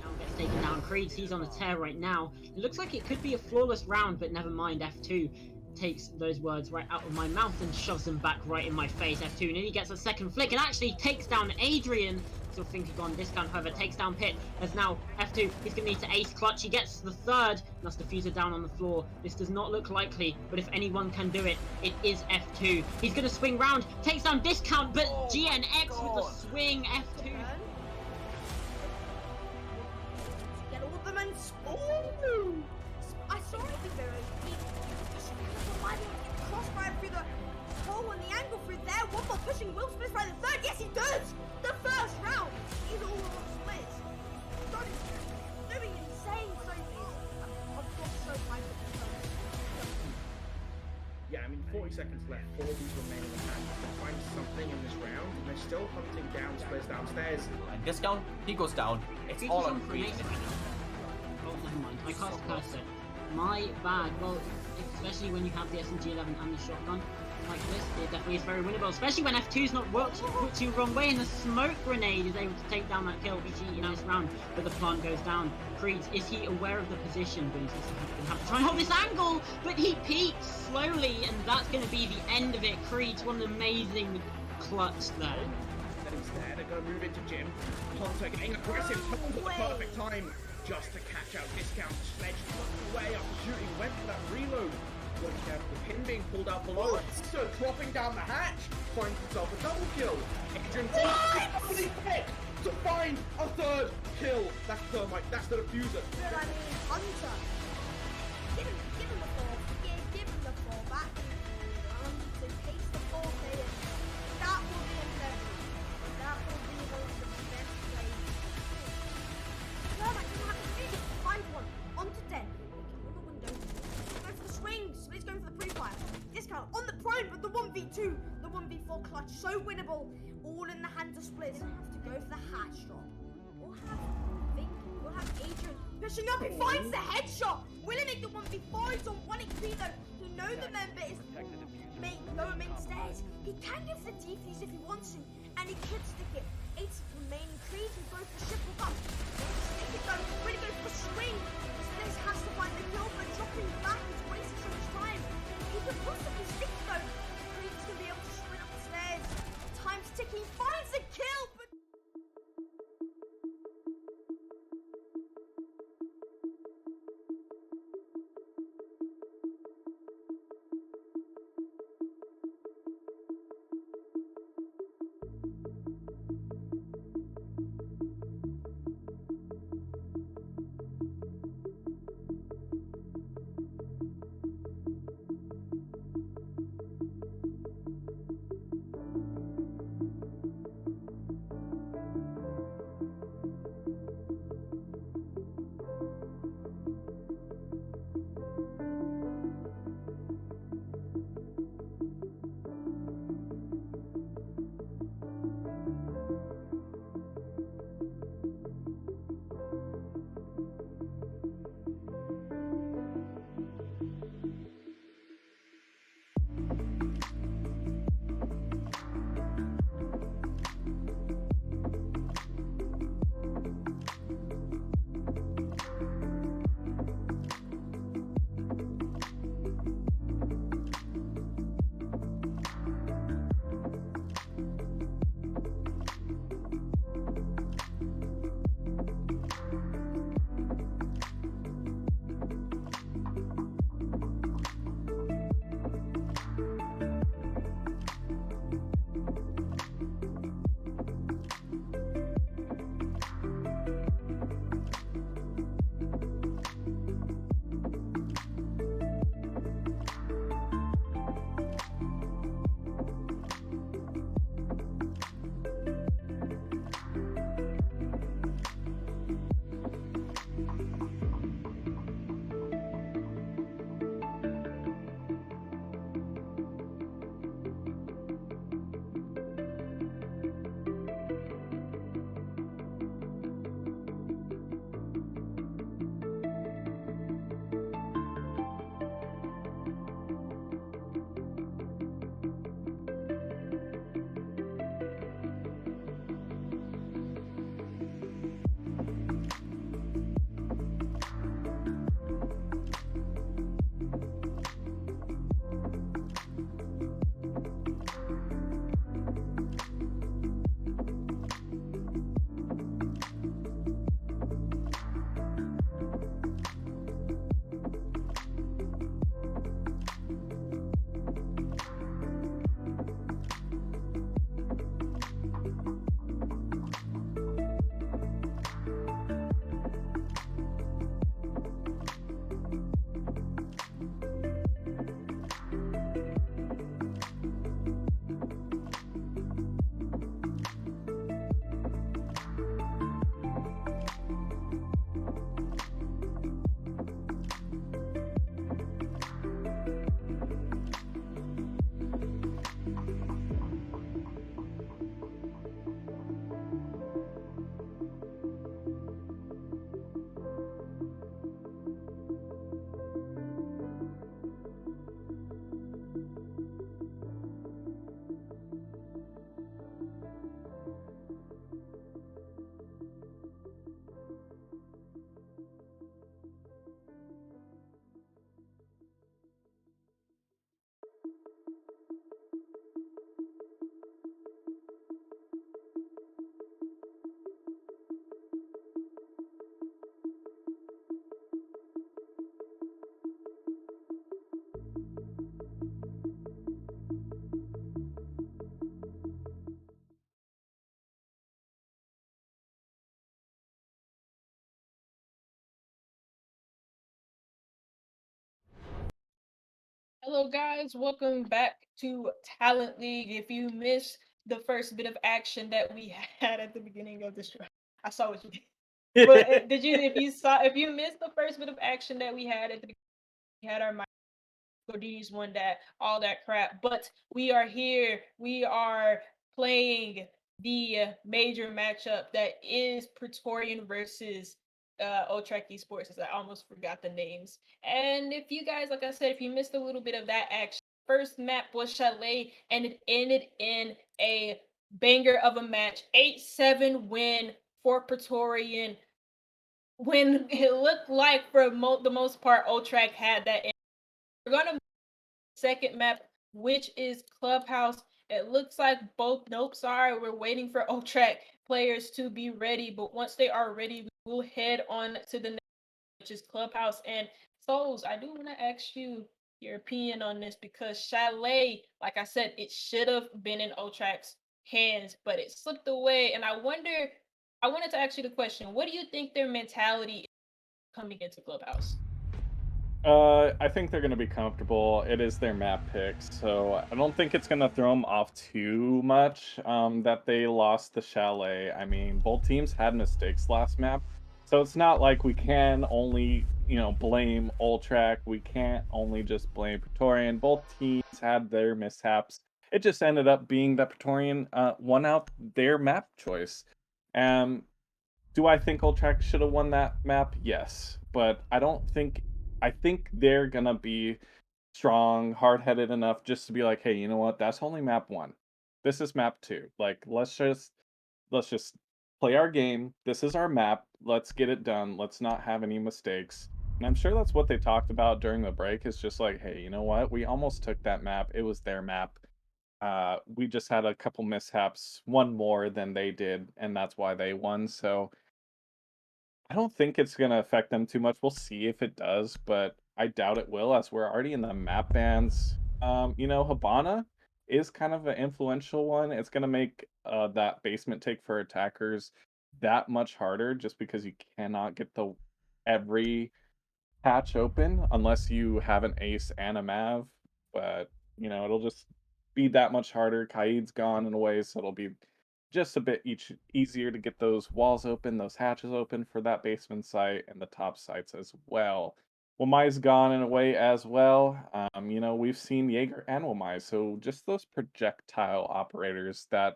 S4: Now gets taken down. Creed, he's on a tear right now. It looks like it could be a flawless round, but never mind. F2 takes those words right out of my mouth and shoves them back right in my face. F2 nearly gets a second flick and actually takes down Adrian. Still thinking on discount, however, takes down Pit as now F2 he's gonna need to ace clutch. He gets the third. That's diffuser down on the floor. This does not look likely, but if anyone can do it, it is F2. He's gonna swing round, takes down discount, but GNX with the swing. F2
S5: Get all of them and ooh! I saw it be very deep. Crossfire through the hole and the angle through there. One more pushing Will Smith by the third. Yes, he does. The first round is all on splits. God is doing insane trophies. I've got so hyped at the first.
S6: Yeah, I mean, 40 seconds left. 4 these remaining attacks. They're trying something in this round, and they're still hunting down splits downstairs.
S7: And discount, he goes down. It's
S4: Creed
S7: all
S4: is
S7: on Creed.
S4: right now. Oh, never mind. I cast cursor. My bad. Well, especially when you have the SMG11 and the shotgun like this, it definitely is very winnable. Especially when F2's not worked, puts you wrong way, and the smoke grenade is able to take down that kill PG in this round. But the plant goes down. Creed, is he aware of the position? But he's just going to have to try and hold this angle. But he peeks slowly, and that's going to be the end of it. Creed's one amazing clutch there.
S6: Then instead, they're going to move into Jim. Hunter getting aggressive, comes at the perfect time just to catch out discount. Sledge tucked away after shooting, went for that reload. Got to careful, the pin being pulled out below. So dropping down the hatch, finds himself a double kill. Adrian fully picked to find a third kill. That's Thermite, that's the diffuser.
S5: But I mean, Hunter. Give him the ball. Give him the ball back. So takes the ball there. That will be a level. That will be one of the best plays. Thermite doesn't have to do it. Find one. On to 10. On the window. Go for the swing. Split's going for the pre-fire. Discount on the prime, but the 1v2, the 1v4 clutch, so winnable. All in the hands of Splits. Have to go for the hatch drop. We'll have Adrian pushing up. He finds the headshot. Will he make the 1v4? He's on 1 HP though. He knows the member is lower main stairs. He can give the defuse if he wants to, and he could stick it. 8 remaining. Creed will go for triple up. Stick it though. Really go for swing. Splits has to find the kill, but dropping back is wasting so much time. He could possibly stick it though. Creed's gonna be able to sprint up the stairs. Time's ticking. Finds the kill, but
S2: Hello, guys. Welcome back to Talent League. If you missed the first bit of action that we had at the beginning of this, I saw what you did. But did you? If you missed the first bit of action that we had at the beginning, we had our Goldinis won that, all that crap. But we are here. We are playing the major matchup that is Praetorian versus Ultrac Esports. I almost forgot the names. And if you guys, like I said, if you missed a little bit of that action, first map was Chalet, and it ended in a banger of a match, 8-7 win for Praetorian. When it looked like for the most part, Ultrac had that. We're gonna second map, which is Clubhouse. It looks like both. Nope, sorry, we're waiting for Ultrac players to be ready. But once they are ready, we will head on to the next, which is Clubhouse. And Souls, I do want to ask you your opinion on this because Chalet, like I said, it should have been in Ultrac's hands, but it slipped away. And I wanted to ask you the question: what do you think their mentality is coming into Clubhouse?
S1: I think they're going to be comfortable. It is their map pick, so I don't think it's going to throw them off too much that they lost the Chalet. I mean, both teams had mistakes last map, so it's not like we can only, blame Ultrac. We can't only just blame Praetorian. Both teams had their mishaps. It just ended up being that Praetorian won out their map choice. Um, do I think Ultrac should have won that map? Yes, but I think they're gonna be strong, hard-headed enough just to be like, hey, you know what? That's only map one. This is map two. Like, let's just play our game. This is our map. Let's get it done. Let's not have any mistakes. And I'm sure that's what they talked about during the break. Is just like, hey, you know what? We almost took that map. It was their map. We just had a couple mishaps, one more than they did, and that's why they won. So I don't think it's gonna affect them too much. We'll see if it does, but I doubt it will, as we're already in the map bans. Habana is kind of an influential one. It's gonna make that basement take for attackers that much harder, just because you cannot get the every patch open unless you have an ace and a mav. But it'll just be that much harder. Kaid's gone in a way, so it'll be just a bit easier to get those walls open, those hatches open for that basement site and the top sites as well. Wamai's gone in a way as well. We've seen Jaeger and Wamai, so just those projectile operators that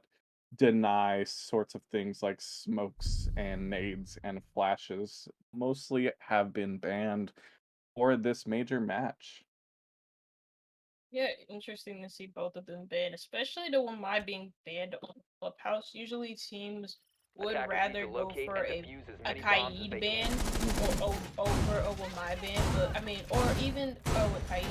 S1: deny sorts of things like smokes and nades and flashes mostly have been banned for this major match.
S2: Yeah, interesting to see both of them banned, especially the one my being banned on Clubhouse. Usually teams would
S3: Attackers need
S2: rather
S3: to
S2: go
S3: locate
S2: for
S3: and
S2: a
S3: defuse as
S2: a
S3: many bombs as
S2: Kaid
S3: they
S2: ban
S3: can.
S2: over a Wamai ban, but I mean, or even with Kaid.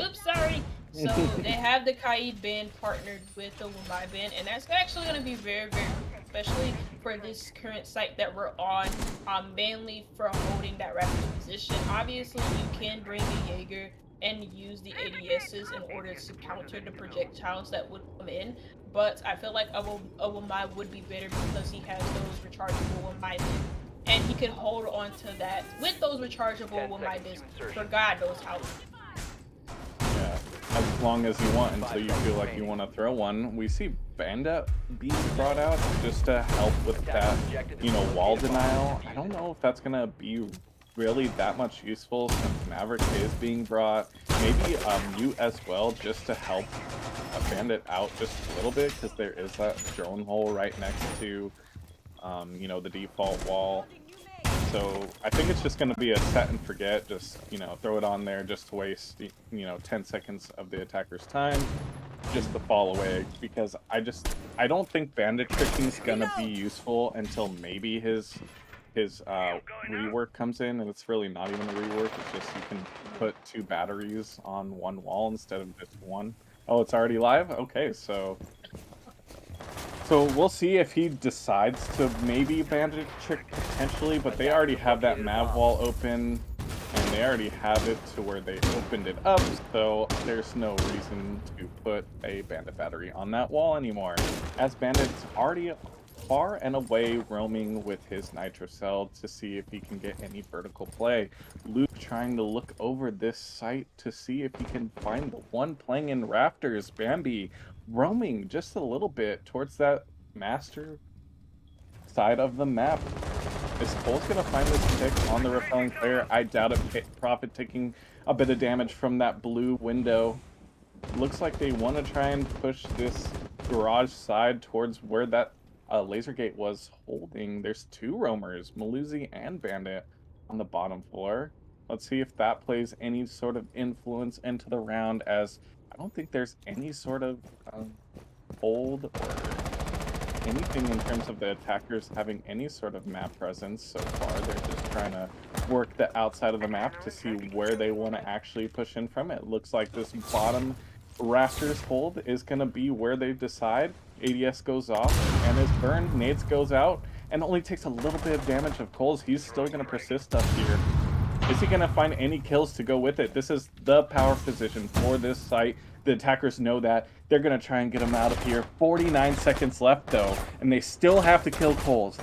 S2: Oops, sorry. So they have the Kaid ban partnered with the Wamai ban, and that's actually going to be very, very, especially for this current site that we're on, mainly for holding that rapid position. Obviously, you can bring the Jaeger and use the ADSs in order to counter the projectiles that would come in. But I feel like Wamai would be better because he has those rechargeable Wamai discs, and he could hold on to that with those rechargeable Wamai discs for God knows how long.
S1: Yeah, as long as you want until you feel like you want to throw one. We see Bandit being brought out just to help with that, wall denial. I don't know if that's gonna be really that much useful since Maverick is being brought. Maybe Mute as well, just to help Bandit out just a little bit, because there is that drone hole right next to, the default wall. So I think it's just going to be a set and forget. Just throw it on there just to waste 10 seconds of the attacker's time, just to fall away. Because I don't think bandit tricking is going to be useful until maybe his rework comes in, and it's really not even a rework. It's just you can put 2 batteries on one wall instead of just one. Oh, it's already live? Okay, so we'll see if he decides to maybe bandit trick potentially, but they already have that Mav wall open, and they already have it to where they opened it up, so there's no reason to put a bandit battery on that wall anymore, as bandit's already far and away roaming with his Nitro Cell to see if he can get any vertical play. Luke trying to look over this site to see if he can find the one playing in Rafters. Bambi roaming just a little bit towards that master side of the map. Is Cole's gonna find this pick on the repelling player? I doubt it. Prophet taking a bit of damage from that blue window. Looks like they want to try and push this garage side towards where that laser gate was holding. There's two roamers, Maluzi and Bandit, on the bottom floor. Let's see if that plays any sort of influence into the round, as I don't think there's any sort of hold or anything in terms of the attackers having any sort of map presence so far. They're just trying to work the outside of the map to see where they want to actually push in from. It looks like this bottom rafters hold is going to be where they decide. ADS goes off and is burned. Nades goes out and only takes a little bit of damage of Cole's. He's still going to persist up here. Is he going to find any kills to go with it? This is the power position for this site. The attackers know that. They're going to try and get him out of here. 49 seconds left, though, and they still have to kill Coles.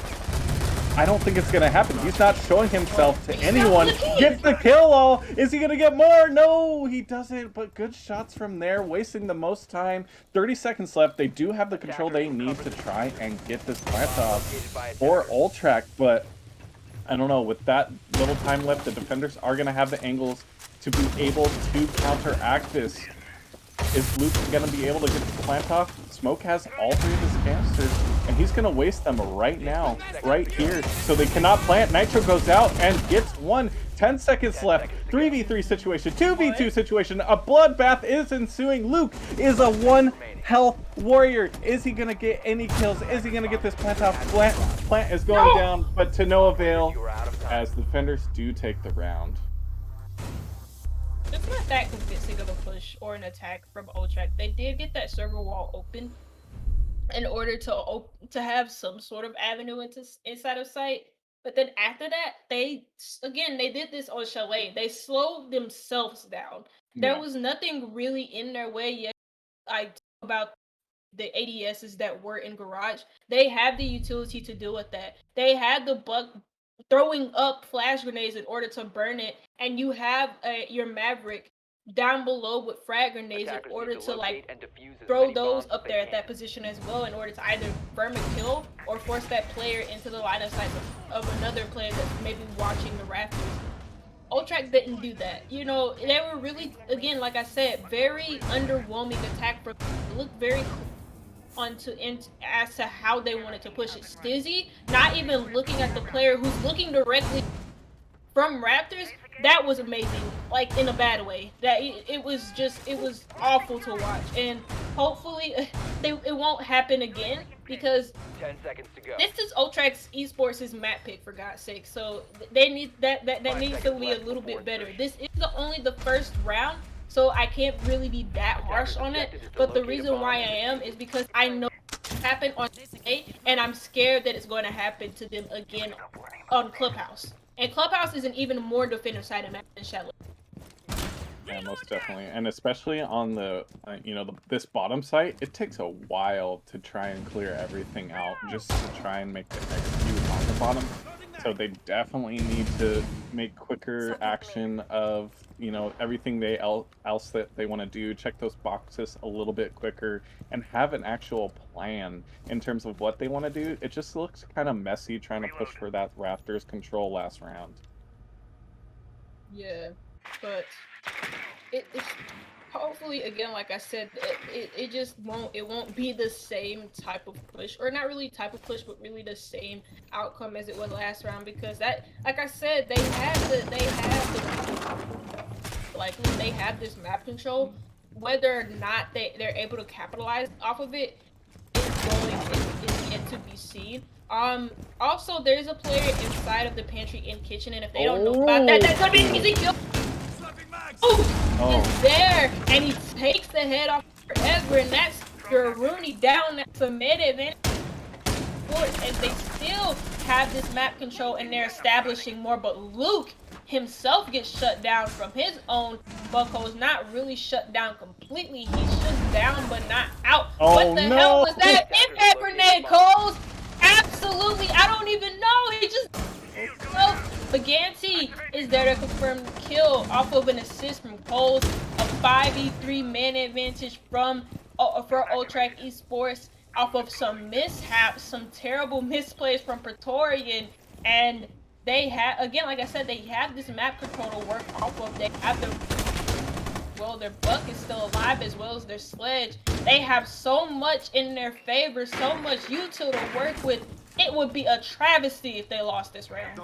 S1: I don't think it's going to happen. He's not showing himself to anyone. Gets the kill all. Is he going to get more? No, he doesn't, but good shots from there, wasting the most time. 30 seconds left. They do have the control they need to try and get this plant off for Ultrac, but I don't know. With that little time left, the defenders are going to have the angles to be able to counteract this. Is Luke going to be able to get the plant off? Smoke has all three of his canisters, and he's going to waste them right now, right here. So they cannot plant. Nitro goes out and gets one. 10 seconds left. 3v3 situation, 2v2 situation. A bloodbath is ensuing. Luke is a one health warrior. Is he going to get any kills? Is he going to get this plant off? Plant is going down, but to no avail, as the defenders do take the round.
S2: It's not that convincing of a push or an attack from Ultrac. They did get that server wall open in order to have some sort of avenue inside of sight. But then after that, they did this on Chalet. They slowed themselves down. There was nothing really in their way yet. I talk about the ADSs that were in Garage. They have the utility to deal with that. They had the bug throwing up flash grenades in order to burn it, and you have your Maverick down below with frag grenades in order to like throw those up there at that position as well, in order to either burn a kill or force that player into the line of sight of another player that's maybe watching the rafters. Ultrac didn't do that. You know, they were really, again, like I said, very underwhelming attack. It looked very as to how they wanted to push it. Stizzy not even looking at the player who's looking directly from Raptors. That was amazing, like in a bad way. That it was awful to watch, and hopefully it won't happen again, because
S3: 10 seconds to go.
S2: this is Ultrac's Esports' map pick, for God's sake. So they need that needs to be a little bit better. This is only the first round, so I can't really be that harsh on it. But the reason why I am is because I know it happened on today, and I'm scared that it's going to happen to them again on Clubhouse. And Clubhouse is an even more defender side of map than Chalet.
S1: Yeah, most definitely, and especially on the this bottom site, it takes a while to try and clear everything out just to try and make the execute on the bottom. So they definitely need to make quicker action of everything else that they want to do. Check those boxes a little bit quicker and have an actual plan in terms of what they want to do. It just looks kind of messy trying to push for that Raptors control last round.
S2: Yeah, but it's hopefully, again, like I said, it just won't be the same type of push, or not really type of push, but really the same outcome as it was last round, because that, like I said, they have this map control. Whether or not they're able to capitalize off of it is yet to be seen. Also, there's a player inside of the pantry and kitchen, and if they don't know about that, that's gonna be an easy kill. Is there, and he takes the head off forever, and that's your Rooney down. That's a meta advantage, and they still have this map control, and they're establishing more. But Luke himself gets shut down from his own buckles. Not really shut down completely. He's shut down, but not out. What the hell was that? Impact grenade, Coles! Absolutely, I don't even know. He just Baganti is there to confirm the kill off of an assist from Coles. A 5v3 man advantage from for Ultrac Esports off of some mishaps, some terrible misplays from Praetorian, and they have, again, like I said, they have this map control to work off of. They have their buck is still alive, as well as their sledge. They have so much in their favor, so much util to work with. It would be a travesty if they lost this round.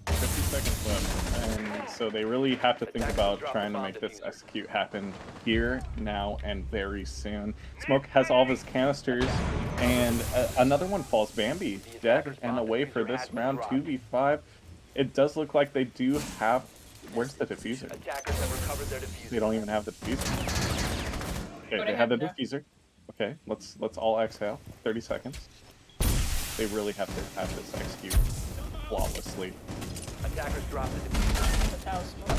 S1: 50 seconds left, and so they really have to think about trying to make this execute happen here, now, and very soon. Smoke has all of his canisters, and another one falls. Bambi dead and away for this round, 2v5. It does look like they do have... Where's the diffuser? They don't even have the diffuser. Okay, they have the diffuser. Okay, let's all exhale. 30 seconds. They really have to have this execute flawlessly.
S3: Attackers drop the diffuser.
S2: That's how Smoke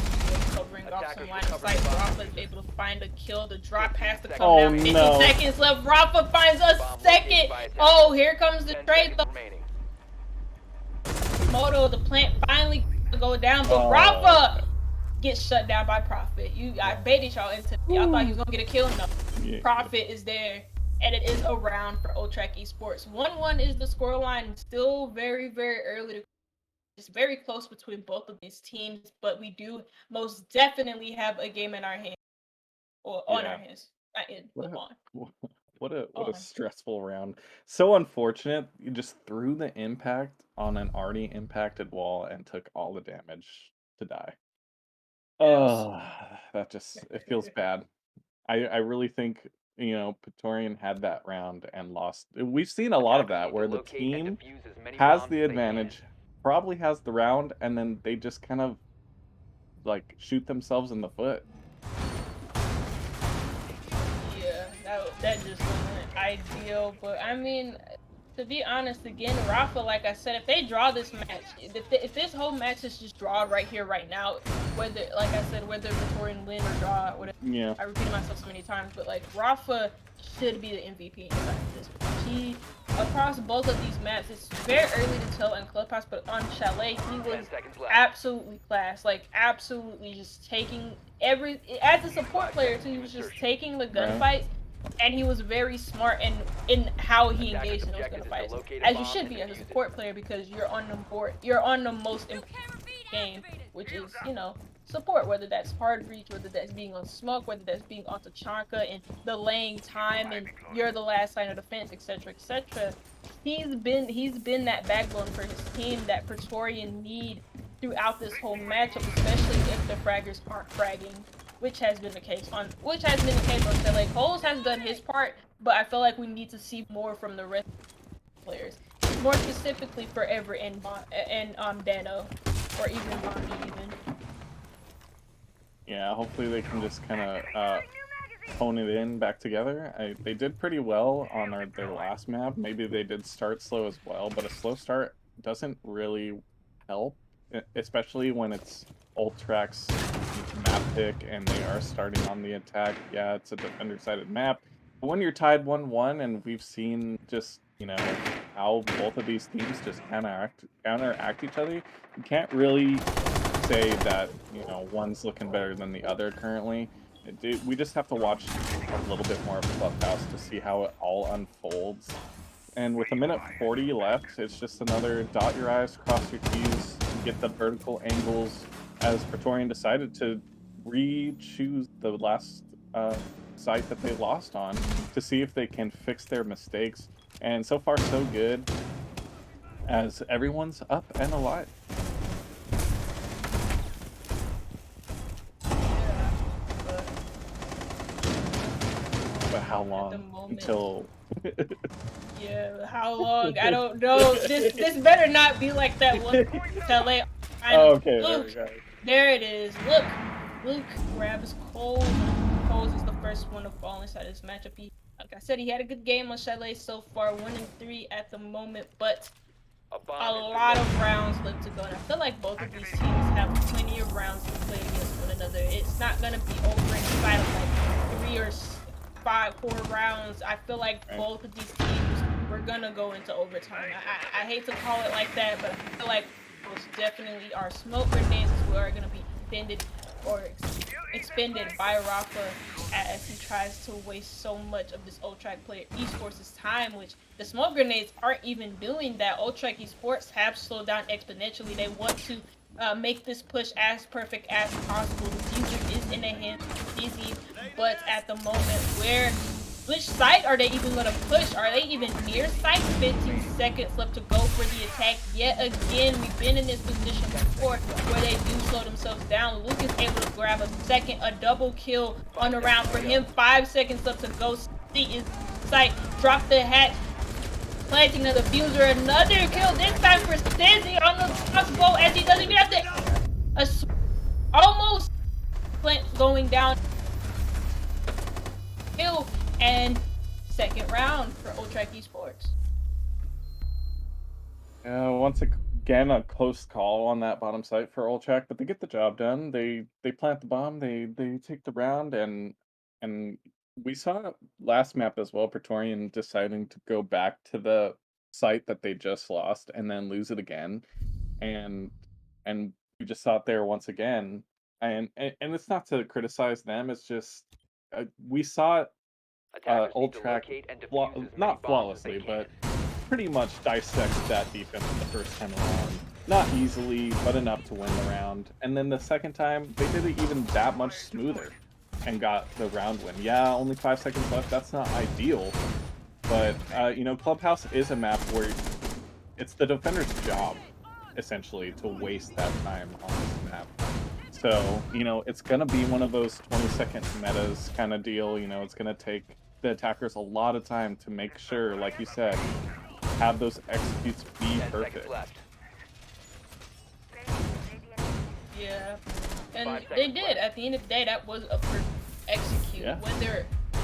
S2: covering off some line of sight. Rafa is able to find a kill. The drop has to come down. 50 seconds left. Rafa finds a second. Oh, here comes the trade. Moto, the plant finally go down, but Rafa gets shut down by Prophet. I baited y'all into. Y'all thought he was gonna get a kill. No,
S1: Yeah.
S2: Prophet is there, and it is a round for Ultrac Esports. 1-1 is the scoreline. Still very, very early to. It's very close between both of these teams, but we do most definitely have a game in our hands, or on our hands. Not in, but on.
S1: What a stressful round. So unfortunate. You just threw the impact on an already impacted wall and took all the damage to die. Oh, that just, it feels bad. I really think, you know, Praetorian had that round and lost. We've seen a lot of that where the team has the advantage, probably has the round, and then they just kind of like shoot themselves in the foot.
S2: Yeah, that just wasn't ideal, but I mean, to be honest, again, Rafa, like I said, if they draw this match, if this whole match is just drawn right here, right now, whether, like I said, whether Praetorian win or draw, whatever,
S1: Yeah.
S2: I repeated myself so many times, but like Rafa should be the MVP inside of this. He, across both of these maps, it's very early to tell in Clubhouse, but on Chalet, he was absolutely class, like absolutely just taking as a support player too, he was just taking the gunfights. And he was very smart in how he engaged in those gunfights, as you should be as a support player, because you're on the board, you're on the most important game, which is, you know, support, whether that's hard reach, whether that's being on smoke, whether that's being on Tachanka and delaying time, and you're the last line of defense, etc., etc. He's been that backbone for his team that Praetorian need throughout this whole matchup, especially if the fraggers aren't fragging. Which has been the case on Chalet. Coles has done his part, but I feel like we need to see more from the rest of the players. More specifically for Ever and Dano, or even Bondi even.
S1: Yeah, hopefully they can just kind of hone it in back together. They did pretty well on their last map. Maybe they did start slow as well, but a slow start doesn't really help, especially when it's Ultrac's map pick and they are starting on the attack. Yeah, it's a defender-sided map. But when you're tied 1-1, and we've seen just, you know, how both of these teams just counteract each other, you can't really say that, you know, one's looking better than the other currently. We just have to watch a little bit more of Clubhouse to see how it all unfolds. And with 1:40 left, it's just another dot your I's, cross your T's, get the vertical angles, as Praetorian decided to re-choose the last site that they lost on to see if they can fix their mistakes. And so far, so good, as everyone's up and alive. But how long until...
S2: Yeah, how long? I don't know. This better not be like that one Chalet.
S1: Oh, okay, there we go.
S2: There it is. Look, Luke grabs Coles. Coles is the first one to fall inside this matchup. Like I said, he had a good game on Chalet so far, 1-3 at the moment, but a lot of rounds left to go. And I feel like both of these teams have plenty of rounds to play against one another. It's not gonna be over inside of like 3 or 4 rounds. I feel like both of these teams were we're gonna go into overtime. I hate to call it like that, but I feel like most definitely our smoke grenades are gonna be expended by Rafa as he tries to waste so much of this Ultrac player esports' time, which the smoke grenades aren't even doing that. Ultrac esports have slowed down exponentially. They want to make this push as perfect as possible. The user is in the hands of Easy, but at the moment which site are they even going to push? Are they even near site? 15 seconds left to go for the attack. Yet again, we've been in this position before where they do slow themselves down. Luke is able to grab a double kill on the round for him. 5 seconds left to go. See is site. Drop the hatch. Planting the diffuser. Another kill. This time for Stizzy on the crossbow as he doesn't even have to. Almost going down. Kill. And second round for Ultrac Esports.
S1: Once again, a close call on that bottom site for Ultrac, but they get the job done. They plant the bomb, they take the round, and we saw last map as well, Praetorian deciding to go back to the site that they just lost and then lose it again. And we just saw it there once again. And it's not to criticize them, it's just we saw it Ultrac, not flawlessly, but pretty much dissect that defense the first time around. Not easily, but enough to win the round. And then the second time, they did it even that much smoother and got the round win. Yeah, only 5 seconds left. That's not ideal, but you know, Clubhouse is a map where it's the defender's job, essentially, to waste that time on this map. So, you know, it's going to be one of those 20-second metas kind of deal. You know, it's going to take the attackers a lot of time to make sure, like you said, have those executes be perfect.
S2: Yeah, and they did. At the end of the day, that was a perfect execute. Yeah.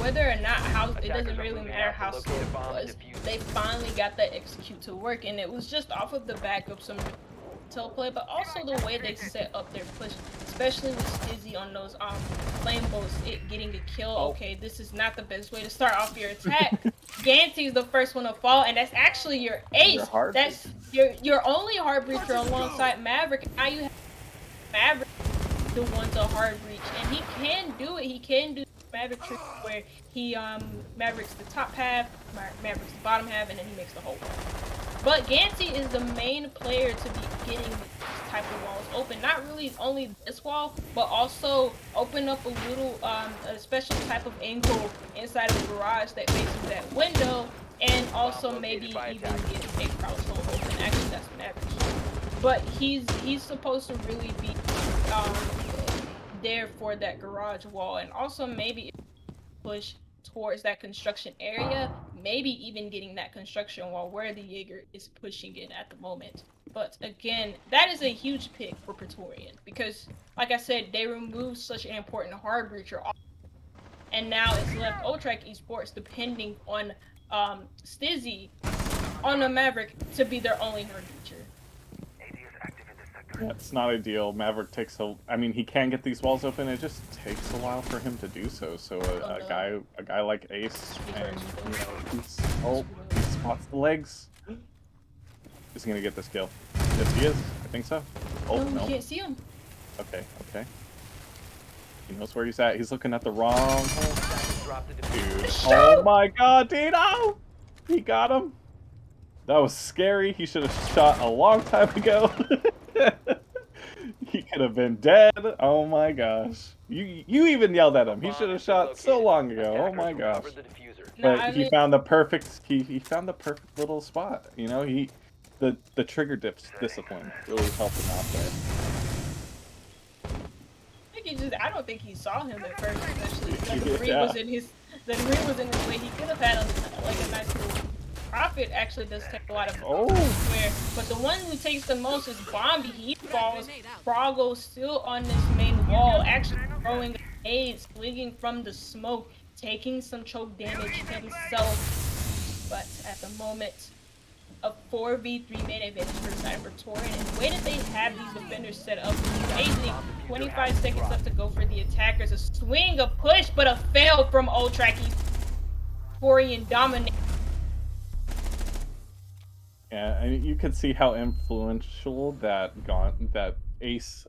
S2: Whether or not it doesn't really matter how slow it was. They finally got that execute to work, and it was just off of the back of some tail play, but also the way they set up their push, especially with Stizzy on those flame bolts, getting a kill. Okay, this is not the best way to start off your attack. Ganty's the first one to fall, and that's actually your ace. That's your only hard breacher alongside Maverick. Now you have Maverick the one to hard breach, and he can do it. He can do Maverick trick where he Maverick's the top half, Maverick's the bottom half, and then he makes the whole wall. But Ganty is the main player to be getting this type of walls open. Not really only this wall, but also open up a little, a special type of angle inside of the garage that faces that window, and also maybe even get a crossbow open. Actually, that's Maverick. But he's supposed to really be there for that garage wall, and also maybe push towards that construction area, maybe even getting that construction wall where the Jaeger is pushing in at the moment. But again, that is a huge pick for Praetorian because, like I said, they removed such an important hard breacher, and now it's left Ultrac Esports depending on Stizzy on the Maverick to be their only hard breacher.
S1: Yeah, it's not ideal. Maverick takes I mean, he can get these walls open. It just takes a while for him to do so. So a guy like Ace, and you know, he spots the legs. Is he gonna get this kill? Yes, he is. I think so. Oh no,
S2: you can't see him.
S1: Okay. He knows where he's at. He's looking at the wrong hole. Dude, oh my God, Dino! He got him. That was scary. He should have shot a long time ago. He could have been dead. Oh my gosh. You even yelled at him. He should have shot so long ago. Oh my gosh. But he found the perfect he found the perfect little spot. You know, the trigger discipline really helped him out there.
S2: I don't think he saw him at first, especially the debris was in his way. He could have had like a nice little profit. Actually does take a lot of square, but the one who takes the most is Bombi. He falls. Froggo still on this main wall, actually throwing grenades, swinging from the smoke, taking some choke damage himself. But at the moment, a 4v3 main advantage for the side of Praetorian, and the way that they have these defenders set up is amazing. 25 seconds left to go for the attackers. A swing, a push, but a fail from Ultrac. Praetorian dominates.
S1: Yeah, and you could see how influential that ace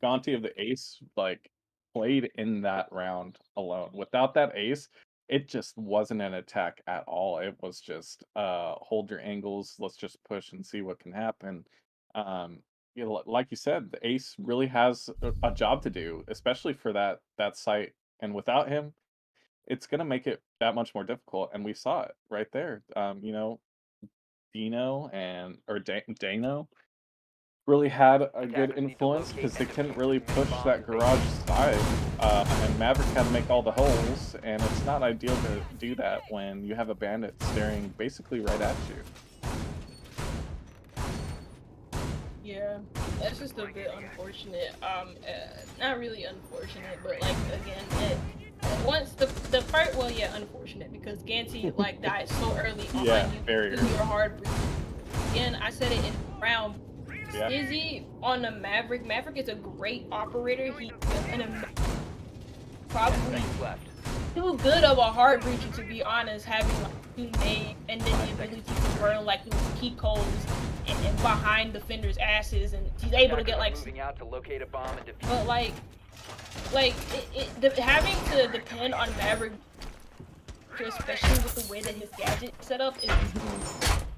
S1: Gonti of the ace like played in that round alone. Without that ace, it just wasn't an attack at all. It was just hold your angles, let's just push and see what can happen. Um like you said, the ace really has a job to do, especially for that site. And without him, it's gonna make it that much more difficult. And we saw it right there. Dino and or Dano really had a good
S3: Attackers need to
S1: influence
S3: locate
S1: because they
S3: and
S1: couldn't
S3: defuse the
S1: really
S3: remaining
S1: push
S3: bombs
S1: that
S3: in the
S1: garage
S3: basement.
S1: side, and Maverick had to make all the holes, and it's not ideal to do that when you have a bandit staring basically right at you.
S2: Yeah, that's just a bit unfortunate. Not really unfortunate, but like again, once the part, well, yeah, unfortunate because Ganti like died so early
S1: Yeah,
S2: on you
S1: very
S2: because you
S1: early.
S2: were hard breathing. Again, I said it in round.
S1: Yeah.
S2: Stizzy on the Maverick. Maverick is a great operator. He probably
S3: 10 seconds left.
S2: too good of a hard breacher to be honest, having like two nades and then the ability to burn like little peak holes and behind defenders' asses, and he's able to
S3: Attackers
S2: get
S3: are
S2: like.
S3: moving out to locate a bomb and defuse.
S2: But having to depend on Maverick, especially with the way that his gadget is set up, is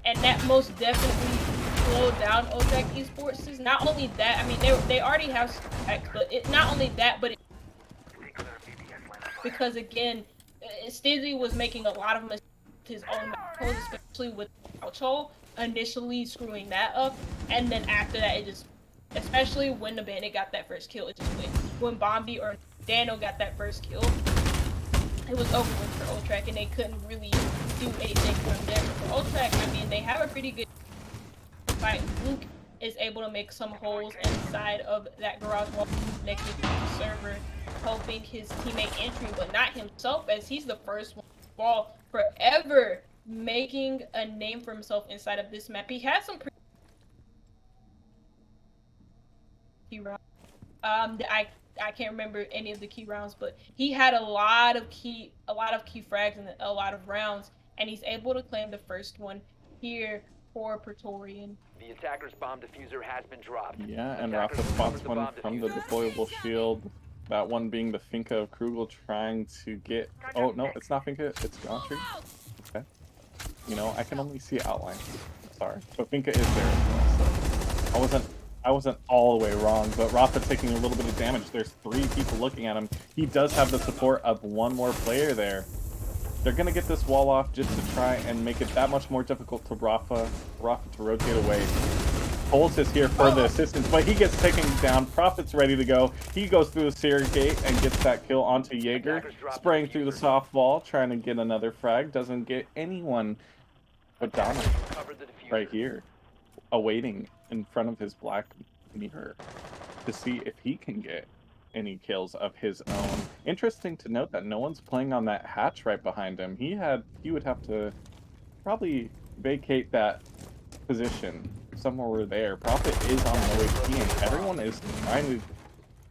S2: and that most definitely slowed down Ultrac Esports. Not only that, I mean they already have Stack, but not only that, but because again, Stizzy was making a lot of mistakes with his own macros, especially with Couch Hole, initially screwing that up, and then after that it just, especially when the bandit got that first kill, it just went. When Bombi or Dano got that first kill, it was over with for Ultrac, and they couldn't really do anything from there. But for Ultrac, I mean, they have a pretty good fight. Luke is able to make some holes inside of that garage wall connected to the server, helping his teammate entry, but not himself, as he's the first one to fall forever, making a name for himself inside of this map. He had some pretty key rounds. I can't remember any of the key rounds, but he had a lot of key frags and a lot of rounds, and he's able to claim the first one here for Praetorian.
S3: The attacker's bomb diffuser has been dropped.
S1: Yeah, and
S3: Attackers
S1: Rafa
S3: recovered
S1: spots
S3: the
S1: one
S3: bomb
S1: from the
S3: diffuser.
S1: deployable shield. That one being the Finka of Krugel trying to get. Oh no, it's not Finka, it's Gauntry. Okay. You know, I can only see outlines. Sorry, but Finka is there as well. So I wasn't all the way wrong. But Rafa taking a little bit of damage. There's 3 people looking at him. He does have the support of one more player there. They're gonna get this wall off just to try and make it that much more difficult to Rafa to rotate away. Holds is here for the assistance, but he gets taken down. Prophet's ready to go. He goes through the Seer Gate and gets that kill onto Jaeger, spraying through the softball, trying to get another frag. Doesn't get anyone but Donna right here, awaiting in front of his black mirror to see if he can get any kills of his own. Interesting to note that no one's playing on that hatch right behind him. He would have to probably vacate that position somewhere there. Prophet is on the way, and everyone is trying to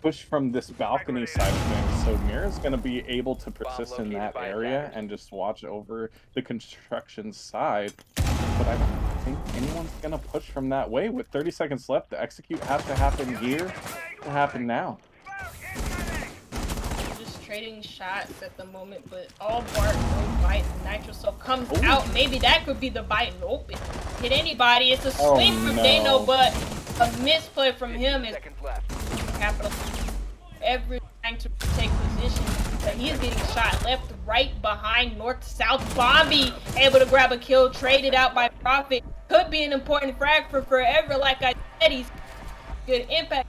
S1: push from this balcony side of things. So Mira's going to be able to persist in that area and just watch over the construction side. But I don't think anyone's going to push from that way. With 30 seconds left, the execute has to happen here to happen now.
S2: Just trading shots at the moment, but all Bart, no bite, Nitro Cell comes out. Maybe that could be the bite. Nope, it hit anybody. It's a swing from Dano, but a misplay from him is capital. Every trying to take position, but he is getting shot left, right, behind, north, south. Bombi able to grab a kill, traded out by Prophet. Could be an important frag for Forever. Like I said, he's good impact.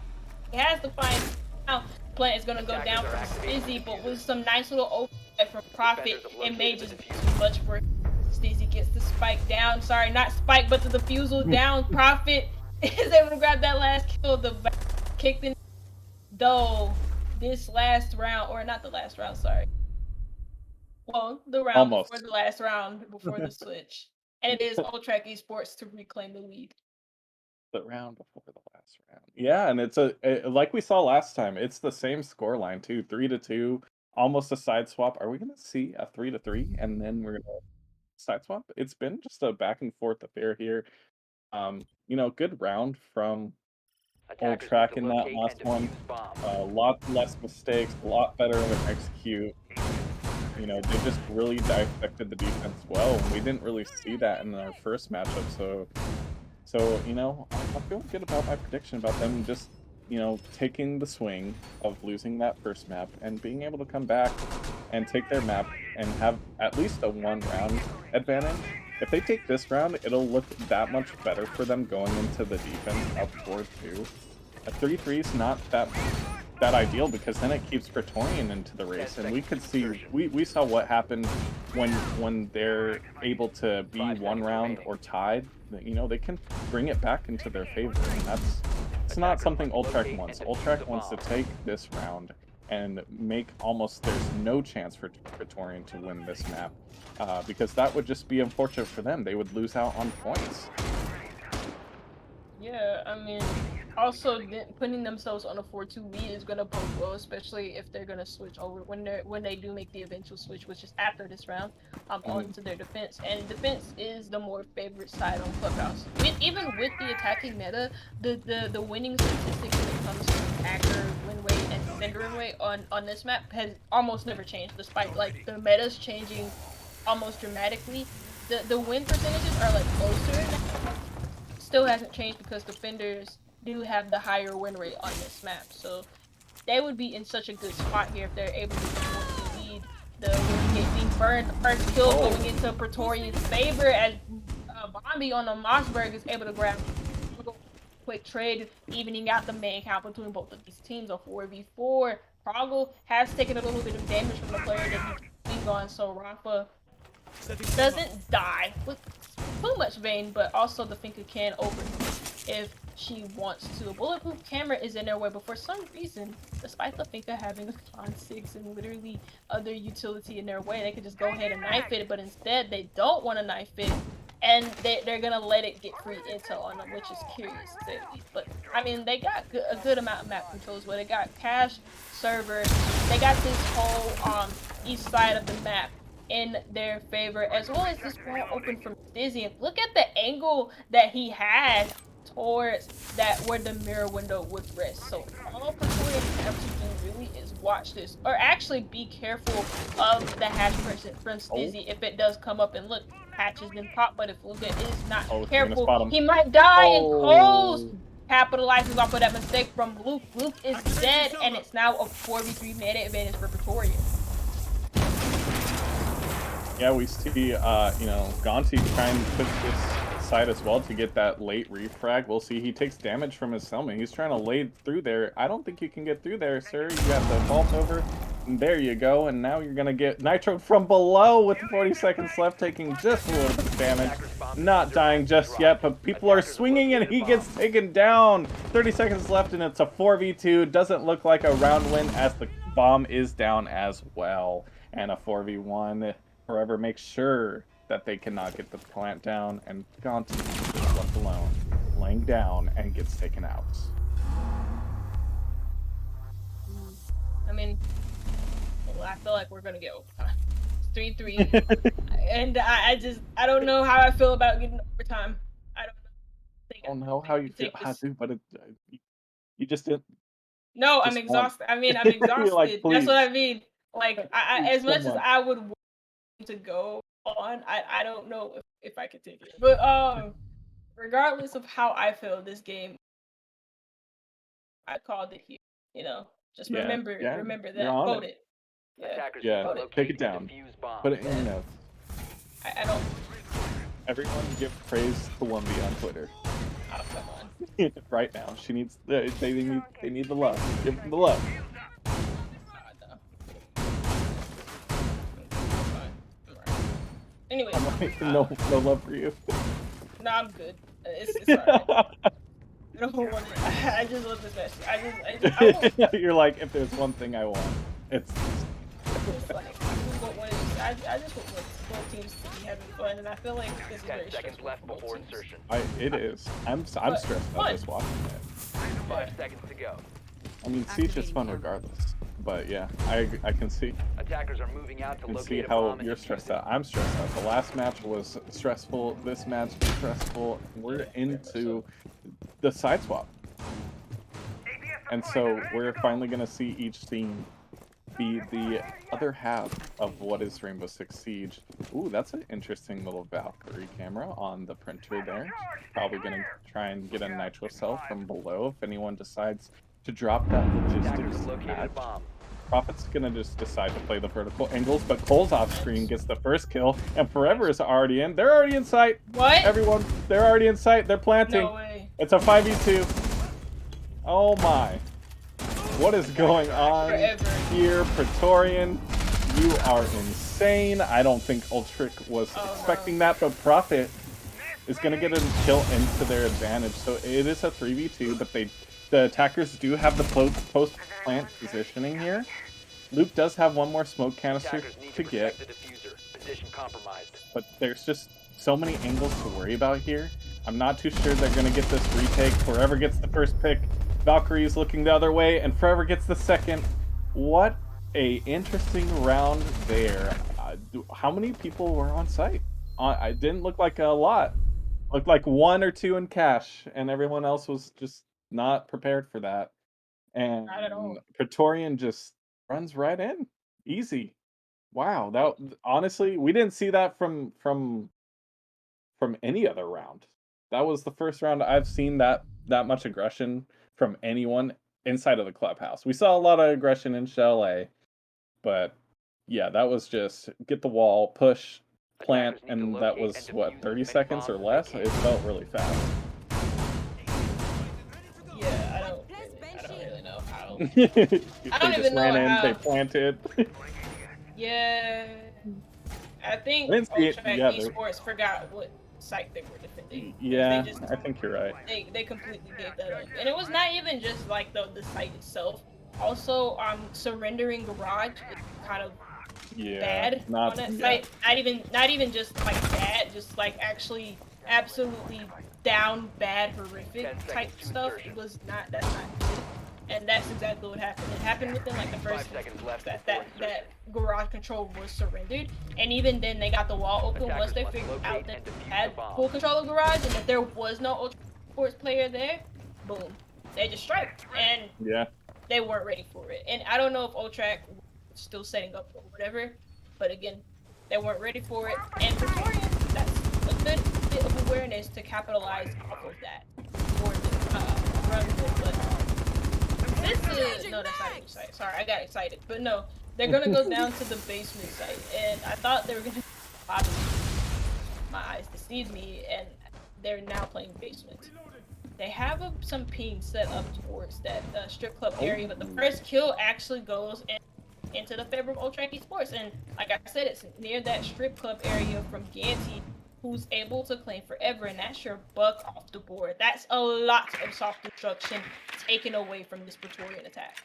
S2: He has to find now. Plant is gonna go down for Stizzy, but with some nice little overhead from Prophet, it may just be too much for Stizzy. Gets the spike down. Sorry, not spike, but the defusal down. Prophet is able to grab that last kill. The kicked in. Though this last round, or not the last round, sorry. Well, the round before the last round, before the switch. And it is Ultrac Esports to reclaim the lead.
S1: The round before the last round. Yeah, and it's like we saw last time, it's the same score line too, 3-2, almost a side swap. Are we gonna see a 3-3 and then we're gonna side swap? It's been just a back and forth affair here. You know, good round from
S3: Attackers need
S1: Ultrac
S3: to
S1: in that
S3: locate
S1: last
S3: and
S1: one.
S3: defuse bomb.
S1: A lot less mistakes, a lot better to execute. You know, they just really dissected the defense well, and we didn't really see that in our first matchup. So you know, I feel good about my prediction about them just, you know, taking the swing of losing that first map and being able to come back and take their map and have at least a 1-round advantage. If they take this round, it'll look that much better for them going into the defense up 4-2. A 3-3 is not that ideal because then it keeps Praetorian into the race, and we could see we saw what happened when they're able to be 1 round or tied. You know, they can bring it back into their favor, and it's not something Ultrac wants. Ultrac wants to take this round and make almost there's no chance for Praetorian to win this map, because that would just be unfortunate for them. They would lose out on points.
S2: Yeah, I mean, also putting themselves on a 4-2 lead is gonna bode well, especially if they're gonna switch over when they do make the eventual switch, which is after this round, onto their defense. And defense is the more favorite side on Clubhouse. Even with the attacking meta, the winning statistic when it comes to attacker win rate and defender win rate on this map has almost never changed, despite like the metas changing almost dramatically. The win percentages are like closer now. Still hasn't changed because defenders do have the higher win rate on this map, so they would be in such a good spot here if they're able to lead the being burned first kill going into Praetorian's favor as Bombi on the Mossberg is able to grab a quick trade, evening out the main count between both of these teams. A 4v4. Proggle has taken a little bit of damage from the player that he's on, so Rafa doesn't die with too much Vayne, but also the Finka can overheat if she wants to. A bulletproof camera is in their way, but for some reason, despite the Finka having a Con 6 and literally other utility in their way, they could just go ahead and knife it, but instead they don't want to knife it, and they're gonna let it get free intel on them, which is curious to say the least. But I mean, they got a good amount of map controls where they got cache, server, they got this whole east side of the map in their favor, as well as this wall open from Dizzy. And look at the angle that he had towards that where the mirror window would rest. So all Praetorian have to do really is watch this, or actually be careful of the hatch person from Dizzy if it does come up. And look, hatch has been popped, but if Luca is not careful, he might die. And Coles capitalizes off of that mistake from Luke. Luke is dead, and it's now a 4v3 meta advantage for Praetorian.
S1: Yeah, we see, you know, Gonti trying to push this side as well to get that late refrag. We'll see he takes damage from his helmet. He's trying to lay through there. I don't think you can get through there, sir. You got the vault over. And there you go. And now you're going to get nitroed from below with 40 seconds left, taking just a little bit of damage. Not dying just yet, but people are swinging and he gets taken down. 30 seconds left and it's a 4v2. Doesn't look like a round win as the bomb is down as well. And a 4v1. Forever makes sure that they cannot get the plant down, and Gonti is left alone, laying down, and gets taken out.
S2: I mean, I feel like we're gonna get overtime. 3-3, and I don't know how I feel about getting overtime. I
S1: don't know how you feel, but you just didn't.
S2: No, I'm exhausted. I mean, I'm exhausted.
S1: Like,
S2: that's what I mean. Like, as much as I would want to go on, I don't know if I could take it. But regardless of how I feel this game, I called it here. You know, just remember that. Vote it.
S1: Yeah, take it down. Put it in your notes.
S2: I don't.
S1: Everyone give praise to Lumbie on Twitter.
S2: Oh, come on.
S1: Right now, she needs. They need the love. Give them the love.
S2: Anyway,
S1: no love for you.
S2: No, I'm good. It's alright. I don't want it. I just want this match. I want...
S1: You're like, if there's one thing I want, it's.
S2: Like, I just want both teams to be having fun, and I feel like this is very stressful
S3: left before insertion.
S1: It is. I'm stressed about this watching it.
S3: 5 seconds to go.
S1: I mean, Siege is fun regardless, but yeah, I can see.
S3: Attackers are moving out to
S1: And
S3: locate
S1: see
S3: a
S1: how
S3: bomb and
S1: you're
S3: defuse
S1: stressed
S3: it.
S1: out. I'm stressed out. The last match was stressful. This match is stressful. We're into the side swap. And so we're finally going to see each team be the other half of what is Rainbow Six Siege. Ooh, that's an interesting little Valkyrie camera on the printer there. Probably going to try and get a nitro cell from below if anyone decides to drop that
S3: Attackers
S1: logistics
S3: have located a
S1: patch.
S3: bomb.
S1: Prophet's gonna just decide to play the vertical angles, but Cole's off screen gets the first kill, and Forever is already in. They're already in sight.
S2: What?
S1: Everyone, they're already in sight. They're planting.
S2: No way.
S1: It's a 5v2. Oh my. What is going on
S2: Forever.
S1: here, Praetorian? You are insane. I don't think Ultrac was expecting that, but Prophet is gonna get a kill into their advantage. So it is a 3v2, but the attackers do have the post-plant positioning here. Luke does have one more smoke canister
S3: Attackers need
S1: to get,
S3: protect the diffuser. Position compromised.
S1: but there's just so many angles to worry about here. I'm not too sure they're going to get this retake. Forever gets the first pick. Valkyrie's looking the other way, and Forever gets the second. What a interesting round there. How many people were on site? It didn't look like a lot. Looked like 1 or 2 in cash, and everyone else was just not prepared for that. And
S2: Not at all.
S1: Praetorian just runs right in. Easy. Wow, that honestly, we didn't see that from any other round. That was the first round I've seen that much aggression from anyone inside of the clubhouse. We saw a lot of aggression in Chalet, but yeah, that was just get the wall, push, plant,
S3: Attackers need to
S1: and that
S3: locate
S1: was
S3: and
S1: what,
S3: defuse
S1: 30
S3: as many
S1: seconds or
S3: bombs as
S1: less?
S3: they
S1: It
S3: can.
S1: felt really fast.
S2: Yeah, I don't really know how.
S1: They
S2: don't
S1: just
S2: even know
S1: ran in,
S2: how.
S1: they planted.
S2: Yeah. I think
S1: I didn't see it.
S2: Ultrac
S1: Yeah,
S2: Esports forgot what site they were defending.
S1: yeah,
S2: They just
S1: I think you're right.
S2: they completely gave that up. And it was not even just like the site itself. Also, surrendering garage is kind of
S1: Yeah,
S2: bad
S1: not
S2: on that
S1: yeah.
S2: site. Not even just like bad, just like actually absolutely down bad, horrific
S3: 10
S2: type
S3: seconds to
S2: stuff.
S3: insertion.
S2: It was not. That's not good. And that's exactly what happened. It happened within like the
S3: 5
S2: first
S3: seconds left
S2: that
S3: before
S2: that garage control was surrendered, and even then they got the wall open once
S3: Attackers
S2: they
S3: must
S2: figured
S3: locate
S2: out that
S3: and
S2: they
S3: defuse
S2: had
S3: the bomb.
S2: full control of garage and that there was no Ultra Sports player there. Boom, they just striked, and
S1: Yeah.
S2: they weren't ready for it. And I don't know if Ultrac was still setting up or whatever, but again, they weren't ready for it. And Praetorian, that's a good bit of awareness to capitalize off of that for the run good. But no, that's not even site. Sorry, I got excited. But no, they're gonna go down to the basement site, and I thought they were gonna lobby. My eyes deceived me, and they're now playing basement. They have some pings set up towards that strip club area, but the first kill actually goes into the favor of Ultrac Esports. And like I said, it's near that strip club area from Ganty, who's able to claim Forever, and that's your buck off the board. That's a lot of soft destruction taken away from this Praetorian attack.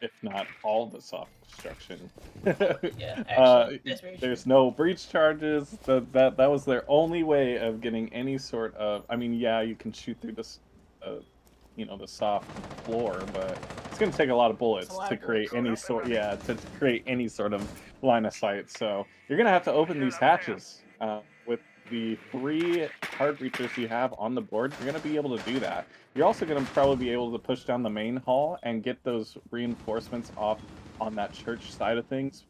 S1: If not all the soft destruction.
S2: Yeah, actually, that's very
S1: There's
S2: true.
S1: no breach charges. That was their only way of getting any sort of. I mean, yeah, you can shoot through this, the soft floor, but it's gonna take a lot of bullets
S2: lot
S1: to
S2: of
S1: create
S2: bullets.
S1: any sort. Yeah, to create any sort of line of sight. So you're gonna have to open these hatches. With the 3 hard breachers you have on the board, you're gonna be able to do that. You're also going to probably be able to push down the main hall and get those reinforcements off on that church side of things.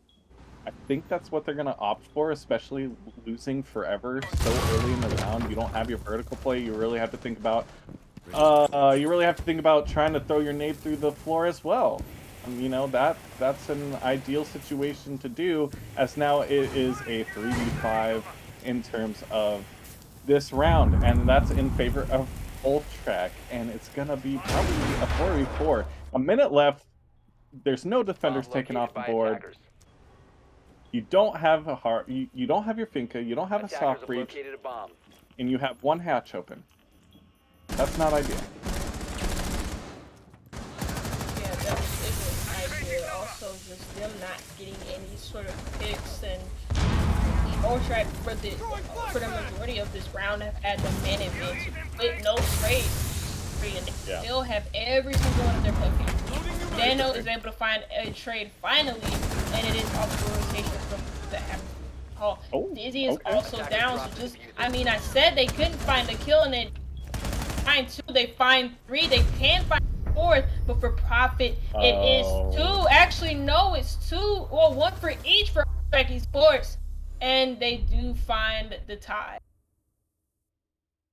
S1: I think that's what they're going to opt for, especially losing Forever so early in the round. You don't have your vertical play. You really have to think about trying to throw your nade through the floor as well. That's an ideal situation to do, as now it is a 3v5 in terms of this round, and that's in favor of Ultrac, and it's gonna be probably a 4v4. A minute left. There's no defenders
S3: Bomb
S1: taken
S3: located
S1: off the
S3: by
S1: board.
S3: attackers.
S1: You don't have a heart. You don't have your Finca. You don't have a
S3: Attackers
S1: soft
S3: have
S1: breach,
S3: located a bomb.
S1: and you have 1 hatch open. That's not ideal.
S2: Yeah, that isn't ideal. Also, just them not getting any sort of picks, and Ultrac for the majority of this round have had the man advantage with no trade. And they still have every single one of their players. Dano is able to find a trade finally and it is off the rotation from the Hall.
S1: Oh,
S2: Dizzy is
S1: okay.
S2: also
S3: Attackers
S2: down, so
S3: dropped the
S2: just,
S3: diffuser.
S2: I mean, I said they couldn't find a kill, and they find 2, they find 3, they can find 4th, but for Profit, it is 2.
S1: Oh.
S2: Actually, no, it's 2, well, 1 for each for Ultrac Sports, and they do find the tie.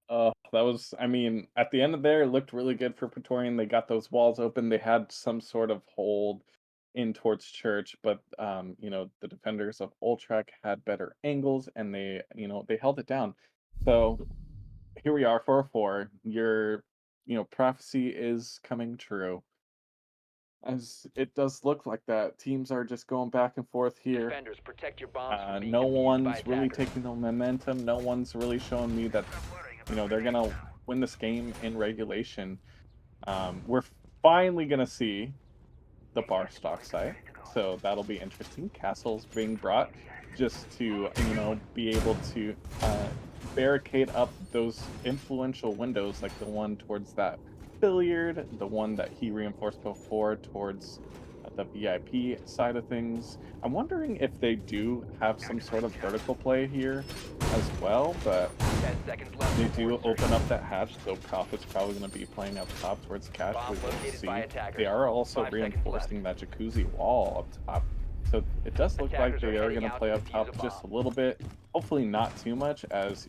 S1: That was, I mean, at the end of there, it looked really good for Praetorian. They got those walls open. They had some sort of hold in towards Church, but the defenders of Ultrac had better angles and they held it down. So here we are, 4-4. Your prophecy is coming true. As it does look like that. Teams are just going back and forth here.
S3: Defenders, protect your bombs from being
S1: No
S3: defused by
S1: one's really
S3: attackers.
S1: taking the momentum. No one's really showing me that they're gonna win this game in regulation. We're finally gonna see the bar stock site, so that'll be interesting. Castles being brought just to be able to barricade up those influential windows, like the one towards that billiard, the one that he reinforced before towards the VIP side of things. I'm wondering if they do have some sort of vertical play here as well, but
S3: 10 seconds left
S1: they
S3: before
S1: do open
S3: insertion.
S1: up that hatch, so Prophet's probably going to be playing up top towards Cash.
S3: Bomb
S1: We will
S3: located
S1: see.
S3: by attackers.
S1: They are also
S3: 5 seconds left.
S1: reinforcing that jacuzzi wall up top. So it does look like
S3: Attackers are
S1: they are
S3: heading
S1: going to
S3: out
S1: play
S3: to
S1: up
S3: defuse
S1: top
S3: a
S1: just a
S3: bomb.
S1: little bit. Hopefully not too much, as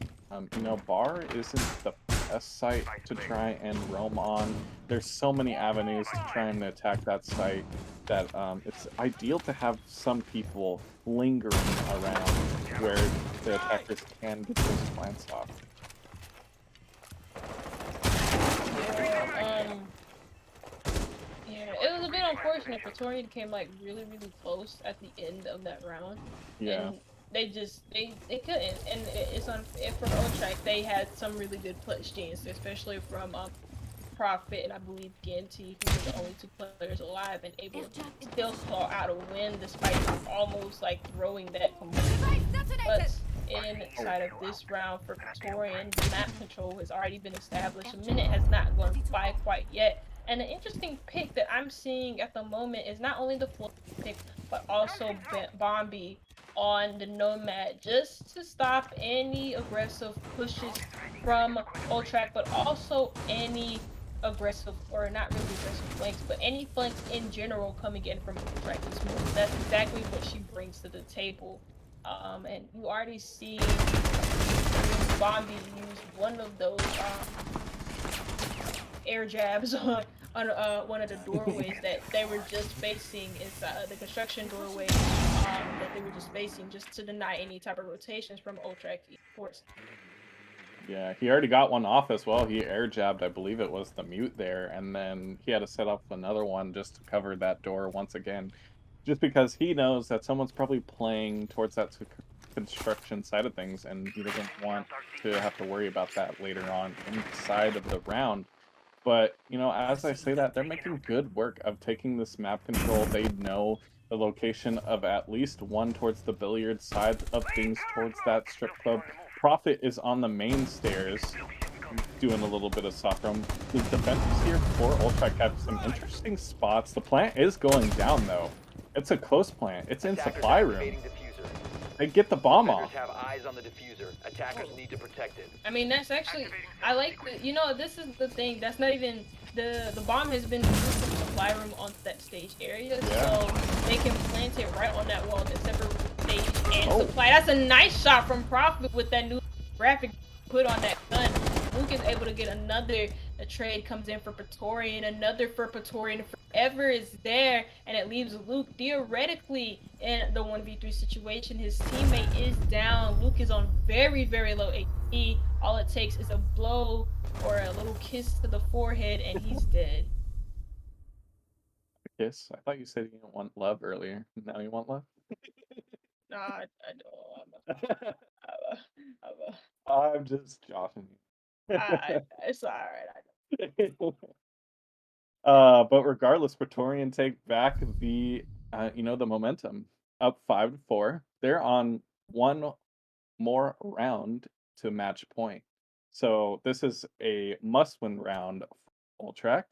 S1: Bar isn't the best site to try and roam on. There's so many avenues to try and attack that site that it's ideal to have some people lingering around where the attackers can get those plants off.
S2: Yeah, it was a bit unfortunate. Praetorian came like really, really close at the end of that round,
S1: Yeah.
S2: and they couldn't. And it's on for Ultrac. They had some really good clutch games, especially from Prophet and I believe Ginty, who were the only 2 players alive and able to still claw out a win despite almost like throwing that completely. But inside of this round for Praetorian, the map control has already been established. A minute has not gone by quite yet. And the interesting pick that I'm seeing at the moment is not only the full pick, but also Bombi on the Nomad, just to stop any aggressive pushes from Ultrac, but also any aggressive, or not really aggressive flanks, but any flanks in general coming in from Ultrac this morning. That's exactly what she brings to the table. And you already see Bombi use one of those air jabs on one of the doorways that they were just facing inside the construction doorway that they were just facing, just to deny any type of rotations from Ultrac Esports.
S1: Yeah, he already got one off as well. He air jabbed, I believe it was the mute there, and then he had to set up another one just to cover that door once again. Just because he knows that someone's probably playing towards that construction side of things, and he doesn't want to have to worry about that later on inside of the round. But, as I say that, they're making good work of taking this map control. They know the location of at least one towards the billiard side of things towards that strip club. Prophet is on the main stairs doing a little bit of soft roam. The defenses here for Ultrac have some interesting spots. The plant is going down, though. It's a close plant. It's in
S3: Attackers
S1: supply room.
S3: activating diffuser.
S1: They get the bomb
S3: Defenders
S1: off.
S3: have eyes on the diffuser. Attackers need to protect it.
S2: I mean, that's actually, I like the, this is the thing, that's not even, the bomb has been moved from the supply room onto that stage area, so they can plant it right on that wall that separates stage and supply. That's a nice shot from Prophet with that new graphic put on that gun. Luke is able to get another, a trade comes in for Praetorian, another for Praetorian. Forever is there, and it leaves Luke theoretically in the 1v3 situation. His teammate is down. Luke is on very, very low HP. All it takes is a blow or a little kiss to the forehead, and he's dead.
S1: Kiss? I thought you said you didn't want love earlier. Now you want love?
S2: Nah, I don't.
S1: I'm just joshing you.
S2: It's alright.
S1: But regardless, Praetorian take back the momentum, up 5-4. They're on one more round to match point. So this is a must-win round for Ultrac.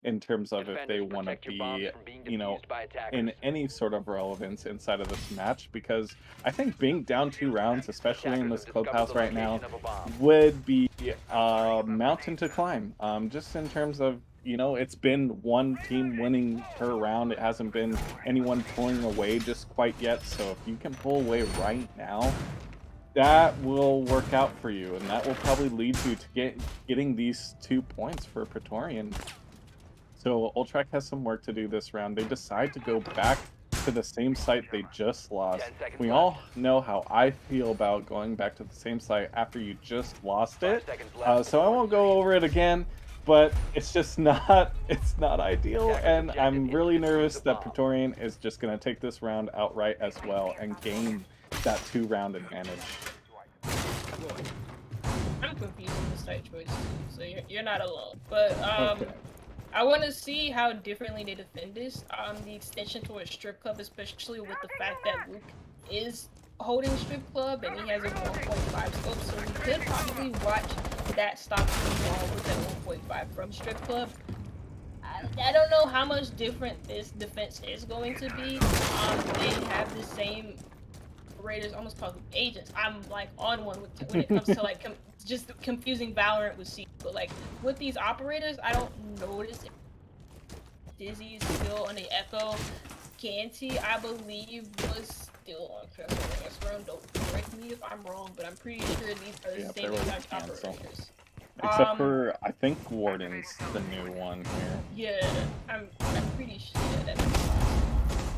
S1: in terms of if they
S3: Defenders,
S1: want to
S3: protect your bombs
S1: be,
S3: from being
S1: you know,
S3: defused by
S1: in
S3: attackers.
S1: any sort of relevance inside of this match, because I think being down 2 rounds, especially in
S3: Attackers
S1: this
S3: have discovered
S1: clubhouse
S3: the
S1: right now,
S3: location of a bomb.
S1: would be a mountain to climb. Just in terms of, it's been one team winning per round. It hasn't been anyone pulling away just quite yet. So if you can pull away right now, that will work out for you, and that will probably lead you to getting these 2 points for Praetorian. So Ultrac has some work to do this round. They decide to go back to the same site they just lost.
S3: 10 seconds
S1: We
S3: left.
S1: all know how I feel about going back to the same site after you just lost
S3: 5
S1: it.
S3: seconds left
S1: So I
S3: before
S1: won't go over it again, but it's just not ideal,
S3: Attackers'
S1: and
S3: objective
S1: I'm
S3: is
S1: really
S3: to defuse
S1: nervous
S3: the
S1: that
S3: bomb.
S1: Praetorian is just going to take this round outright as well and gain that 2-round advantage.
S2: I'm confused with the site choice too, so you're not alone. But
S1: Okay.
S2: I want to see how differently they defend this. The extension towards strip club, especially with the fact that Luke is holding strip club and he has a 1.5 scope, so we could probably watch that stop ball with that 1.5 from strip club. I don't know how much different this defense is going to be. They have the same operators, almost called them agents. I'm like on one when it comes to like just confusing Valorant with C. But like with these operators, I don't notice if Dizzy is still on the Echo. Canty, I believe, was still on Crest. Don't correct me if I'm wrong, but I'm pretty sure these are the
S1: Yeah,
S2: same
S1: there was
S2: exact
S1: cancel.
S2: operators.
S1: Except for, I think Warden's the new one here.
S2: Yeah, I'm pretty sure that.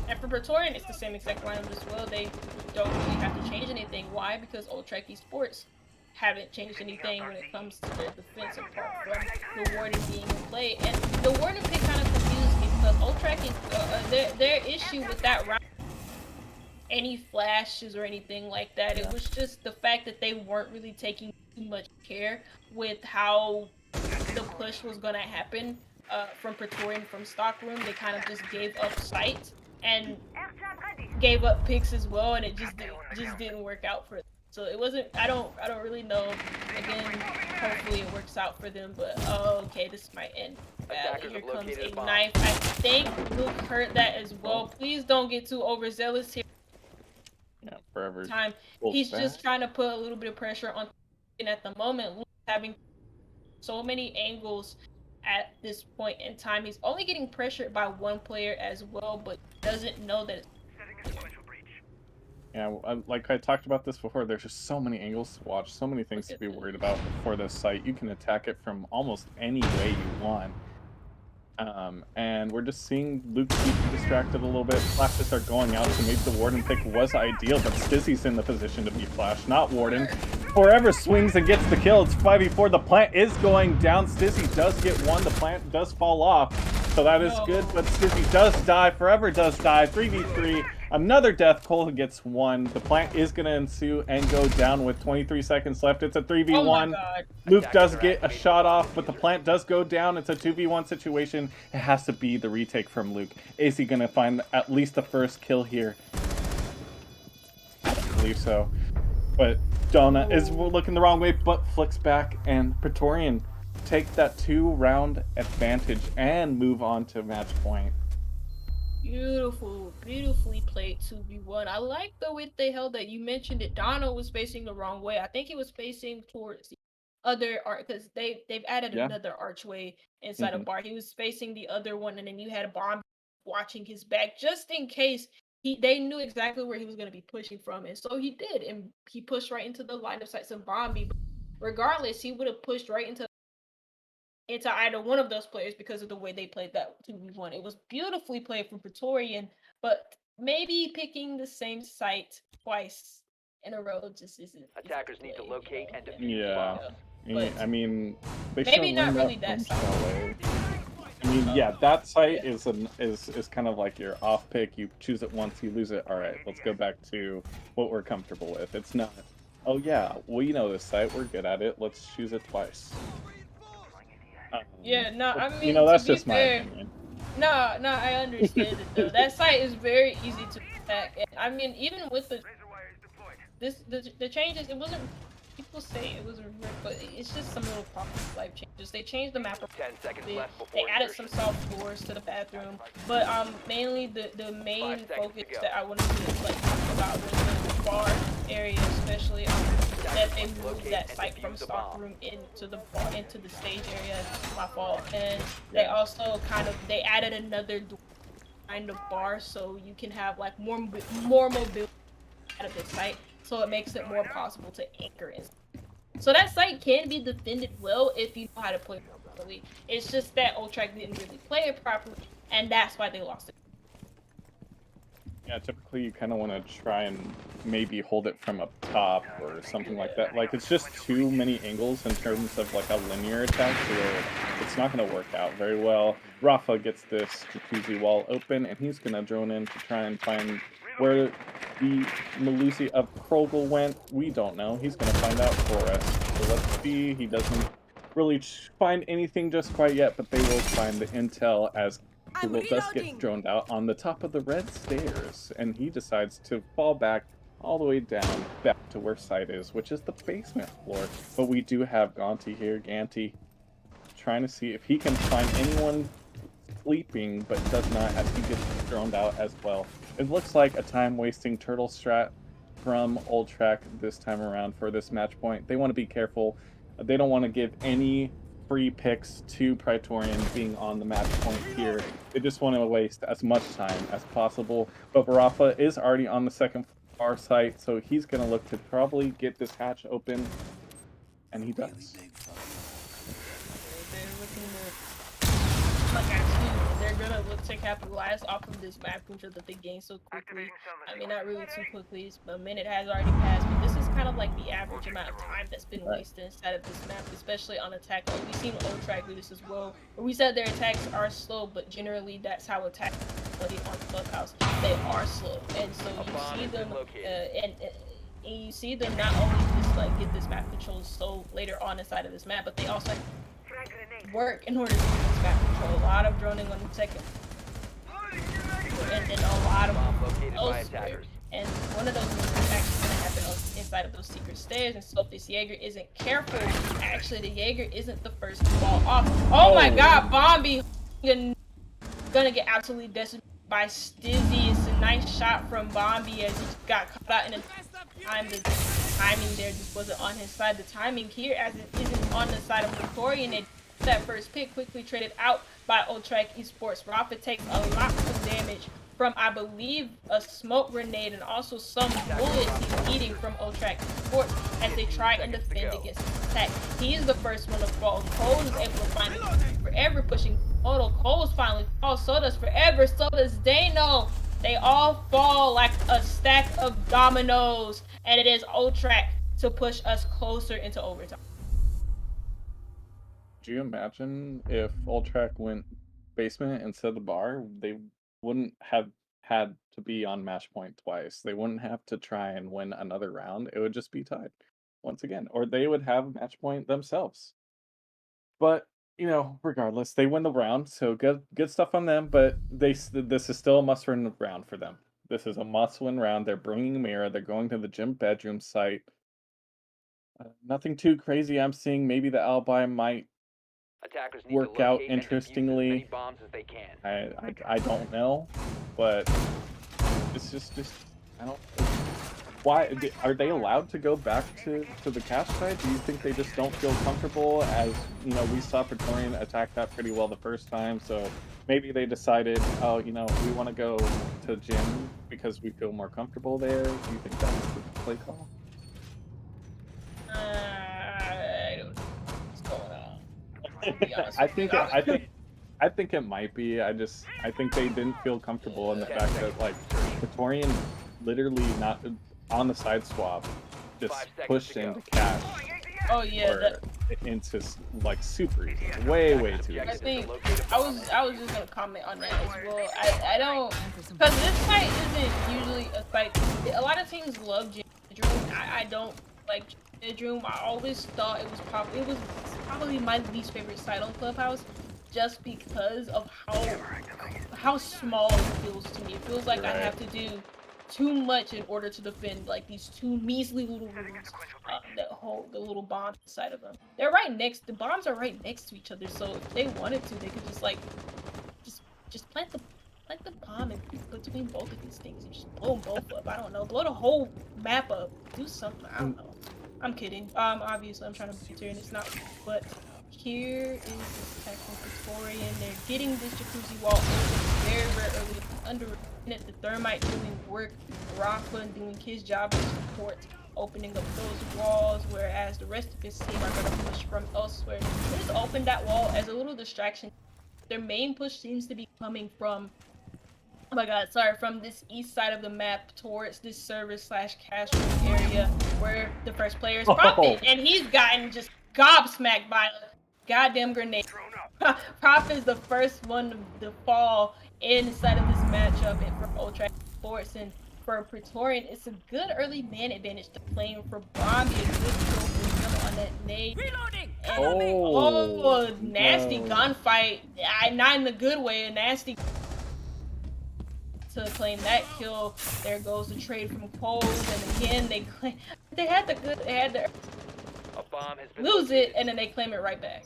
S2: And for Praetorian, it's the same exact lineup as well. They don't really have to change anything. Why? Because Ultrac Esports haven't changed anything when it comes to their defense apart from the Warden being in play. And the Warden pick kind of confused me because Ultrac, their issue with that round, any flashes or anything like that, it was just the fact that they weren't really taking too much care with how the push was going to happen from Praetorian from Stockroom. They kind of just gave up sight and gave up picks as well, and it just didn't work out for them. So it wasn't. I don't really know. Again, hopefully it works out for them. But okay, this might end badly. Here comes a knife. I think Luke heard that as well. Please don't get too overzealous here.
S1: Yeah, forever.
S2: Time. He's just trying to put a little bit of pressure on. And at the moment, Luke's having so many angles at this point in time. He's only getting pressured by one player as well, but doesn't know that it's
S1: Yeah, like I talked about this before, there's just so many angles to watch, so many things to be worried about for this site. You can attack it from almost any way you want. And we're just seeing Luke keep distracted a little bit. Flashes are going out, so maybe the Warden pick was ideal, but Stizzy's in the position to be flashed, not Warden. Forever swings and gets the kill. It's 5v4. The plant is going down. Stizzy does get one. The plant does fall off, so that is good, but Stizzy does die. Forever does die. 3v3. Another death. Cole gets one. The plant is going to ensue and go down with 23 seconds left. It's a 3v1.
S2: Oh my God.
S1: Luke does get a shot off, but the plant does go down. It's a 2v1 situation. It has to be the retake from Luke. Is he going to find at least the first kill here? I don't believe so. But Donna is looking the wrong way, but flicks back, and Praetorian take that 2-round advantage and move on to match point.
S2: Beautifully played 2v1. I like the way they held that. You mentioned it. Donna was facing the wrong way. I think he was facing towards the other arch because they've added another archway inside of bar. He was facing the other one, and then you had a bomb watching his back just in case. They knew exactly where he was going to be pushing from, and so he did, and he pushed right into the line of sight of Bombi. But regardless, he would have pushed right into either one of those players because of the way they played that 2v1. It was beautifully played from Praetorian, but maybe picking the same site twice in a row just isn't.
S3: Attackers need to locate and defuse the bomb.
S1: Yeah, I mean, they
S2: maybe not really that
S1: site. I mean, yeah, that site is kind of like your off pick. You choose it once, you lose it. All right, let's go back to what we're comfortable with. It's not, oh yeah, we know this site, we're good at it. Let's choose it twice.
S2: Yeah, no, I mean,
S1: that's
S2: to be
S1: just my
S2: fair,
S1: opinion.
S2: No, I understand it though. That site is very easy to attack. And, I mean, even with the changes, it wasn't people say it was a rip, but it's just some little life changes. They changed the map.
S3: 10 seconds
S2: They,
S3: left
S2: they
S3: before
S2: added some
S3: insertion.
S2: soft floors to the bathroom, but mainly the main
S3: 5 seconds
S2: focus
S3: to go.
S2: that I wanted to like talk about was the bar area, especially that they moved that site from stock room into the bar into the stage area. It's my fault, and they also they added another door behind the bar so you can have like more mobility out of this site, so it makes it more possible to anchor in. So that site can be defended well if you know how to play it properly. It's just that Ultrac didn't really play it properly, and that's why they lost it.
S1: Yeah, typically you kind of want to try and maybe hold it from up top or something like that. Like, it's just too many angles in terms of like a linear attack, so it's not going to work out very well. Rafa gets this jacuzzi wall open, and he's going to drone in to try and find where the Malusi of Krogel went. We don't know. He's going to find out for us. So let's see. He doesn't really find anything just quite yet, but they will find the intel as Krogel does get droned out on the top of the red stairs, and he decides to fall back all the way down, back to where site is, which is the basement floor. But we do have Ganti here, Ganti, trying to see if he can find anyone sleeping, but does not, as he gets droned out as well. It looks like a time-wasting turtle strat from Ultrac this time around for this match point. They want to be careful. They don't want to give any free picks to Praetorian being on the match point here. They just want to waste as much time as possible. But Rafa is already on the second floor site, so he's going to look to probably get this hatch open, and he does.
S2: They're gonna look to capitalize off of this map control that they gained so quickly. I mean, not really too quickly, but a minute has already passed. But this is kind of like the average amount of time that's been wasted inside of this map, especially on attack. Like, we've seen Ultrac do this as well. Where we said their attacks are slow, but generally that's how attacks play on Clubhouse. They are slow, and so you see them, and you see them not only just like get this map control so later on inside of this map, but they also work in order to get this map control. A lot of droning on the second, and then a lot of elsewhere. And one of those things is actually going to happen inside of those secret stairs. And so if this Jaeger isn't careful, actually the Jaeger isn't the first to fall off. Oh my God, Bombi gonna get absolutely decimated by Stizzy. It's a nice shot from Bombi as he got caught out in a time. The timing there just wasn't on his side. The timing here, as it isn't on the side of PRETORIAN, and that first pick quickly traded out by Ultrac Esports. Rafa takes a lot of damage from, I believe, a smoke grenade and also some bullets he's eating from Ultrac Esports as they try and defend against his attack. He is the first one to fall. Cole is able to find it. Forever pushing Moto. Cole's finally falls. So does Forever. So does Dano. They all fall like a stack of dominoes. And it is Ultrac to push us closer into overtime.
S1: Do you imagine if Ultrac went basement instead of the bar? They wouldn't have had to be on match point twice. They wouldn't have to try and win another round. It would just be tied once again, or they would have match point themselves. But you know, regardless, they win the round, so good stuff on them. But this is still a must-win round for them. This is a must-win round. They're bringing Mira. They're going to the gym bedroom site. Nothing too crazy I'm seeing. Maybe the alibi might work out interestingly. I don't know, but it's just I don't. Why are they allowed to go back to the cash side? Do you think they just don't feel comfortable? As you know, we saw Praetorian attack that pretty well the first time, so maybe they decided, oh, you know, we want to go to gym because we feel more comfortable there. Do you think that's the play call?
S2: I don't know what's going on.
S1: I think it might be. I think they didn't feel comfortable in the fact that like Praetorian literally not on the side swap just pushed into cash.
S2: Oh yeah,
S1: into like super easy, way too easy.
S2: I think I was just gonna comment on that as well. I don't, because this fight isn't usually a fight. A lot of teams love Gym Bedroom. I don't like Gym Bedroom. I always thought it was probably my least favorite site on Clubhouse, just because of how small it feels to me. It feels like I have to do too much in order to defend like these two measly little rooms that hold the little bomb inside of them. They're right next. The bombs are right next to each other, so if they wanted to, they could just like just plant the bomb in between both of these things and just blow them both up. I don't know. Blow the whole map up. Do something. I don't know. I'm kidding. Obviously I'm trying to be serious. It's not. But here is this attack from Praetorian. They're getting this jacuzzi wall open very, very early. Under a minute, the thermite doing work. Rafa doing his job as support, opening up those walls, whereas the rest of his team are going to push from elsewhere. They just opened that wall as a little distraction. Their main push seems to be coming from, oh my god, sorry, from this east side of the map towards this server/cash room area where the first player is Prophet, and he's gotten just gobsmacked by a goddamn grenade. Prophet is the first one to fall inside of this matchup, and for Ultrac Sports and for Praetorian, it's a good early man advantage to playing for Bromby, a good kill for him on that nade.
S7: Reloading!
S2: And, nasty gunfight. Not in the good way, a nasty to claim that kill. There goes the trade from Coles, and again they had to
S3: A bomb has been
S2: lose
S3: located.
S2: it, and then they claim it right back.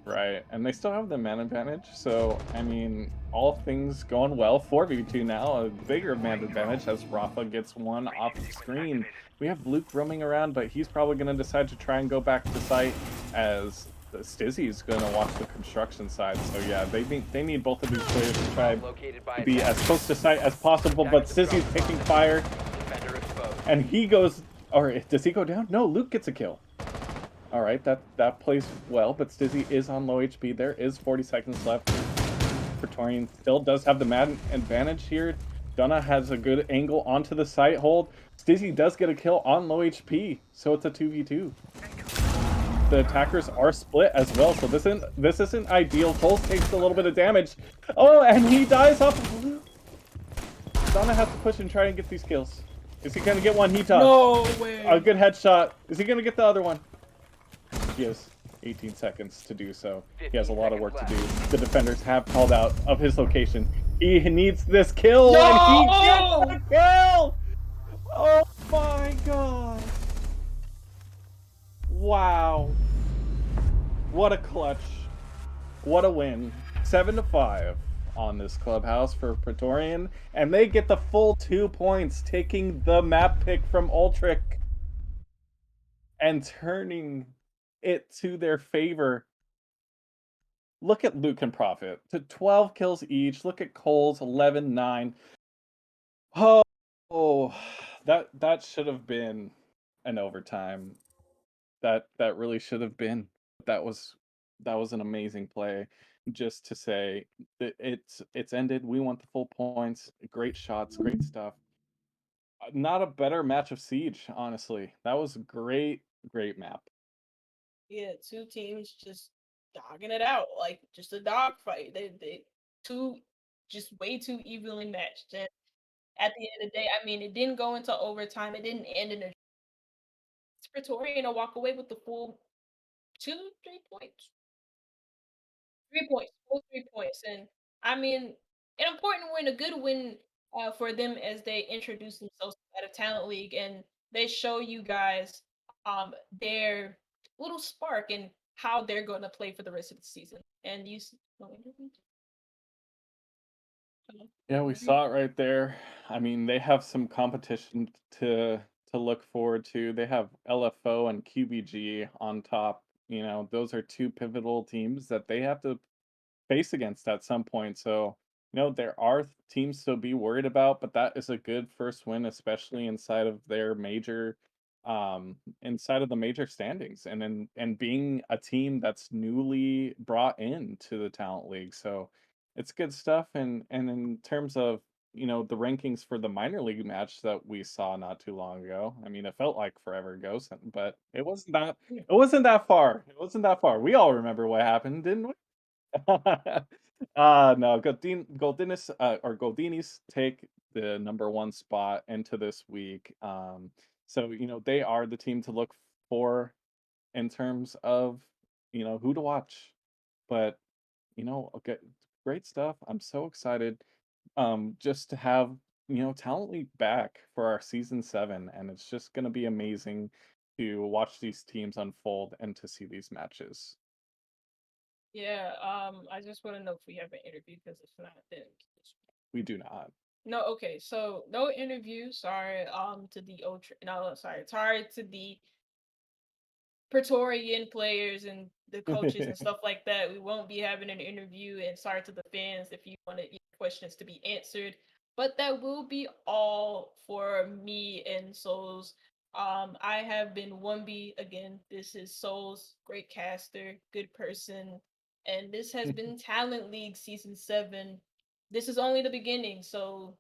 S1: Right, and they still have the man advantage, so, I mean, all things going well. 4v2 now, a bigger man advantage as Rafa gets one off the screen. We have Luke roaming around, but he's probably going to decide to try and go back to site as Stizzy's going to watch the construction side. So yeah, they need both of these players to try to be as close to site as possible, but Stizzy's taking fire, and he goes, or does he go down? No, Luke gets a kill. All right, that plays well, but Stizzy is on low HP. There is 40 seconds left. Praetorian still does have the man advantage here. Dunna has a good angle onto the site hold. Stizzy does get a kill on low HP, so it's a 2v2. The attackers are split as well, so this isn't ideal. Coles takes a little bit of damage. Oh, and he dies off of Luke. Dunna has to push and try and get these kills. Is he gonna get one heat touch?
S2: No way.
S1: A good headshot. Is he gonna get the other one? He has 18 seconds to do so. He has a lot of work to do. The defenders have called out of his location. He needs this kill,
S2: No!
S1: and he gets the kill! Oh my god! Wow. What a clutch. What a win. 7-5 on this clubhouse for Praetorian, and they get the full 2 points, taking the map pick from Ultrac and turning it to their favor. Look at Luke and Prophet to 12 kills each. Look at Cole's 11-9. Oh, that should have been an overtime. That really should have been. That was an amazing play. Just to say that it's ended. We want the full points. Great shots, great stuff. Not a better match of Siege, honestly. That was a great map.
S2: Yeah, two teams just dogging it out, like just a dog fight. They two just way too evenly matched. And at the end of the day, I mean, it didn't go into overtime. It didn't end in a Praetorian to walk away with the full 3 points. 3 points, full 3 points. And I mean, an important win, a good win for them as they introduce themselves at a talent league and they show you guys their little spark and how they're going to play for the rest of the season. And you
S1: Yeah, we saw it right there. I mean, they have some competition to look forward to. They have LFO and QBG on top. You know, those are two pivotal teams that they have to face against at some point. So, you know, there are teams to be worried about, but that is a good first win, especially inside of their major inside of the major standings and being a team that's newly brought into the talent league. So it's good stuff. And in terms of, you know, the rankings for the minor league match that we saw not too long ago, I mean, it felt like forever ago, but it wasn't that far. It wasn't that far. We all remember what happened, didn't we? No, Goldinis or Goldinis take the #1 spot into this week. So you know they are the team to look for in terms of you know who to watch. But you know, okay, great stuff. I'm so excited just to have Talent League back for our season 7, and it's just going to be amazing to watch these teams unfold and to see these matches.
S2: Yeah, I just want to know if we have an interview because if not, then
S1: We do not.
S2: no. Okay, so no interview. Sorry, to the Ultra. No, sorry to the Praetorian players and the coaches and stuff like that. We won't be having an interview, and sorry to the fans if you wanted your questions to be answered. But that will be all for me and Souls. I have been 1B again. This is Souls, great caster, good person, and this has been Talent League Season 7. This is only the beginning, so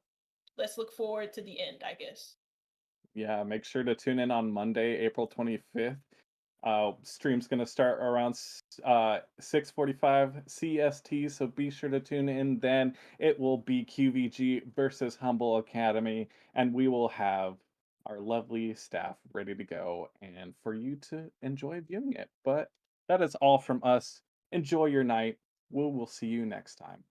S2: let's look forward to the end, I guess.
S1: Yeah, make sure to tune in on Monday, April 25th. Stream's gonna start around 6:45 CST, so be sure to tune in then. It will be QVG versus Humble Academy, and we will have our lovely staff ready to go and for you to enjoy viewing it. But that is all from us. Enjoy your night. We will see you next time.